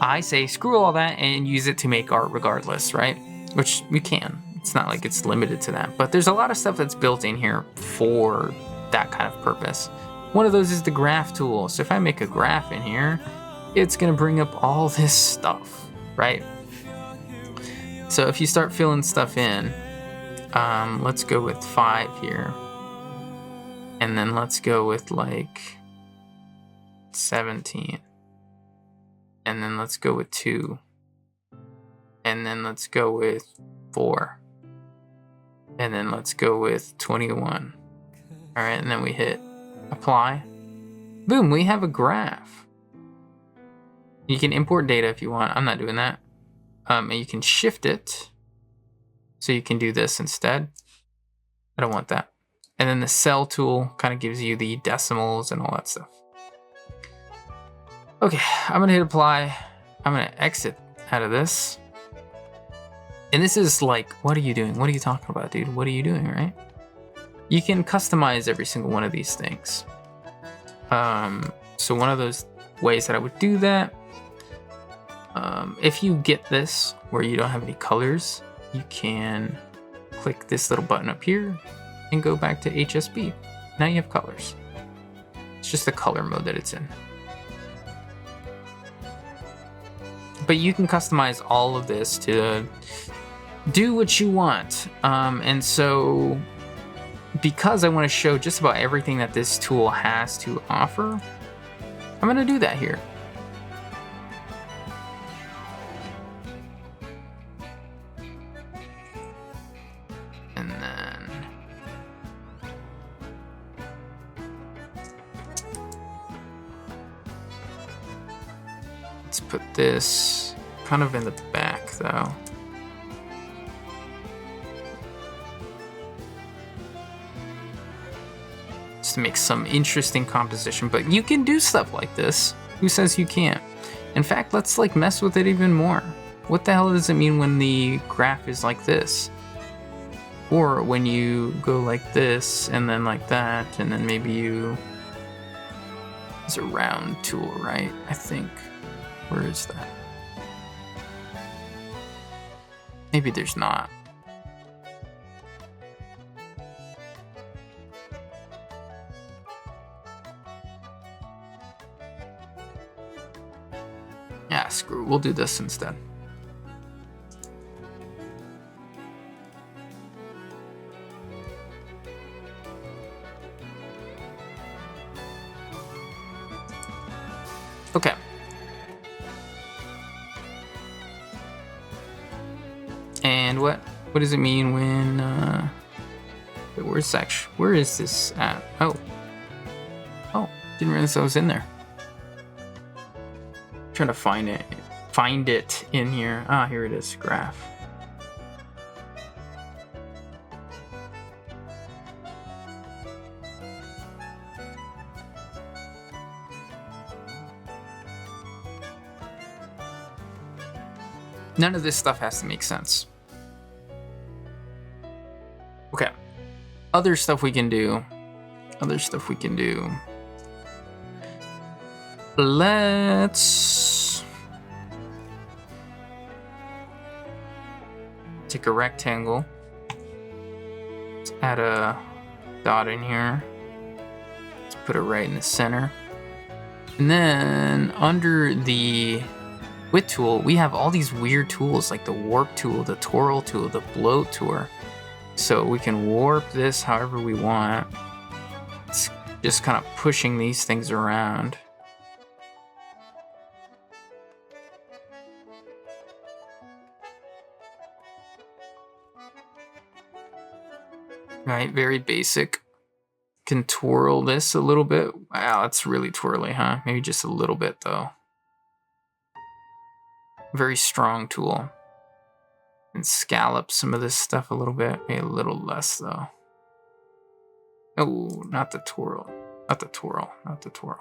I say screw all that and use it to make art regardless, right? Which you can. It's not like it's limited to that, but there's a lot of stuff that's built in here for that kind of purpose. One of those is the graph tool. So if I make a graph in here, it's gonna bring up all this stuff, right? So if you start filling stuff in, let's go with 5 here. And then let's go with like 17. And then let's go with 2. And then let's go with 4. And then let's go with 21. All right, and then we hit apply. Boom, we have a graph. You can import data if you want. I'm not doing that. And you can shift it. So you can do this instead. I don't want that. And then the cell tool kind of gives you the decimals and all that stuff. Okay, I'm gonna hit apply. I'm gonna exit out of this. And this is like, what are you doing? What are you talking about, dude? What are you doing, right? You can customize every single one of these things. So one of those ways that I would do that, if you get this where you don't have any colors, you can click this little button up here and go back to HSB. Now you have colors. It's just the color mode that it's in. But you can customize all of this to do what you want. And so because I want to show just about everything that this tool has to offer, I'm going to do that here. And then let's put this kind of in the back though. To make some interesting composition, but you can do stuff like this. Who says you can't? In fact, let's like mess with it even more. What the hell does it mean when the graph is like this? Or when you go like this and then like that, and then maybe you... It's a round tool, right? I think. Where is that? Maybe there's not. Yeah, screw it. We'll do this instead. Okay. And what does it mean when wait, where is this at? Oh, didn't realize I was in there. Trying to find it in here. Ah, here it is, graph. None of this stuff has to make sense. Okay. Other stuff we can do. Let's take a rectangle. Let's add a dot in here. Let's put it right in the center. And then under the width tool, we have all these weird tools like the warp tool, the twirl tool, the blow tool. So we can warp this however we want. It's just kind of pushing these things around. Right, very basic. Can twirl this a little bit. Wow, that's really twirly, huh? Maybe just a little bit though. Very strong tool. And scallop some of this stuff a little bit. Maybe a little less though. Oh, not the twirl. Not the twirl. Not the twirl.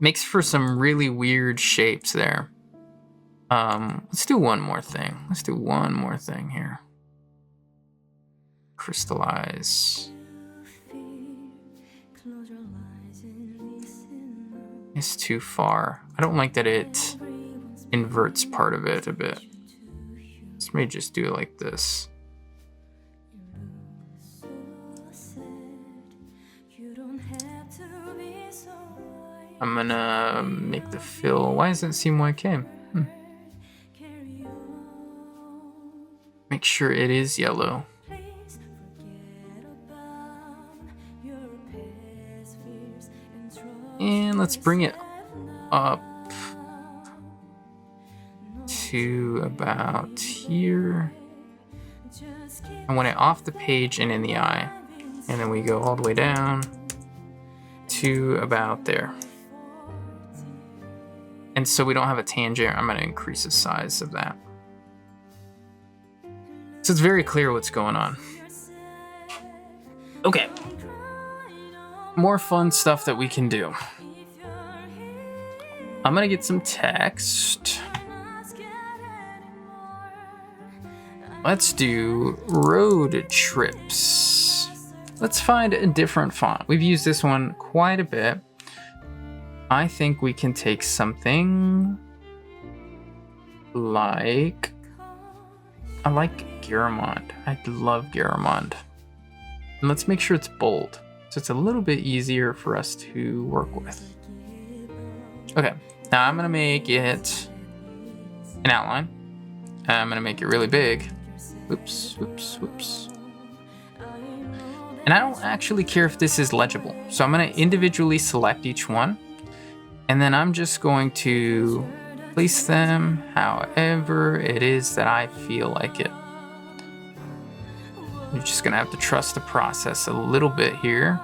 Makes for some really weird shapes there. Let's do one more thing. Let's do one more thing here. Crystallize. It's too far. I don't like that it inverts part of it a bit. Let me just do it like this. I'm gonna make the fill. Why does it seem YK? Make sure it is yellow. And let's bring it up to about here. I want it off the page and in the eye. And then we go all the way down to about there. And so we don't have a tangent, I'm gonna increase the size of that. So it's very clear what's going on. Okay. More fun stuff that we can do. I'm gonna get some text. Let's do road trips. Let's find a different font. We've used this one quite a bit. I think we can take something like, I like Garamond. I love Garamond. And let's make sure it's bold, so it's a little bit easier for us to work with. Okay, now I'm gonna make it an outline. I'm gonna make it really big. Oops, oops, oops. And I don't actually care if this is legible. So I'm gonna individually select each one. And then I'm just going to place them however it is that I feel like it. You're just gonna have to trust the process a little bit here.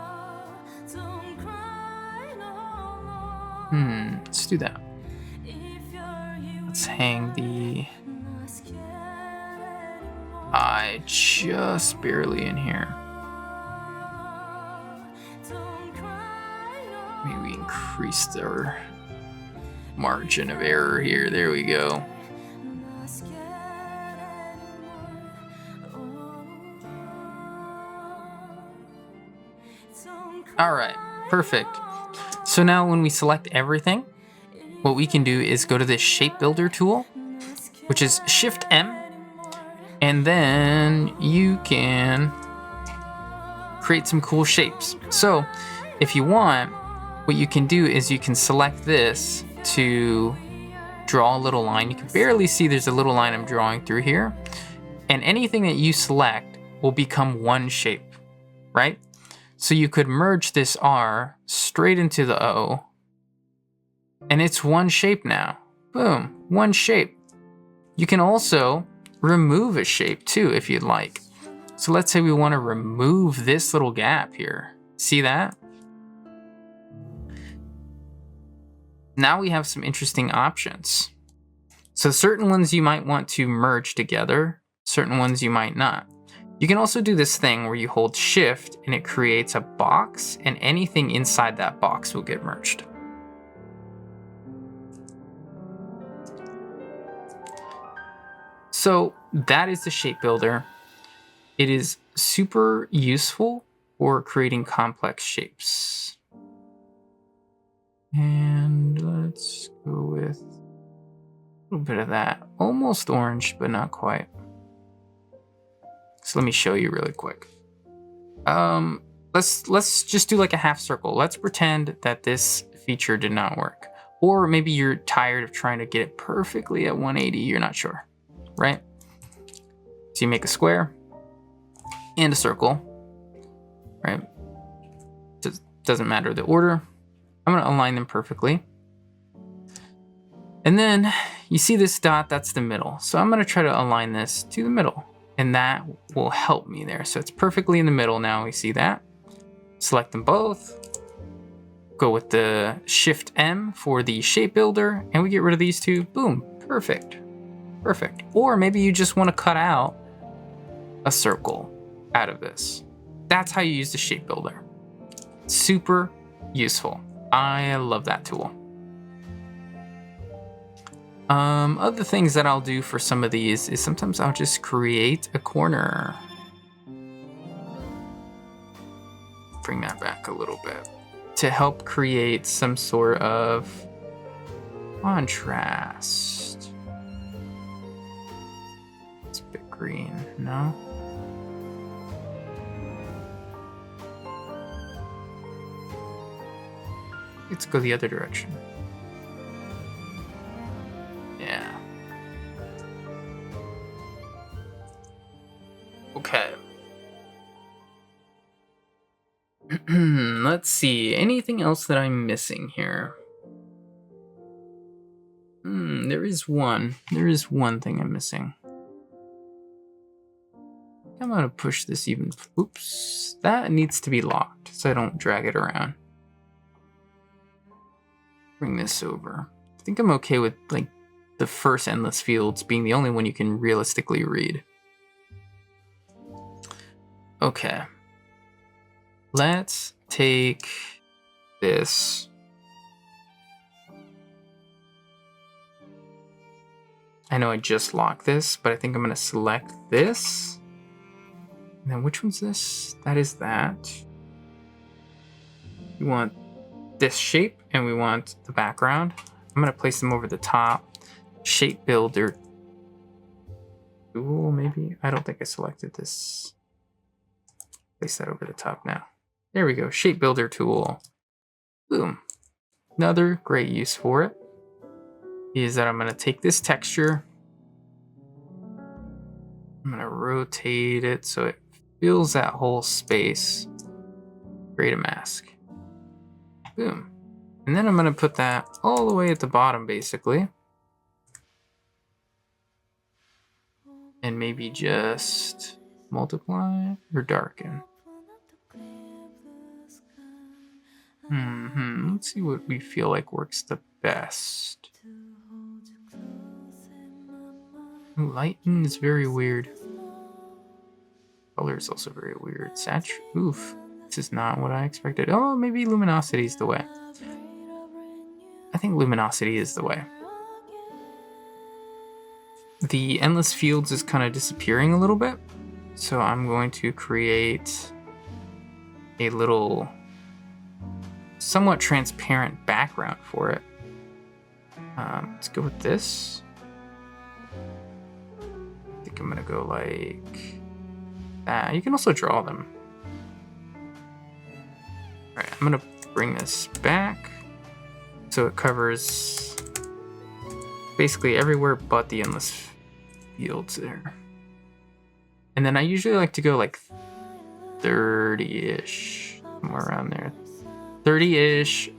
Let's do that. Let's hang the eye just barely in here. Maybe increase their margin of error here. There we go. All right, perfect. So now when we select everything, what we can do is go to this shape builder tool, which is Shift M, and then you can create some cool shapes. So if you want, what you can do is you can select this to draw a little line. You can barely see there's a little line I'm drawing through here. And anything that you select will become one shape, right? So you could merge this R straight into the O, and it's one shape now. Boom, one shape. You can also remove a shape too if you'd like. So let's say we want to remove this little gap here. See that? Now we have some interesting options. So certain ones you might want to merge together, certain ones you might not. You can also do this thing where you hold Shift and it creates a box, and anything inside that box will get merged. So that is the shape builder. It is super useful for creating complex shapes. And let's go with a little bit of that. Almost orange, but not quite. So let me show you really quick. Let's just do like a half circle. Let's pretend that this feature did not work. Or maybe you're tired of trying to get it perfectly at 180, you're not sure, right? So you make a square and a circle, right? Doesn't matter the order. I'm gonna align them perfectly. And then you see this dot, that's the middle. So I'm gonna try to align this to the middle, and that will help me there. So it's perfectly in the middle now, we see that. Select them both. Go with the Shift M for the shape builder, and we get rid of these two. Boom, perfect, perfect. Or maybe you just wanna cut out a circle out of this. That's how you use the shape builder. Super useful. I love that tool. Other things that I'll do for some of these is sometimes I'll just create a corner. Bring that back a little bit to help create some sort of contrast. It's a bit green, no? Let's go the other direction. Yeah. Okay. Let's see. Anything else that I'm missing here? There is one. There is one thing I'm missing. I'm gonna push this even. Oops, that needs to be locked so I don't drag it around. Bring this over. I think I'm okay with like the first endless fields being the only one you can realistically read. Okay. Let's take this. I know I just locked this, but I think I'm going to select this. And then which one's this? That is that. We want this shape and we want the background. I'm going to place them over the top. Shape builder tool, maybe? I don't think I selected this. Place that over the top now. There we go. Shape builder tool. Boom. Another great use for it is that I'm going to take this texture. I'm going to rotate it so it fills that whole space. Create a mask. Boom. And then I'm going to put that all the way at the bottom, basically. And maybe just multiply or darken. Let's see what we feel like works the best. Ooh, lighten is very weird. Color is also very weird. Oof. This is not what I expected. Oh, maybe luminosity is the way. I think luminosity is the way. The endless fields is kind of disappearing a little bit. So I'm going to create a little somewhat transparent background for it. Let's go with this. I think I'm gonna go like that. You can also draw them. All right, I'm gonna bring this back so it covers basically everywhere but the endless fields there. And then I usually like to go like 30-ish, somewhere around there. 30-ish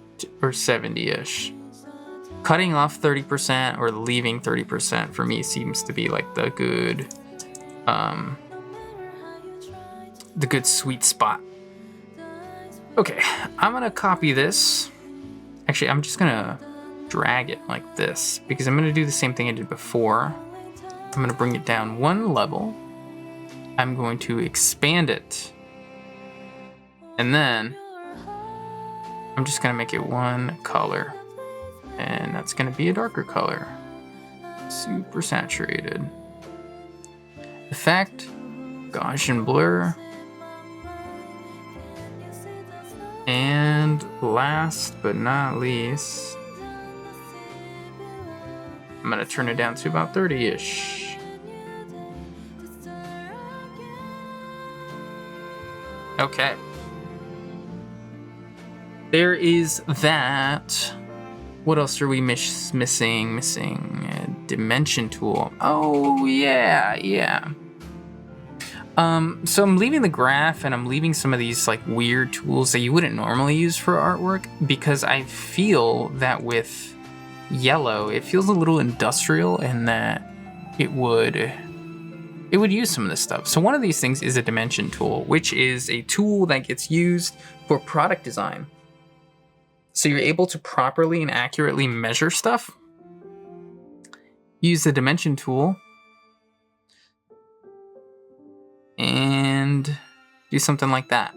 or 70-ish. Cutting off 30% or leaving 30% for me seems to be like the good sweet spot. Okay, I'm gonna copy this. Actually, I'm just gonna drag it like this because I'm gonna do the same thing I did before. I'm gonna bring it down one level. I'm going to expand it. And then I'm just gonna make it one color. And that's gonna be a darker color. Super saturated. Effect, Gaussian blur. And last but not least, I'm gonna turn it down to about 30-ish. Okay. There is that. What else are we missing? Missing a dimension tool. Oh, yeah. So I'm leaving the graph and I'm leaving some of these like weird tools that you wouldn't normally use for artwork because I feel that with yellow, it feels a little industrial and that it would use some of this stuff. So one of these things is a dimension tool, which is a tool that gets used for product design. So you're able to properly and accurately measure stuff. Use the dimension tool and do something like that.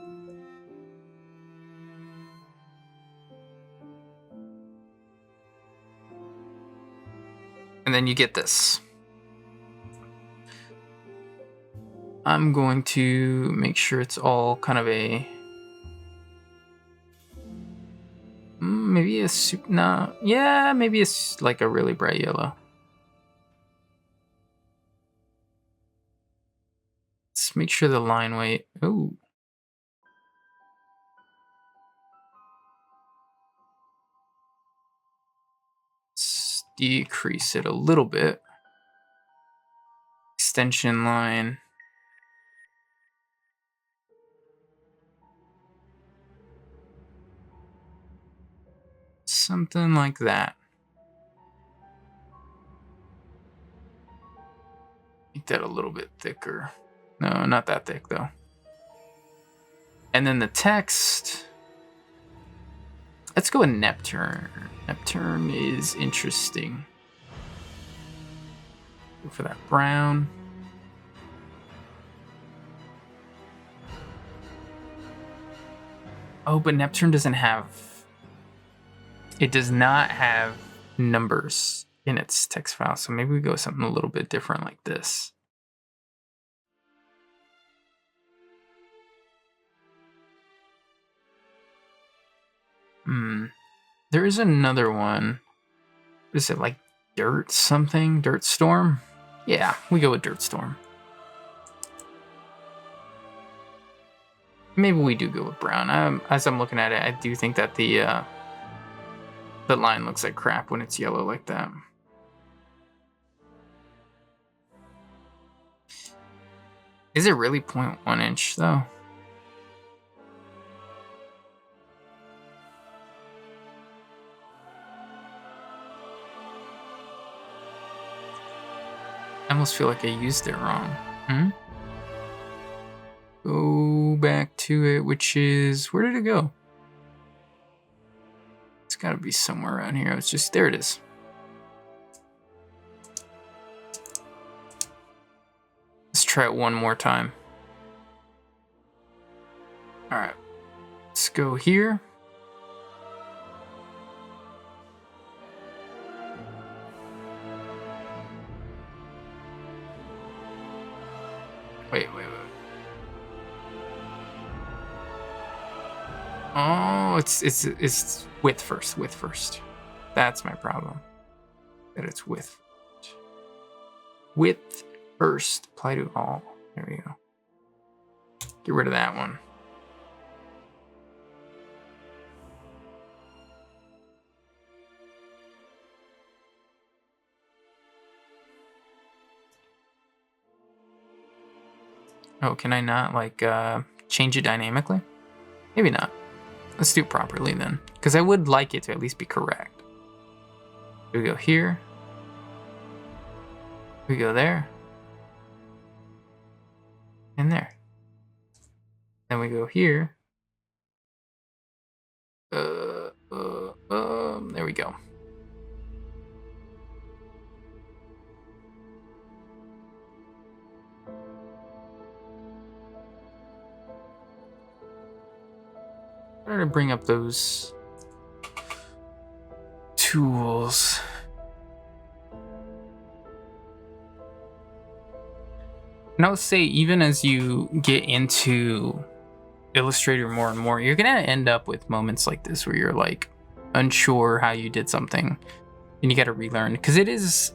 And then you get this. I'm going to make sure it's all kind of a maybe maybe it's like a really bright yellow. Let's make sure the line weight. Oh. Let's decrease it a little bit. Extension line. Something like that. Make that a little bit thicker. No, not that thick though. And then the text. Let's go with Neptune. Neptune is interesting. Go for that brown. Oh, but Neptune doesn't have... It does not have numbers in its text file. So maybe we go with something a little bit different like this. There is another one. Is it like Dirt something? Dirt Storm? Yeah, we go with Dirt Storm. Maybe we do go with brown. As I'm looking at it, I do think that the line looks like crap when it's yellow like that. Is it really 0.1 inch though? I almost feel like I used it wrong. Go back to it, which is... Where did it go? It's got to be somewhere around here. It's just... There it is. Let's try it one more time. All right. Let's go here. Wait. Oh, it's width first. That's my problem. That it's width. Width first. Apply to all. There we go. Get rid of that one. Oh, can I not like change it dynamically? Maybe not. Let's do it properly then, because I would like it to at least be correct. We go here. We go there. And there. Then we go here. There we go. Try to bring up those tools. And I would say, even as you get into Illustrator more and more, you're gonna end up with moments like this where you're like unsure how you did something and you gotta relearn, because it is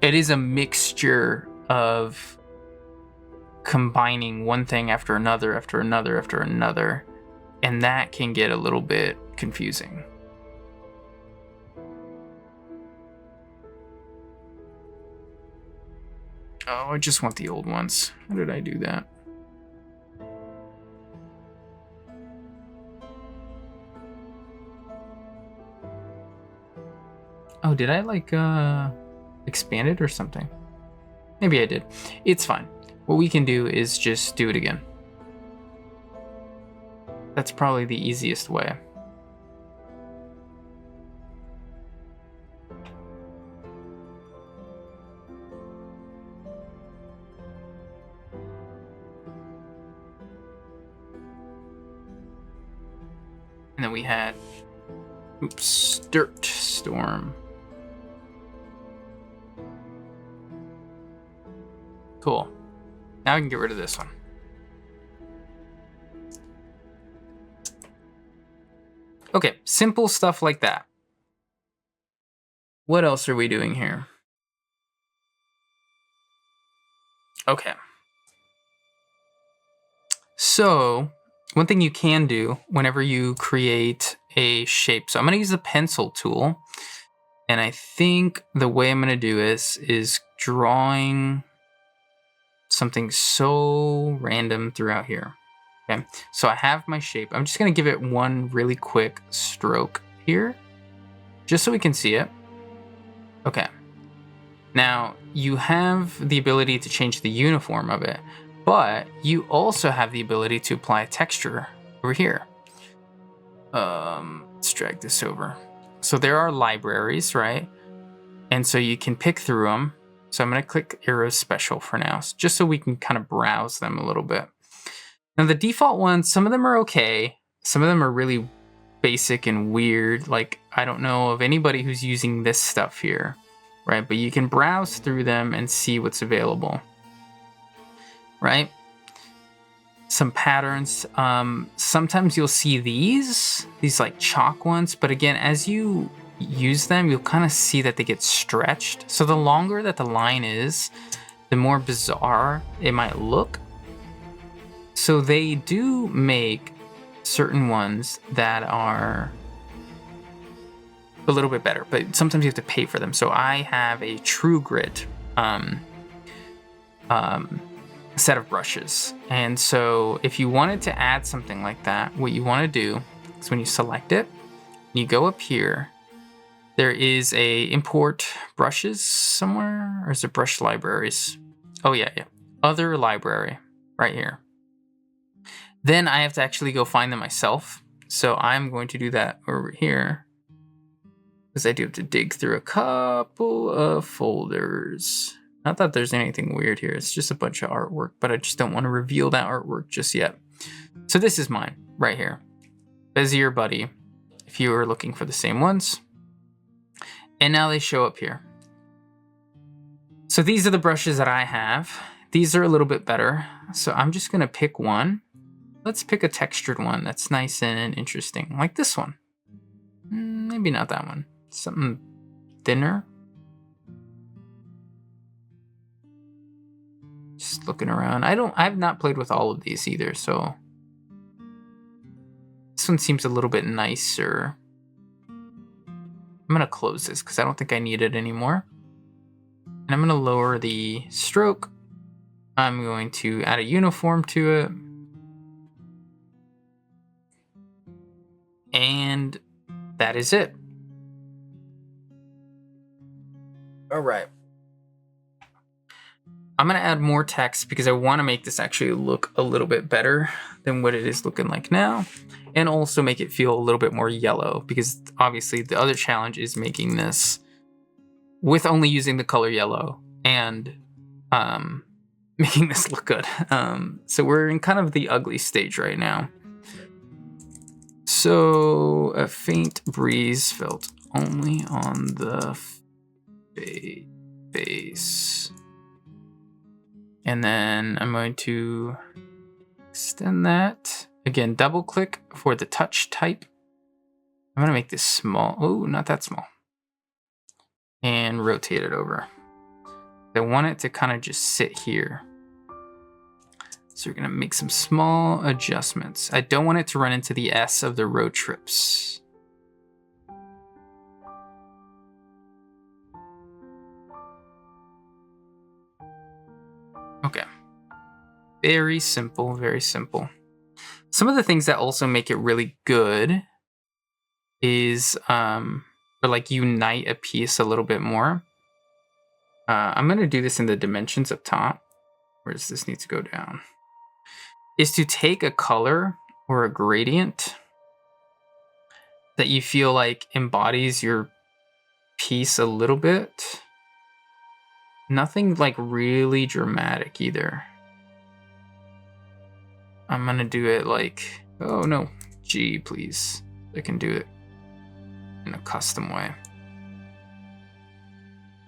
a mixture of combining one thing after another, and that can get a little bit confusing. Oh, I just want the old ones. How did I do that? Oh, did I like expand it or something? Maybe I did. It's fine. What we can do is just do it again. That's probably the easiest way. And then we had, Dirt Storm. Cool. Now I can get rid of this one. Okay, simple stuff like that. What else are we doing here? Okay. So, one thing you can do whenever you create a shape. So I'm going to use the pencil tool. And I think the way I'm going to do this is drawing something so random throughout here. Okay, so I have my shape. I'm just going to give it one really quick stroke here, just so we can see it. Okay. Now, you have the ability to change the uniform of it, But you also have the ability to apply a texture over here. Let's drag this over. So there are libraries, right? And so you can pick through them. So I'm going to click Arrow Special for now, just so we can kind of browse them a little bit. Now the default ones, some of them are okay. Some of them are really basic and weird. Like, I don't know of anybody who's using this stuff here, right? But you can browse through them and see what's available, right? Some patterns. Sometimes you'll see these like chalk ones, but again, as you use them, you'll kind of see that they get stretched. So the longer that the line is, the more bizarre it might look. So they do make certain ones that are a little bit better, but sometimes you have to pay for them. So I have a True Grit set of brushes. And so if you wanted to add something like that, what you want to do is when you select it, you go up here, there is a import brushes somewhere, or is it brush libraries? Oh yeah. Other library right here. Then I have to actually go find them myself. So I'm going to do that over here, because I do have to dig through a couple of folders. Not that there's anything weird here. It's just a bunch of artwork, but I just don't want to reveal that artwork just yet. So this is mine right here. Bezier Buddy, if you are looking for the same ones. And now they show up here. So these are the brushes that I have. These are a little bit better. So I'm just going to pick one. Let's pick a textured one that's nice and interesting, like this one. Maybe not that one. Something thinner. Just looking around. I've not played with all of these either, so this one seems a little bit nicer. I'm gonna close this because I don't think I need it anymore. And I'm gonna lower the stroke. I'm going to add a uniform to it. And that is it. All right. I'm going to add more text because I want to make this actually look a little bit better than what it is looking like now. And also make it feel a little bit more yellow, because obviously the other challenge is making this with only using the color yellow and making this look good. So we're in kind of the ugly stage right now. So a faint breeze felt only on the face. And then I'm going to extend that. Again, double click for the touch type. I'm going to make this small. Oh, not that small. And rotate it over. I want it to kind of just sit here. So we're going to make some small adjustments. I don't want it to run into the S of the road trips. Okay. Very simple, very simple. Some of the things that also make it really good is or like unite a piece a little bit more. I'm going to do this in the dimensions up top. Where does this need to go down? Is to take a color or a gradient that you feel like embodies your piece a little bit. Nothing like really dramatic either. I'm gonna do it like, oh no, G please. I can do it in a custom way.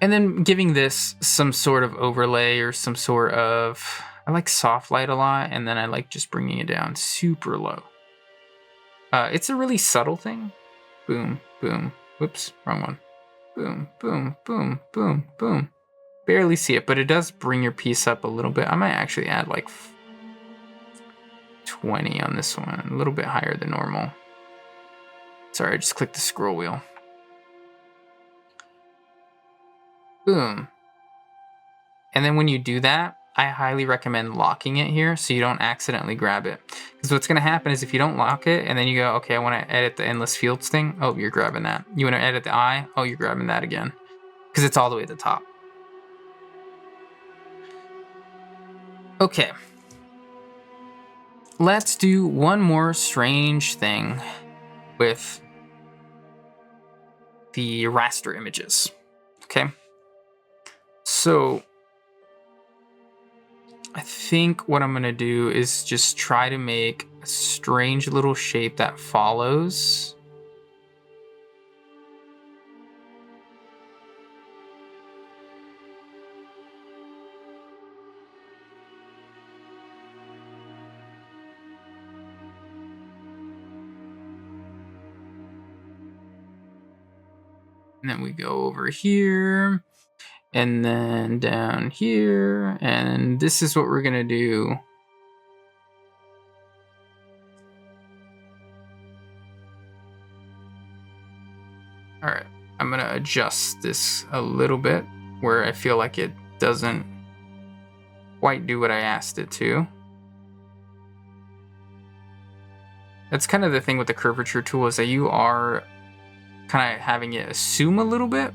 And then giving this some sort of overlay or some sort of, I like soft light a lot, and then I like just bringing it down super low. It's a really subtle thing. Boom, boom, whoops, wrong one. Boom, boom, boom, boom, boom. Barely see it, but it does bring your piece up a little bit. I might actually add like 20 on this one, a little bit higher than normal. Sorry, I just clicked the scroll wheel. Boom. And then when you do that, I highly recommend locking it here so you don't accidentally grab it. Because what's going to happen is if you don't lock it and then you go, okay, I want to edit the endless fields thing. Oh, you're grabbing that. You want to edit the eye. Oh, you're grabbing that again. Because it's all the way at the top. Okay. let's do one more strange thing with the raster images. Okay. So I think what I'm going to do is just try to make a strange little shape that follows. And then we go over here and then down here. And this is what we're going to do. All right, I'm going to adjust this a little bit where I feel like it doesn't quite do what I asked it to. That's kind of the thing with the curvature tool, is that you are kind of having it assume a little bit.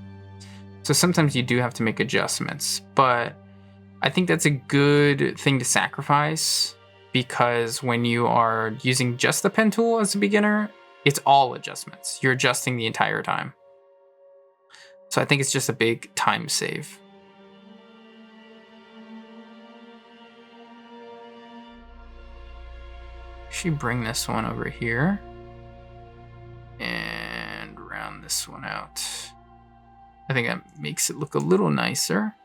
So sometimes you do have to make adjustments, but I think that's a good thing to sacrifice, because when you are using just the pen tool as a beginner, it's all adjustments. You're adjusting the entire time. So I think it's just a big time save. Actually bring this one over here and round this one out. I think that makes it look a little nicer.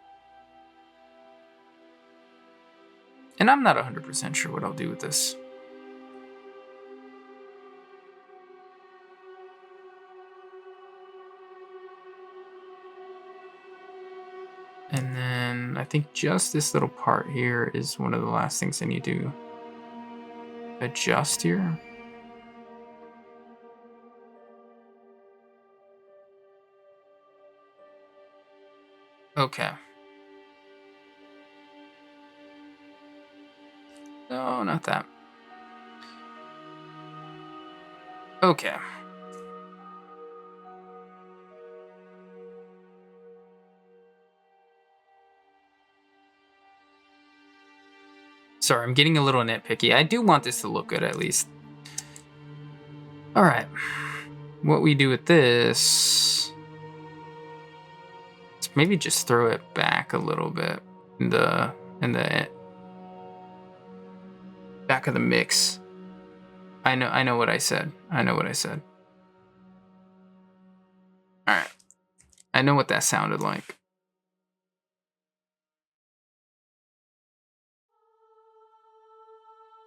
And I'm not 100% sure what I'll do with this. And then I think just this little part here is one of the last things I need to adjust here. Okay. No, not that. Okay. Sorry, I'm getting a little nitpicky. I do want this to look good at least. All right. What we do with this is maybe just throw it back a little bit in the back of the mix. I know what I said. I know what I said. All right. I know what that sounded like.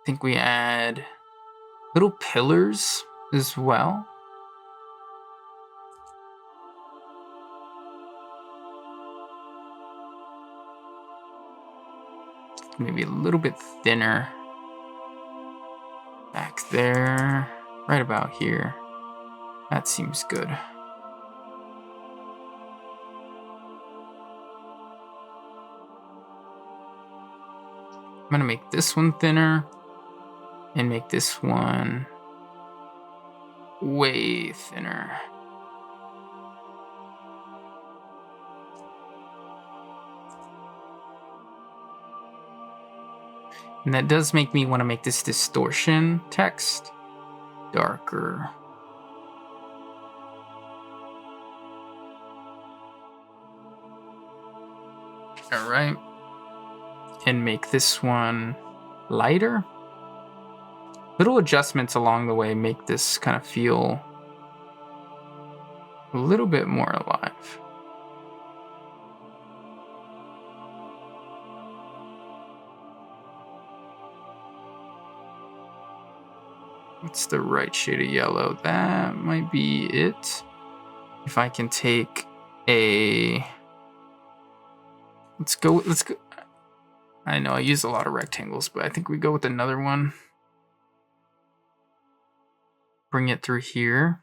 I think we add little pillars as well. Maybe a little bit thinner. Back there, right about here. That seems good. I'm gonna make this one thinner and make this one way thinner. And that does make me want to make this distortion text darker. All right. And make this one lighter. Little adjustments along the way make this kind of feel a little bit more alive. What's the right shade of yellow? That might be it. If I can take a... Let's go. I know I use a lot of rectangles, but I think we go with another one. Bring it through here.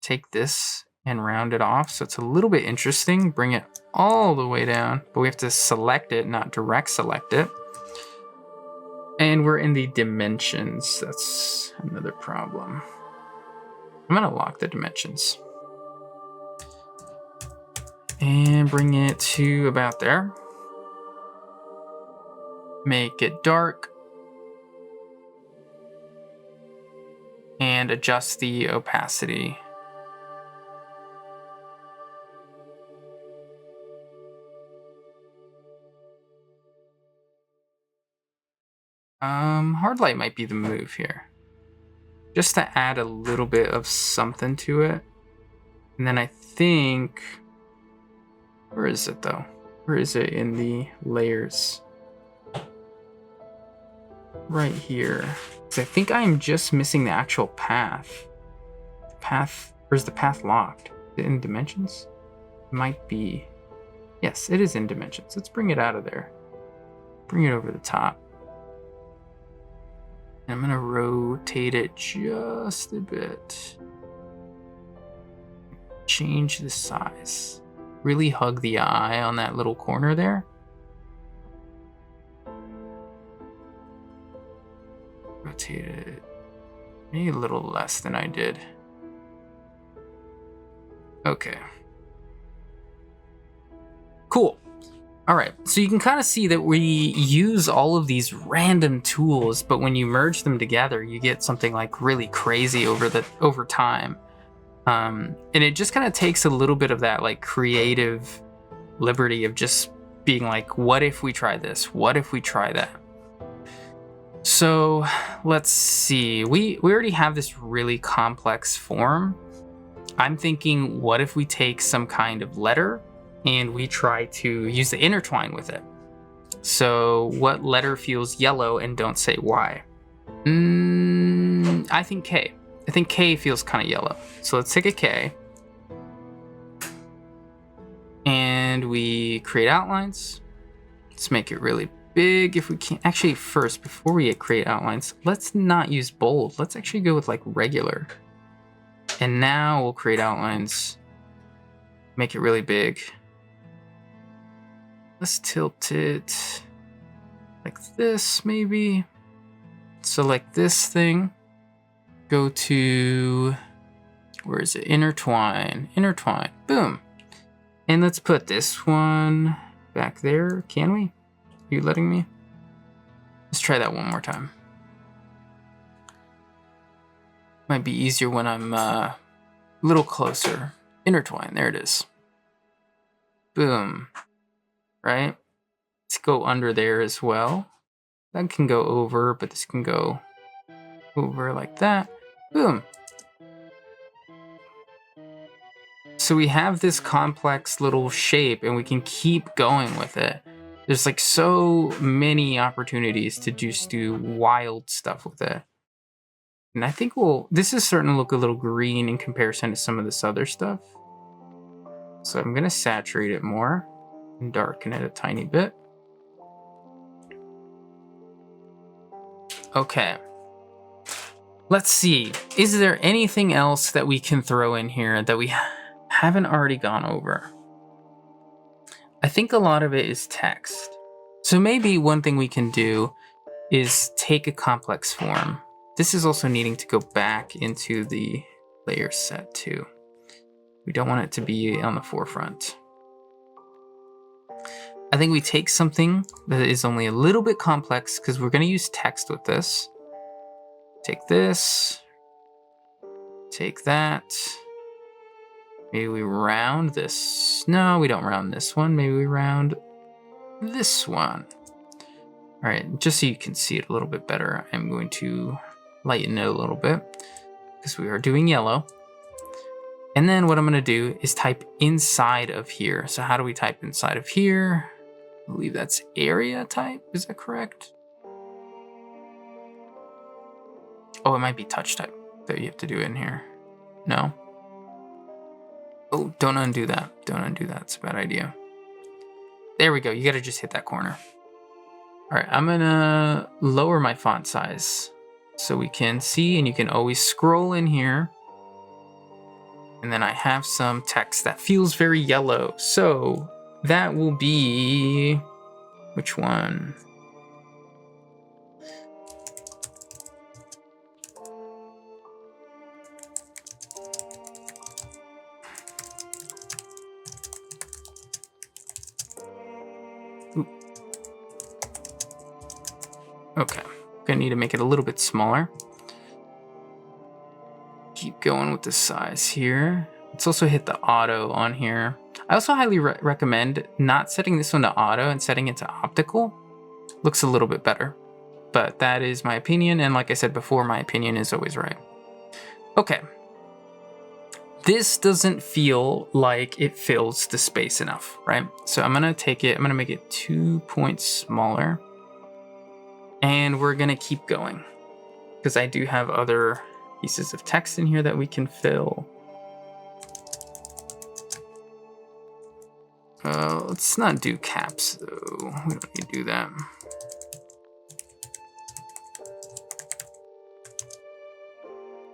Take this and round it off so it's a little bit interesting. Bring it all the way down, but we have to select it, not direct select it. And we're in the dimensions. That's another problem. I'm gonna lock the dimensions. And bring it to about there. Make it dark. and adjust the opacity. Hard light might be the move here. Just to add a little bit of something to it. And then I think, where is it though? Where is it in the layers? Right here. Because I think I'm just missing the actual path. Where's the path locked? Is it in dimensions? It might be. Yes, it is in dimensions. Let's bring it out of there. Bring it over the top. And I'm gonna rotate it just a bit. Change the size. Really hug the eye on that little corner there. Rotate it maybe a little less than I did. Okay. Cool. All right, so you can kind of see that we use all of these random tools, but when you merge them together, you get something like really crazy over time. And it just kind of takes a little bit of that like creative liberty of just being like, what if we try this? What if we try that? So let's see. We already have this really complex form. I'm thinking, what if we take some kind of letter and we try to use the intertwine with it? So what letter feels yellow, and don't say why? I think K. I think K feels kind of yellow. So let's take a K. And we create outlines. Let's make it really big if we can. Actually, first, before we create outlines, let's not use bold. Let's actually go with like regular. And now we'll create outlines. Make it really big. Let's tilt it like this, maybe. So like this thing, go to, where is it? Intertwine, boom. And let's put this one back there. Can we? Are you letting me? Let's try that one more time. Might be easier when I'm a little closer. Intertwine, there it is. Boom. Right? Let's go under there as well. That can go over, but this can go over like that. Boom. So we have this complex little shape and we can keep going with it. There's like so many opportunities to just do wild stuff with it. And I think this is starting to look a little green in comparison to some of this other stuff. So I'm gonna saturate it more and darken it a tiny bit. Okay. Let's see. Is there anything else that we can throw in here that we haven't already gone over? I think a lot of it is text. So maybe one thing we can do is take a complex form. This is also needing to go back into the layer set too. We don't want it to be on the forefront. I think we take something that is only a little bit complex because we're going to use text with this. Take this. Take that. Maybe we round this. No, we don't round this one. Maybe we round this one. All right, just so you can see it a little bit better, I'm going to lighten it a little bit because we are doing yellow. And then what I'm going to do is type inside of here. So how do we type inside of here? I believe that's area type. Is that correct? Oh, it might be touch type that you have to do in here. No? Oh, don't undo that. Don't undo that. It's a bad idea. There we go. You got to just hit that corner. All right, I'm going to lower my font size so we can see, and you can always scroll in here. And then I have some text that feels very yellow. So that will be, which one? Ooh. Okay, gonna need to make it a little bit smaller. keep going with the size here. Let's also hit the auto on here. I also highly recommend not setting this one to auto and setting it to optical. Looks a little bit better, but that is my opinion. And like I said before, my opinion is always right. Okay. This doesn't feel like it fills the space enough, right? So I'm gonna take it, I'm gonna make it 2 points smaller. And we're gonna keep going because I do have other pieces of text in here that we can fill. Let's not do caps though. We don't need to do that.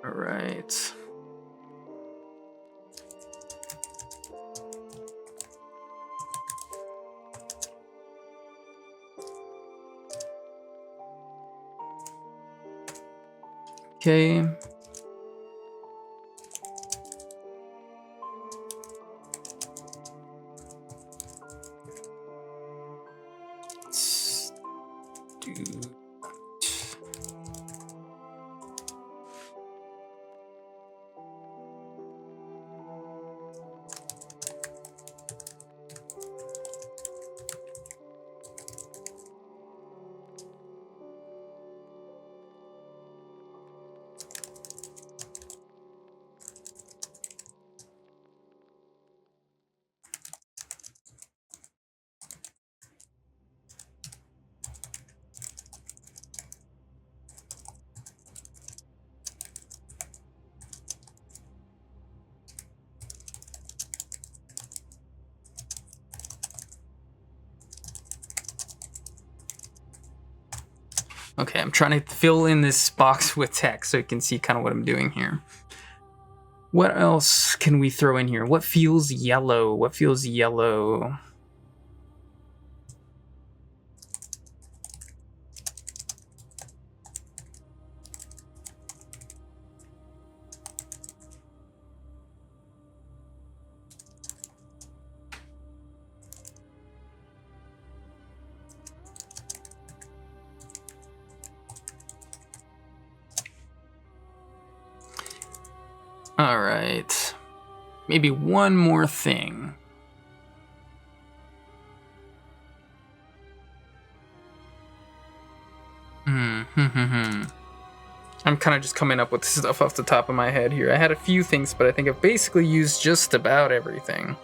All right. Okay. Let's do that. Okay, I'm trying to fill in this box with text so you can see kind of what I'm doing here. What else can we throw in here? What feels yellow? What feels yellow? All right, maybe one more thing. I'm kind of just coming up with stuff off the top of my head here. I had a few things, but I think I've basically used just about everything.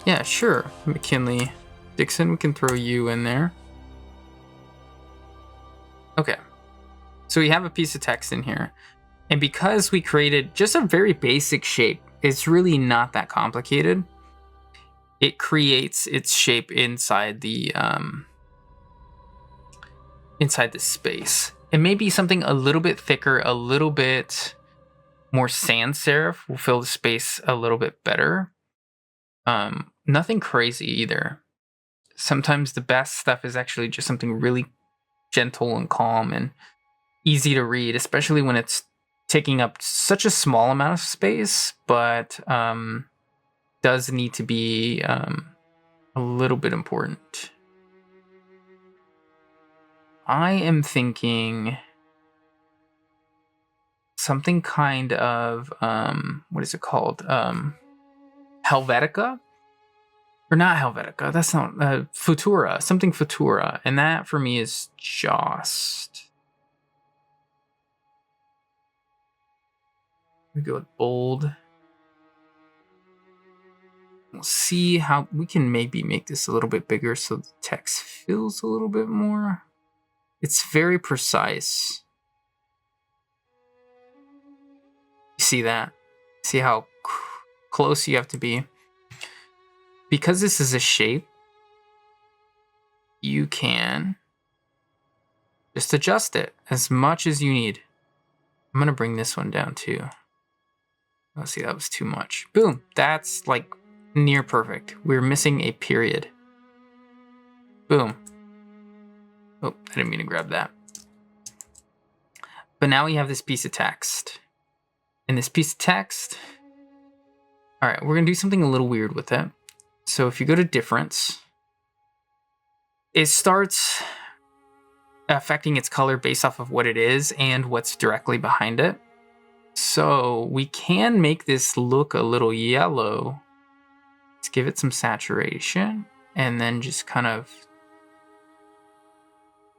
Yeah, sure. McKinley Dixon, we can throw you in there. Okay. So we have a piece of text in here. And because we created just a very basic shape, it's really not that complicated. It creates its shape inside the space. It may be something a little bit thicker, a little bit more sans serif will fill the space a little bit better. Nothing crazy either. Sometimes the best stuff is actually just something really gentle and calm and easy to read, especially when it's taking up such a small amount of space, but does need to be a little bit important. I am thinking something kind of what is it called? Helvetica? Or not Helvetica, that's not Futura, something Futura. And that for me is just. We go with bold. We'll see how we can maybe make this a little bit bigger so the text fills a little bit more. It's very precise. You see that? See how close you have to be? Because this is a shape, you can just adjust it as much as you need. I'm gonna bring this one down too. Oh, see, that was too much. Boom, that's like near perfect. We're missing a period. Boom. Oh, I didn't mean to grab that. But now we have this piece of text. And this piece of text, all right, we're gonna do something a little weird with it. So if you go to difference, it starts affecting its color based off of what it is and what's directly behind it. So we can make this look a little yellow. Let's give it some saturation and then just kind of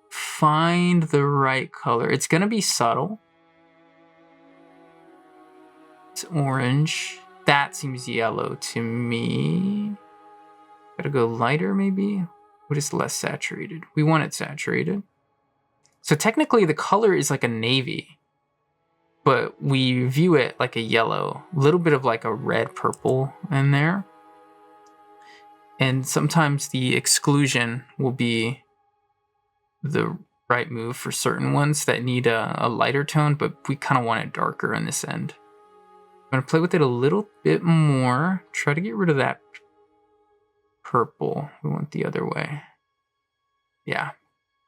find the right color. It's gonna be subtle. It's orange. That seems yellow to me. Gotta go lighter maybe? What is less saturated? We want it saturated. So technically the color is like a navy, but we view it like a yellow, a little bit of like a red purple in there. And sometimes the exclusion will be the right move for certain ones that need a lighter tone, but we kind of want it darker on this end. I'm gonna play with it a little bit more, try to get rid of that purple. We want the other way. Yeah,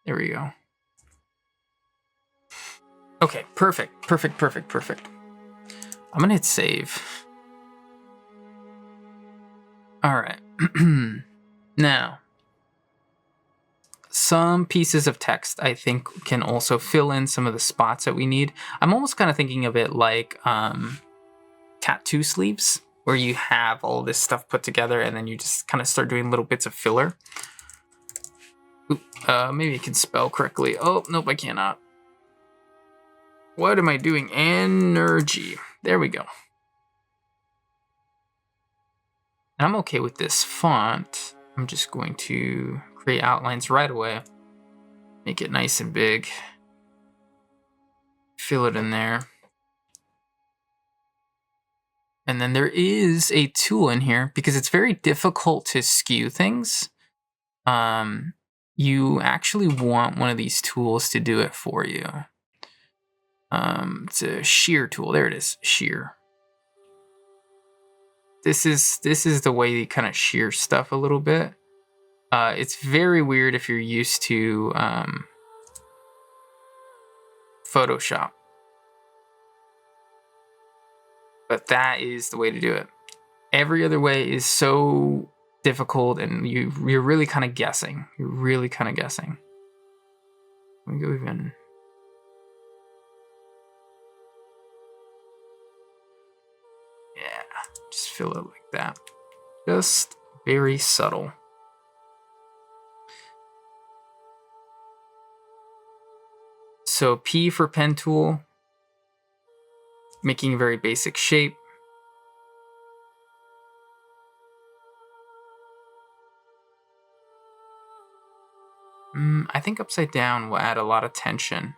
there we go. Okay, perfect. I'm gonna hit save. All right. Now, some pieces of text I think can also fill in some of the spots that we need. I'm almost kind of thinking of it like tattoo sleeves, where you have all this stuff put together and then you just kind of start doing little bits of filler. Ooh, maybe I can spell correctly. Oh, nope, I cannot. What am I doing? Energy. There we go. And I'm okay with this font. I'm just going to create outlines right away. Make it nice and big. Fill it in there. And then there is a tool in here because it's very difficult to skew things. You actually want one of these tools to do it for you. It's a shear tool. There it is, shear. This is the way you kind of shear stuff a little bit. It's very weird if you're used to Photoshop. But that is the way to do it. Every other way is so difficult and you're really kind of guessing. You're really kind of guessing. Let me go even... Yeah, just fill it like that. Just very subtle. So P for pen tool, making a very basic shape. I think upside down will add a lot of tension.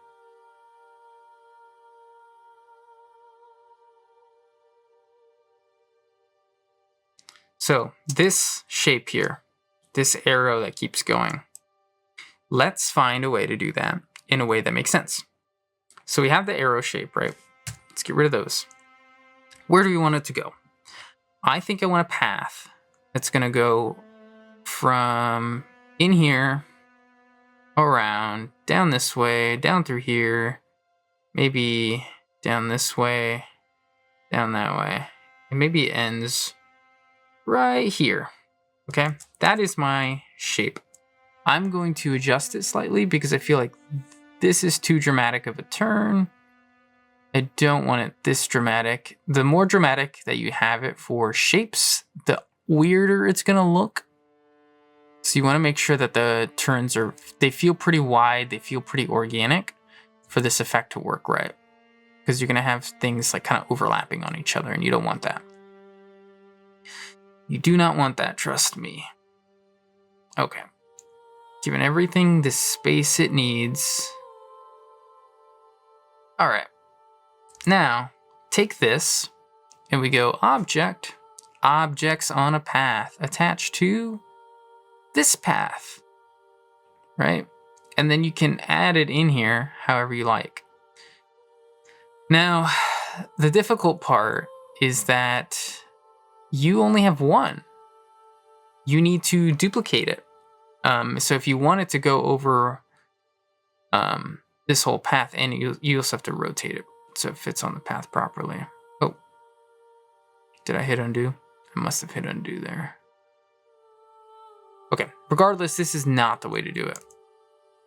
So this shape here, this arrow that keeps going, let's find a way to do that in a way that makes sense. So we have the arrow shape, right? Let's get rid of those. Where do we want it to go? I think I want a path that's gonna go from in here, around, down this way, down through here, maybe down this way, down that way, and maybe it ends right here. Okay, that is my shape. I'm going to adjust it slightly because I feel like this is too dramatic of a turn. I don't want it this dramatic. The more dramatic that you have it for shapes, the weirder it's gonna look. So you want to make sure that the turns they feel pretty wide, they feel pretty organic for this effect to work right. Because you're gonna have things like kind of overlapping on each other and you don't want that. You do not want that, trust me. Okay. Giving everything the space it needs. All right. Now, take this and we go object, objects on a path attached to this path, right? And then you can add it in here however you like. Now, the difficult part is that you only have one. You need to duplicate it. So if you want it to go over this whole path, and you also have to rotate it so it fits on the path properly. Oh, did I hit undo? I must have hit undo there. Okay, regardless, this is not the way to do it.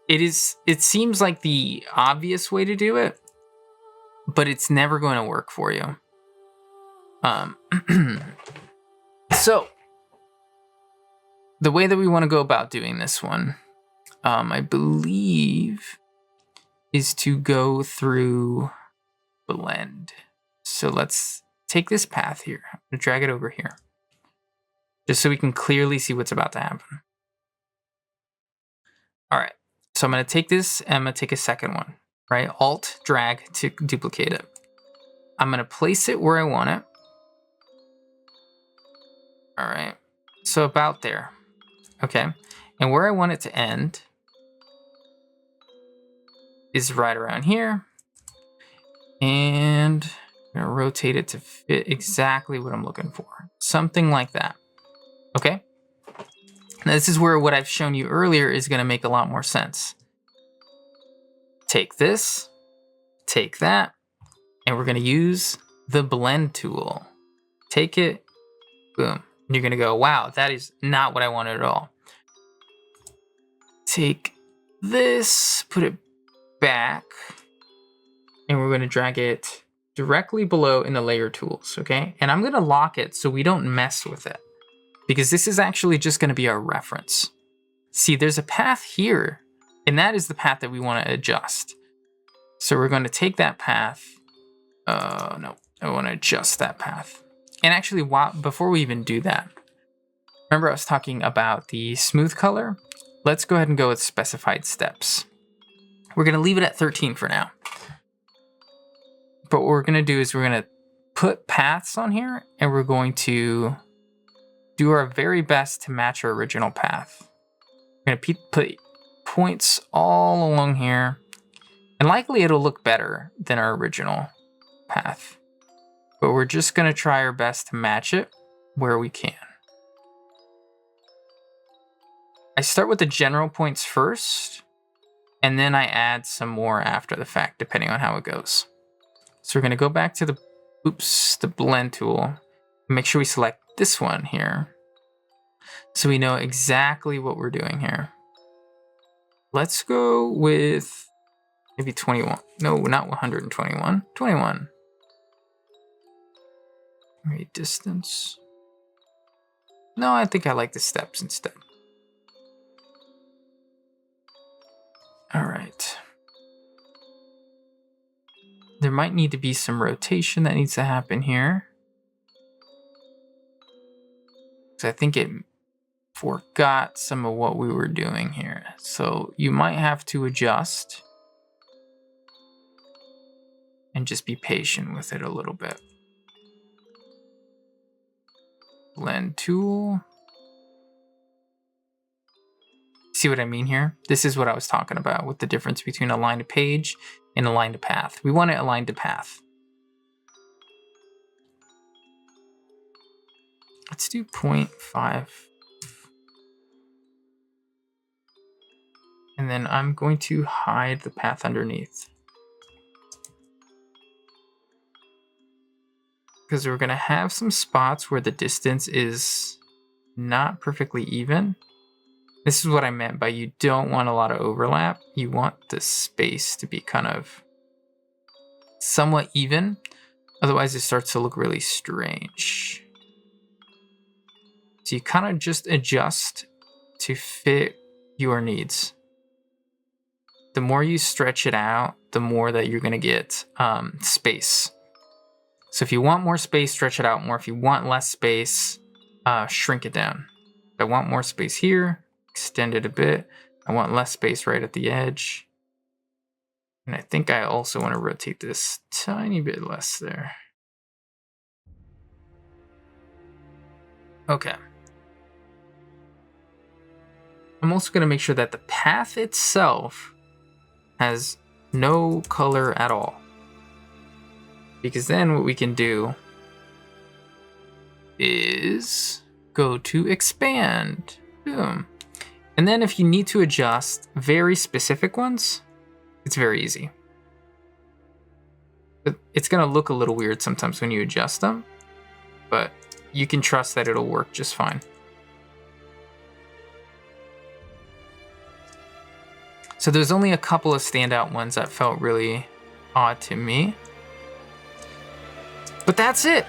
It seems like the obvious way to do it, but it's never going to work for you. So the way that we want to go about doing this one, I believe, is to go through blend. So let's take this path here. I'm going to drag it over here, just so we can clearly see what's about to happen. All right, so I'm going to take this and I'm going to take a second one, right? Alt, drag to duplicate it. I'm going to place it where I want it. All right, so about there, okay? And where I want it to end is right around here. And I'm gonna rotate it to fit exactly what I'm looking for. Something like that, okay? Now this is where what I've shown you earlier is gonna make a lot more sense. Take this, take that, and we're gonna use the blend tool. Take it, boom. And you're gonna go, wow, that is not what I wanted at all. Take this, put it back, and we're gonna drag it directly below in the layer tools, okay? And I'm gonna lock it so we don't mess with it, because this is actually just gonna be our reference. See, there's a path here, and that is the path that we wanna adjust. So we're gonna take that path, no, I wanna adjust that path. And actually, before we even do that, remember I was talking about the smooth color? Let's go ahead and go with specified steps. We're gonna leave it at 13 for now. But what we're gonna do is we're gonna put paths on here, and we're going to do our very best to match our original path. We're gonna put points all along here, and likely it'll look better than our original path. But we're just gonna try our best to match it where we can. I start with the general points first, and then I add some more after the fact, depending on how it goes. So we're gonna go back to the blend tool, make sure we select this one here, so we know exactly what we're doing here. Let's go with maybe 21. No, not 121, 21. Rate distance. No, I think I like the steps instead. All right. There might need to be some rotation that needs to happen here, because I think it forgot some of what we were doing here. So you might have to adjust and just be patient with it a little bit. Blend tool. See what I mean here? This is what I was talking about with the difference between align to page and align to path. We want it aligned to path. Let's do 0.5. And then I'm going to hide the path underneath, because we're going to have some spots where the distance is not perfectly even. This is what I meant by you don't want a lot of overlap. You want the space to be kind of somewhat even. Otherwise, it starts to look really strange. So you kind of just adjust to fit your needs. The more you stretch it out, the more that you're going to get space. So if you want more space, stretch it out more. If you want less space, shrink it down. If I want more space here, extend it a bit. I want less space right at the edge. And I think I also want to rotate this tiny bit less there. Okay. I'm also going to make sure that the path itself has no color at all, because then what we can do is go to expand. Boom. And then if you need to adjust very specific ones, It's very easy. But it's going to look a little weird sometimes when you adjust them, but you can trust that it'll work just fine. So there's only a couple of standout ones that felt really odd to me. But that's it.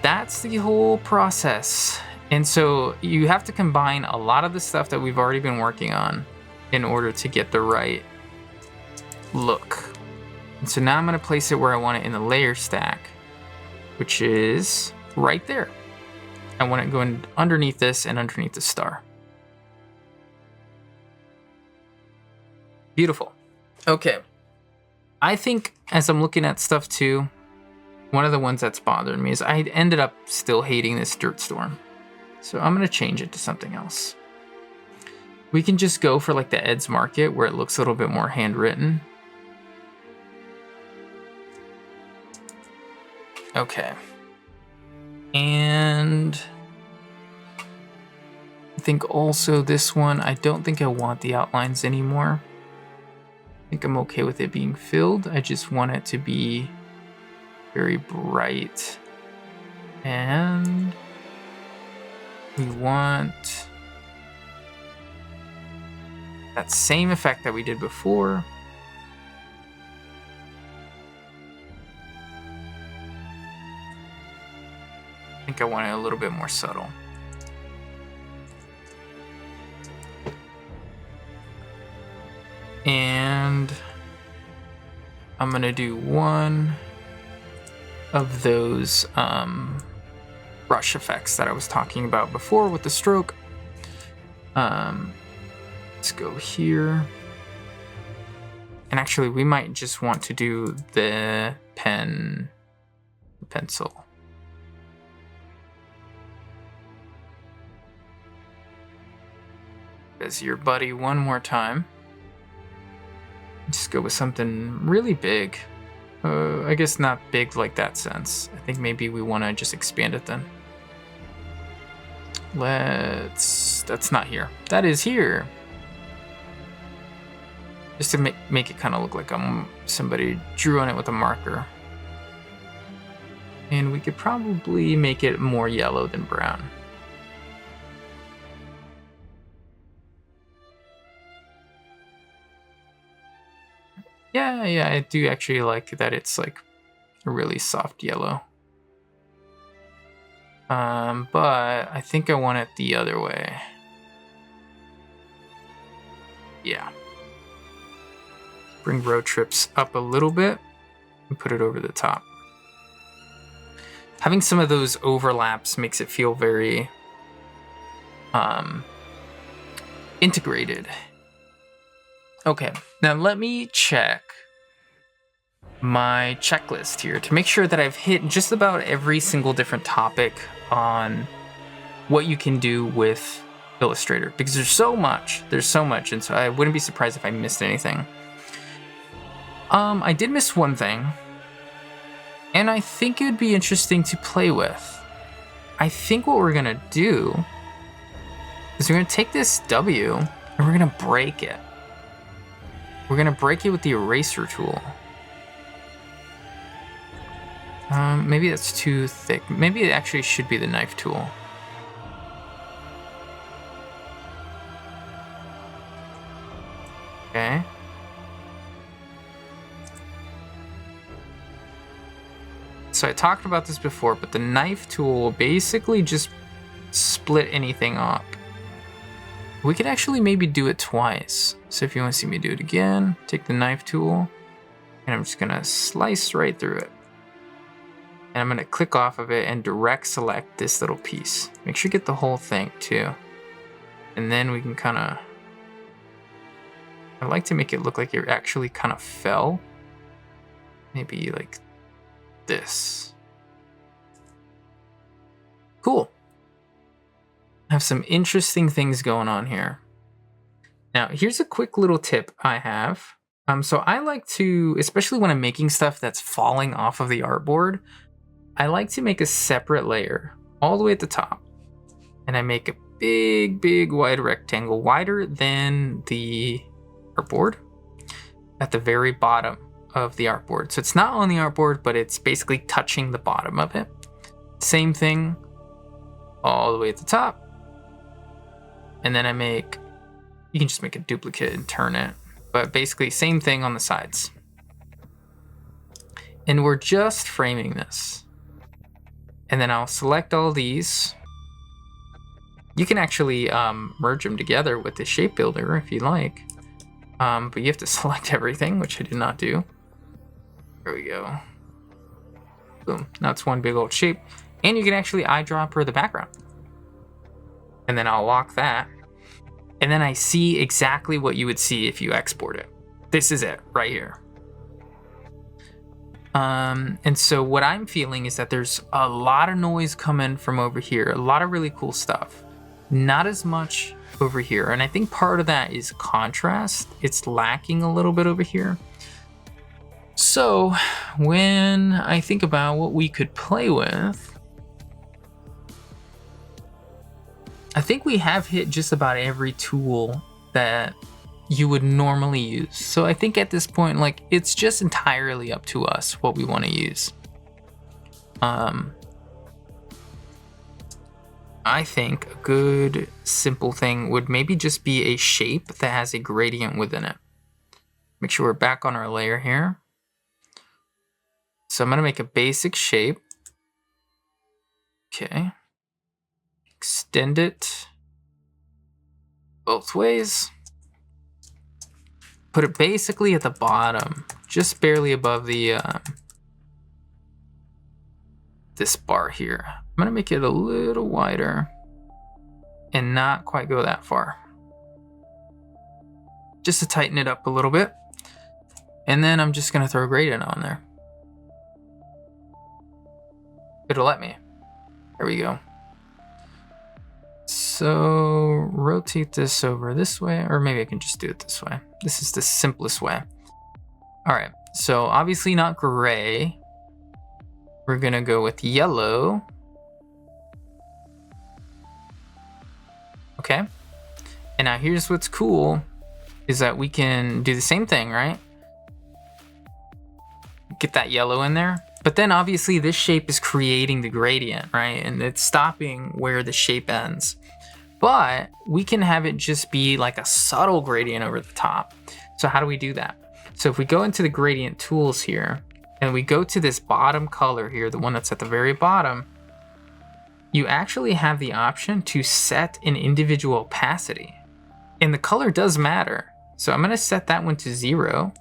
That's the whole process. And so you have to combine a lot of the stuff that we've already been working on in order to get the right look. And so now I'm going to place it where I want it in the layer stack, which is right there. I want it going underneath this and underneath the star. Beautiful. Okay. I think as I'm looking at stuff too, one of the ones that's bothering me is I ended up still hating this dirt storm. So I'm going to change it to something else. We can just go for like the Ed's Market where it looks a little bit more handwritten. Okay. And I think also this one, I don't think I want the outlines anymore. I think I'm okay with it being filled. I just want it to be very bright. And we want that same effect that we did before. I think I want it a little bit more subtle. And I'm gonna do one of those brush effects that I was talking about before with the stroke. Let's go here. And actually we might just want to do the pencil. As your buddy one more time. Just go with something really big. I guess not big like that sense. I think maybe we want to just expand it then. That's not here. That is here. Just to make it kind of look like somebody drew on it with a marker. And we could probably make it more yellow than brown. Yeah, I do actually like that it's like a really soft yellow. But I think I want it the other way. Yeah. Bring road trips up a little bit and put it over the top. Having some of those overlaps makes it feel very integrated. Okay, now let me check my checklist here to make sure that I've hit just about every single different topic on what you can do with Illustrator, because there's so much, and so I wouldn't be surprised if I missed anything. I did miss one thing, and I think it would be interesting to play with. I think what we're gonna do is we're gonna take this W and we're gonna break it. We're gonna break it with the eraser tool. Maybe that's too thick. Maybe it actually should be the knife tool. Okay. So I talked about this before, but the knife tool will basically just split anything up. We could actually maybe do it twice. So if you want to see me do it again, take the knife tool, and I'm just gonna slice right through it. And I'm gonna click off of it and direct select this little piece. Make sure you get the whole thing too. And then we can kinda, I like to make it look like it actually kind of fell. Maybe like this. Cool. I have some interesting things going on here. Now, here's a quick little tip I have. So I like to, especially when I'm making stuff that's falling off of the artboard, I like to make a separate layer all the way at the top. And I make a big, big wide rectangle, wider than the artboard. at the very bottom of the artboard. So it's not on the artboard, but it's basically touching the bottom of it. Same thing all the way at the top. And then you can just make a duplicate and turn it. But basically same thing on the sides. And we're just framing this. And then I'll select all these. You can actually merge them together with the shape builder if you like. But you have to select everything, which I did not do. There we go. Boom. Now it's one big old shape. And you can actually eyedropper the background. And then I'll lock that. And then I see exactly what you would see if you export it. This is it right here. And so what I'm feeling is that there's a lot of noise coming from over here. A lot of really cool stuff. Not as much over here. And I think part of that is contrast. It's lacking a little bit over here. So when I think about what we could play with, I think we have hit just about every tool that you would normally use. So I think at this point, like, it's just entirely up to us what we want to use. I think a good simple thing would maybe just be a shape that has a gradient within it. Make sure we're back on our layer here. So I'm going to make a basic shape. Okay. Extend it both ways. Put it basically at the bottom, just barely above the this bar here. I'm gonna make it a little wider and not quite go that far, just to tighten it up a little bit. And then I'm just gonna throw a gradient on there. It'll let me. There we go. So rotate this over this way, or maybe I can just do it this way. This is the simplest way. All right, so obviously not gray. We're gonna go with yellow. Okay, and now here's what's cool, is that we can do the same thing, right? Get that yellow in there. But then obviously this shape is creating the gradient, right? And it's stopping where the shape ends. But we can have it just be like a subtle gradient over the top. So how do we do that? So if we go into the gradient tools here, and we go to this bottom color here, the one that's at the very bottom, you actually have the option to set an individual opacity. And the color does matter. So I'm gonna set that one to 0.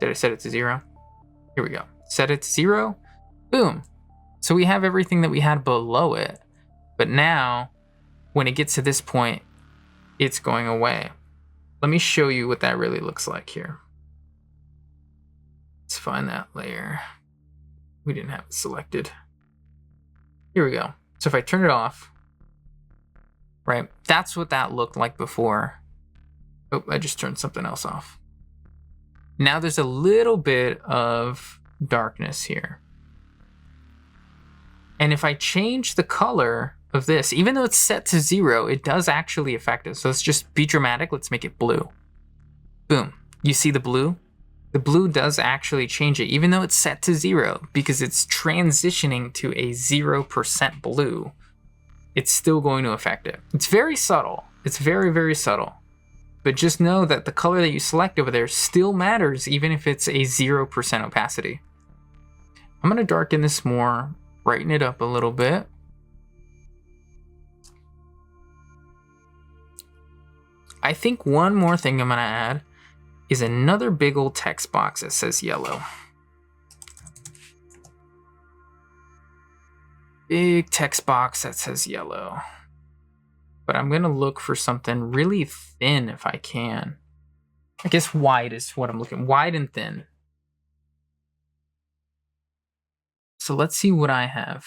Did I set it to 0? Here we go. Set it to 0. Boom. So we have everything that we had below it. But now, when it gets to this point, it's going away. Let me show you what that really looks like here. Let's find that layer. We didn't have it selected. Here we go. So if I turn it off, right, that's what that looked like before. Oh, I just turned something else off. Now there's a little bit of darkness here. And if I change the color of this, even though it's set to 0, it does actually affect it. So let's just be dramatic. Let's make it blue. Boom. You see the blue? The blue does actually change it, even though it's set to 0, because it's transitioning to a 0% blue. It's still going to affect it. It's very subtle. It's very, very subtle. But just know that the color that you select over there still matters, even if it's a 0% opacity. I'm going to darken this more, brighten it up a little bit. I think one more thing I'm going to add is another big old text box that says yellow. Big text box that says yellow. But I'm going to look for something really thin if I can. I guess wide is what I'm looking, wide and thin. So let's see what I have.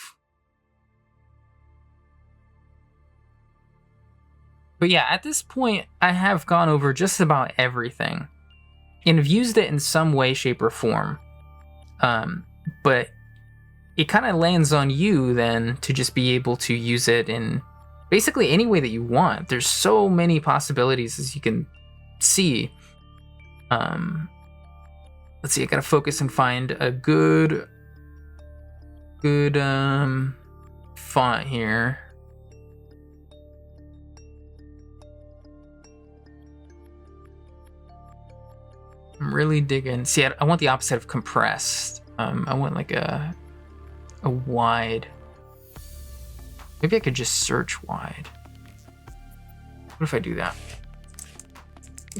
But yeah, at this point, I have gone over just about everything and have used it in some way, shape, or form. But it kind of lands on you then to just be able to use it in basically any way that you want. There's so many possibilities, as you can see. Let's see, I gotta focus and find a good font here. I'm really digging. See, I want the opposite of compressed. I want like a wide. Maybe I could just search wide. What if I do that?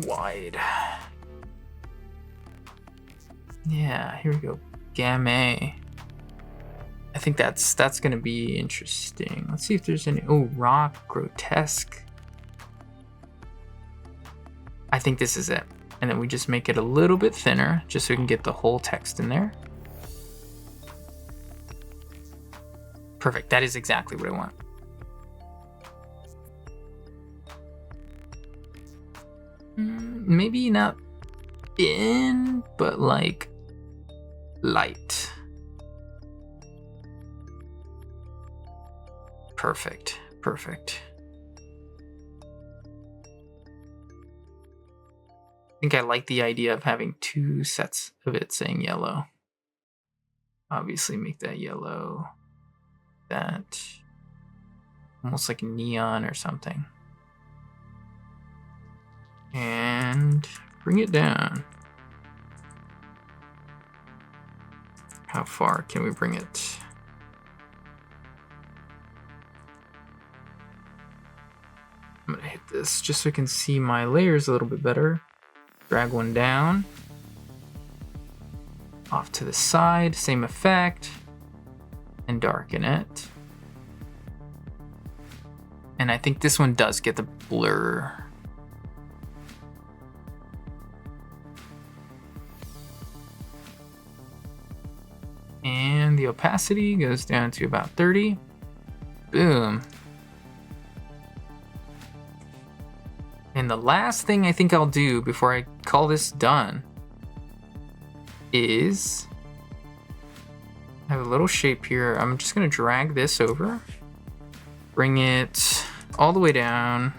Wide. Yeah, here we go. Gamme. I think that's gonna be interesting. Let's see if there's any. Oh, rock, grotesque. I think this is it. And then we just make it a little bit thinner, just so we can get the whole text in there. Perfect. That is exactly what I want. Maybe not thin, but like light. Perfect. Perfect. I think I like the idea of having two sets of it saying yellow. Obviously make that yellow. That almost like neon or something. And bring it down. How far can we bring it? I'm gonna hit this just so I can see my layers a little bit better. Drag one down. Off to the side, same effect. And darken it. And I think this one does get the blur. And the opacity goes down to about 30. Boom. And the last thing I think I'll do before I call this done is I have a little shape here. I'm just gonna drag this over, bring it all the way down.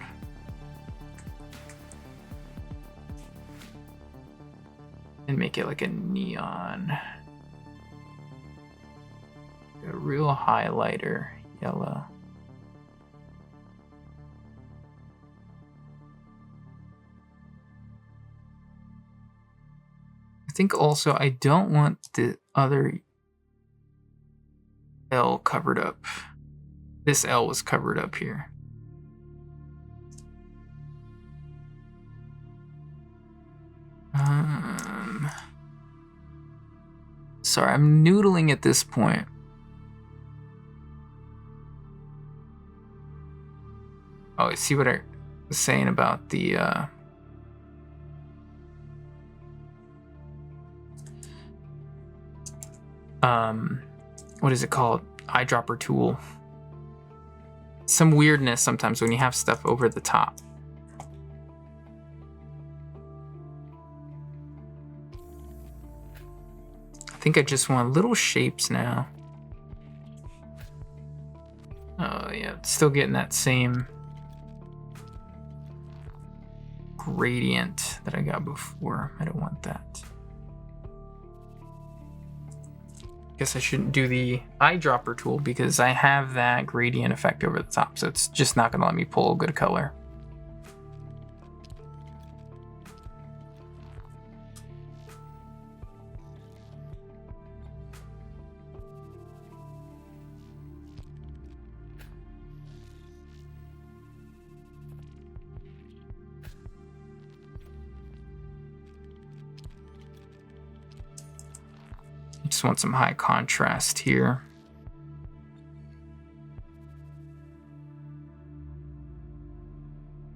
And make it like a neon. A real highlighter yellow. I think also I don't want the other L covered up. This L was covered up here. Sorry, I'm noodling at this point. Oh, I see what I was saying about the what is it called? Eyedropper tool. Some weirdness sometimes when you have stuff over the top. I think I just want little shapes now. Oh yeah, still getting that same gradient that I got before. I don't want that. Guess I shouldn't do the eyedropper tool because I have that gradient effect over the top, so it's just not gonna let me pull a good color. Just want some high contrast here.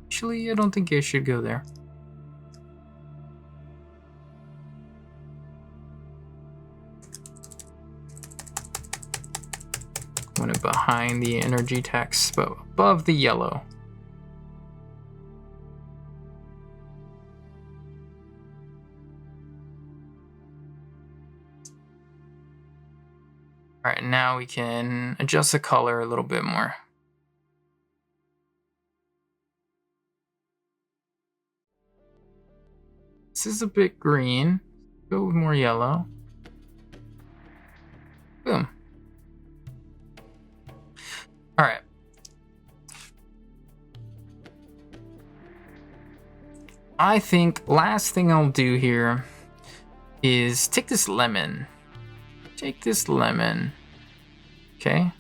Actually, I don't think I should go there. Want it behind the energy text, but above the yellow. All right, now we can adjust the color a little bit more. this is a bit green. Go with more yellow. Boom. All right. I think last thing I'll do here is take this lemon. Take this lemon. Okay.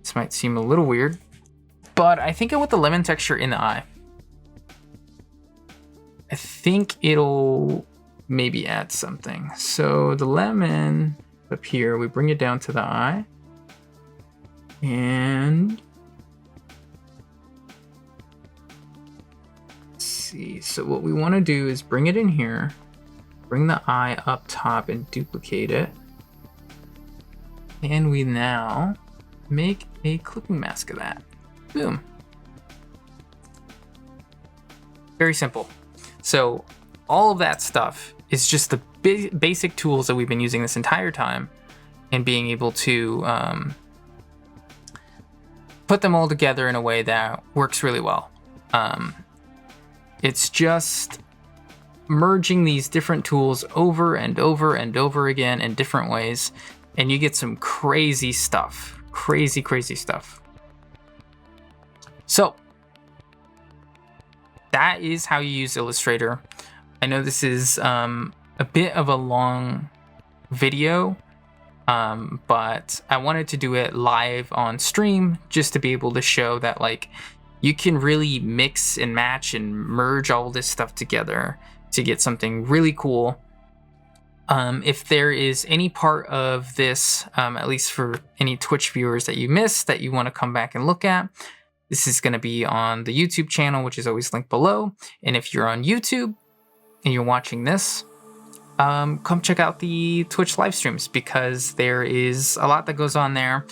This might seem a little weird, but I think I want the lemon texture in the eye. I think it'll maybe add something. So the lemon up here, we bring it down to the eye. And let's see. So what we want to do is bring it in here, bring the eye up top and duplicate it. And we now make a clipping mask of that. Boom. Very simple. So all of that stuff is just the basic tools that we've been using this entire time, and being able to put them all together in a way that works really well. It's just merging these different tools over and over and over again in different ways, and you get some crazy stuff. Crazy, crazy stuff. So that is how you use Illustrator. I know this is a bit of a long video, but I wanted to do it live on stream just to be able to show that, like, you can really mix and match and merge all this stuff together to get something really cool. If there is any part of this, at least for any Twitch viewers that you missed that you want to come back and look at, this is going to be on the YouTube channel, which is always linked below. And if you're on YouTube and you're watching this, come check out the Twitch live streams, because there is a lot that goes on there.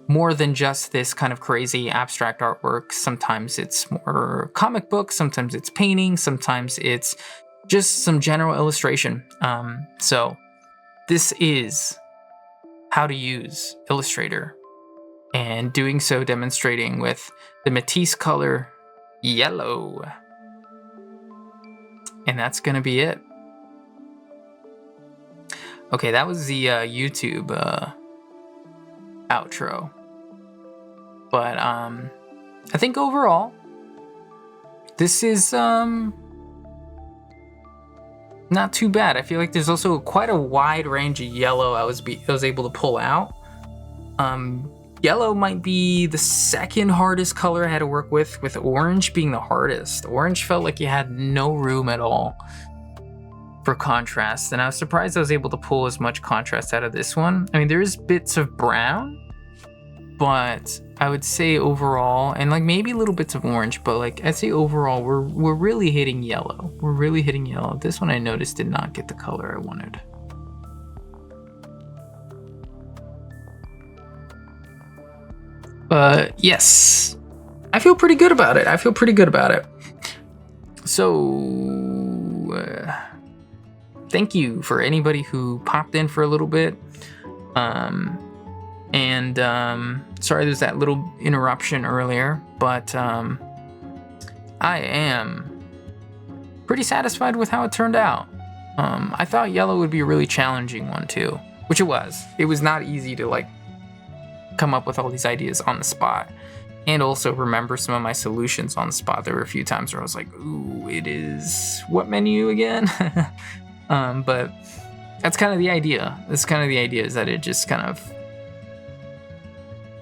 More than just this kind of crazy abstract artwork. Sometimes it's more comic book, sometimes it's painting, sometimes it's just some general illustration. So this is how to use Illustrator, and doing so demonstrating with the Matiz color yellow. And that's gonna be it. Okay, that was the YouTube outro. But I think overall, this is not too bad. I feel like there's also quite a wide range of yellow I was able to pull out. Yellow might be the second hardest color I had to work with orange being the hardest. Orange felt like you had no room at all for contrast, and I was surprised I was able to pull as much contrast out of this one. I mean, there is bits of brown, but I would say overall, and like maybe little bits of orange, but like I'd say overall, we're really hitting yellow. We're really hitting yellow. This one I noticed did not get the color I wanted. But yes, I feel pretty good about it. So thank you for anybody who popped in for a little bit. Sorry there's that little interruption earlier, but I am pretty satisfied with how it turned out. I thought yellow would be a really challenging one too, which it was. It was not easy to like come up with all these ideas on the spot, and also remember some of my solutions on the spot. There were a few times where I was like, ooh, it is what menu again? But that's kind of the idea. Is that it just kind of,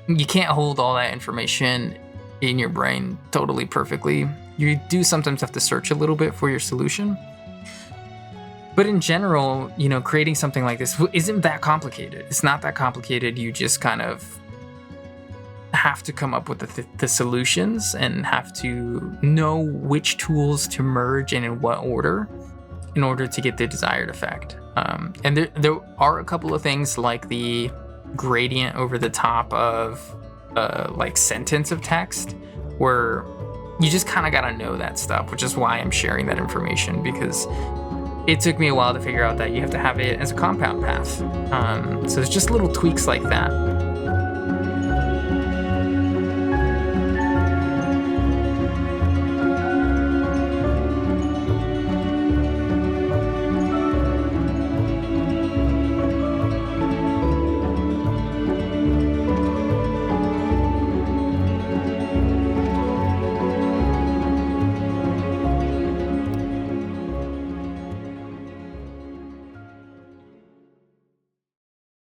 you can't hold all that information in your brain totally perfectly. You do sometimes have to search a little bit for your solution. But in general, you know, creating something like this isn't that complicated. It's not that complicated. You just kind of have to come up with the solutions, and have to know which tools to merge and in what order in order to get the desired effect. And there are a couple of things like the gradient over the top of like sentence of text, where you just kind of gotta know that stuff, which is why I'm sharing that information, because it took me a while to figure out that you have to have it as a compound path. So it's just little tweaks like that.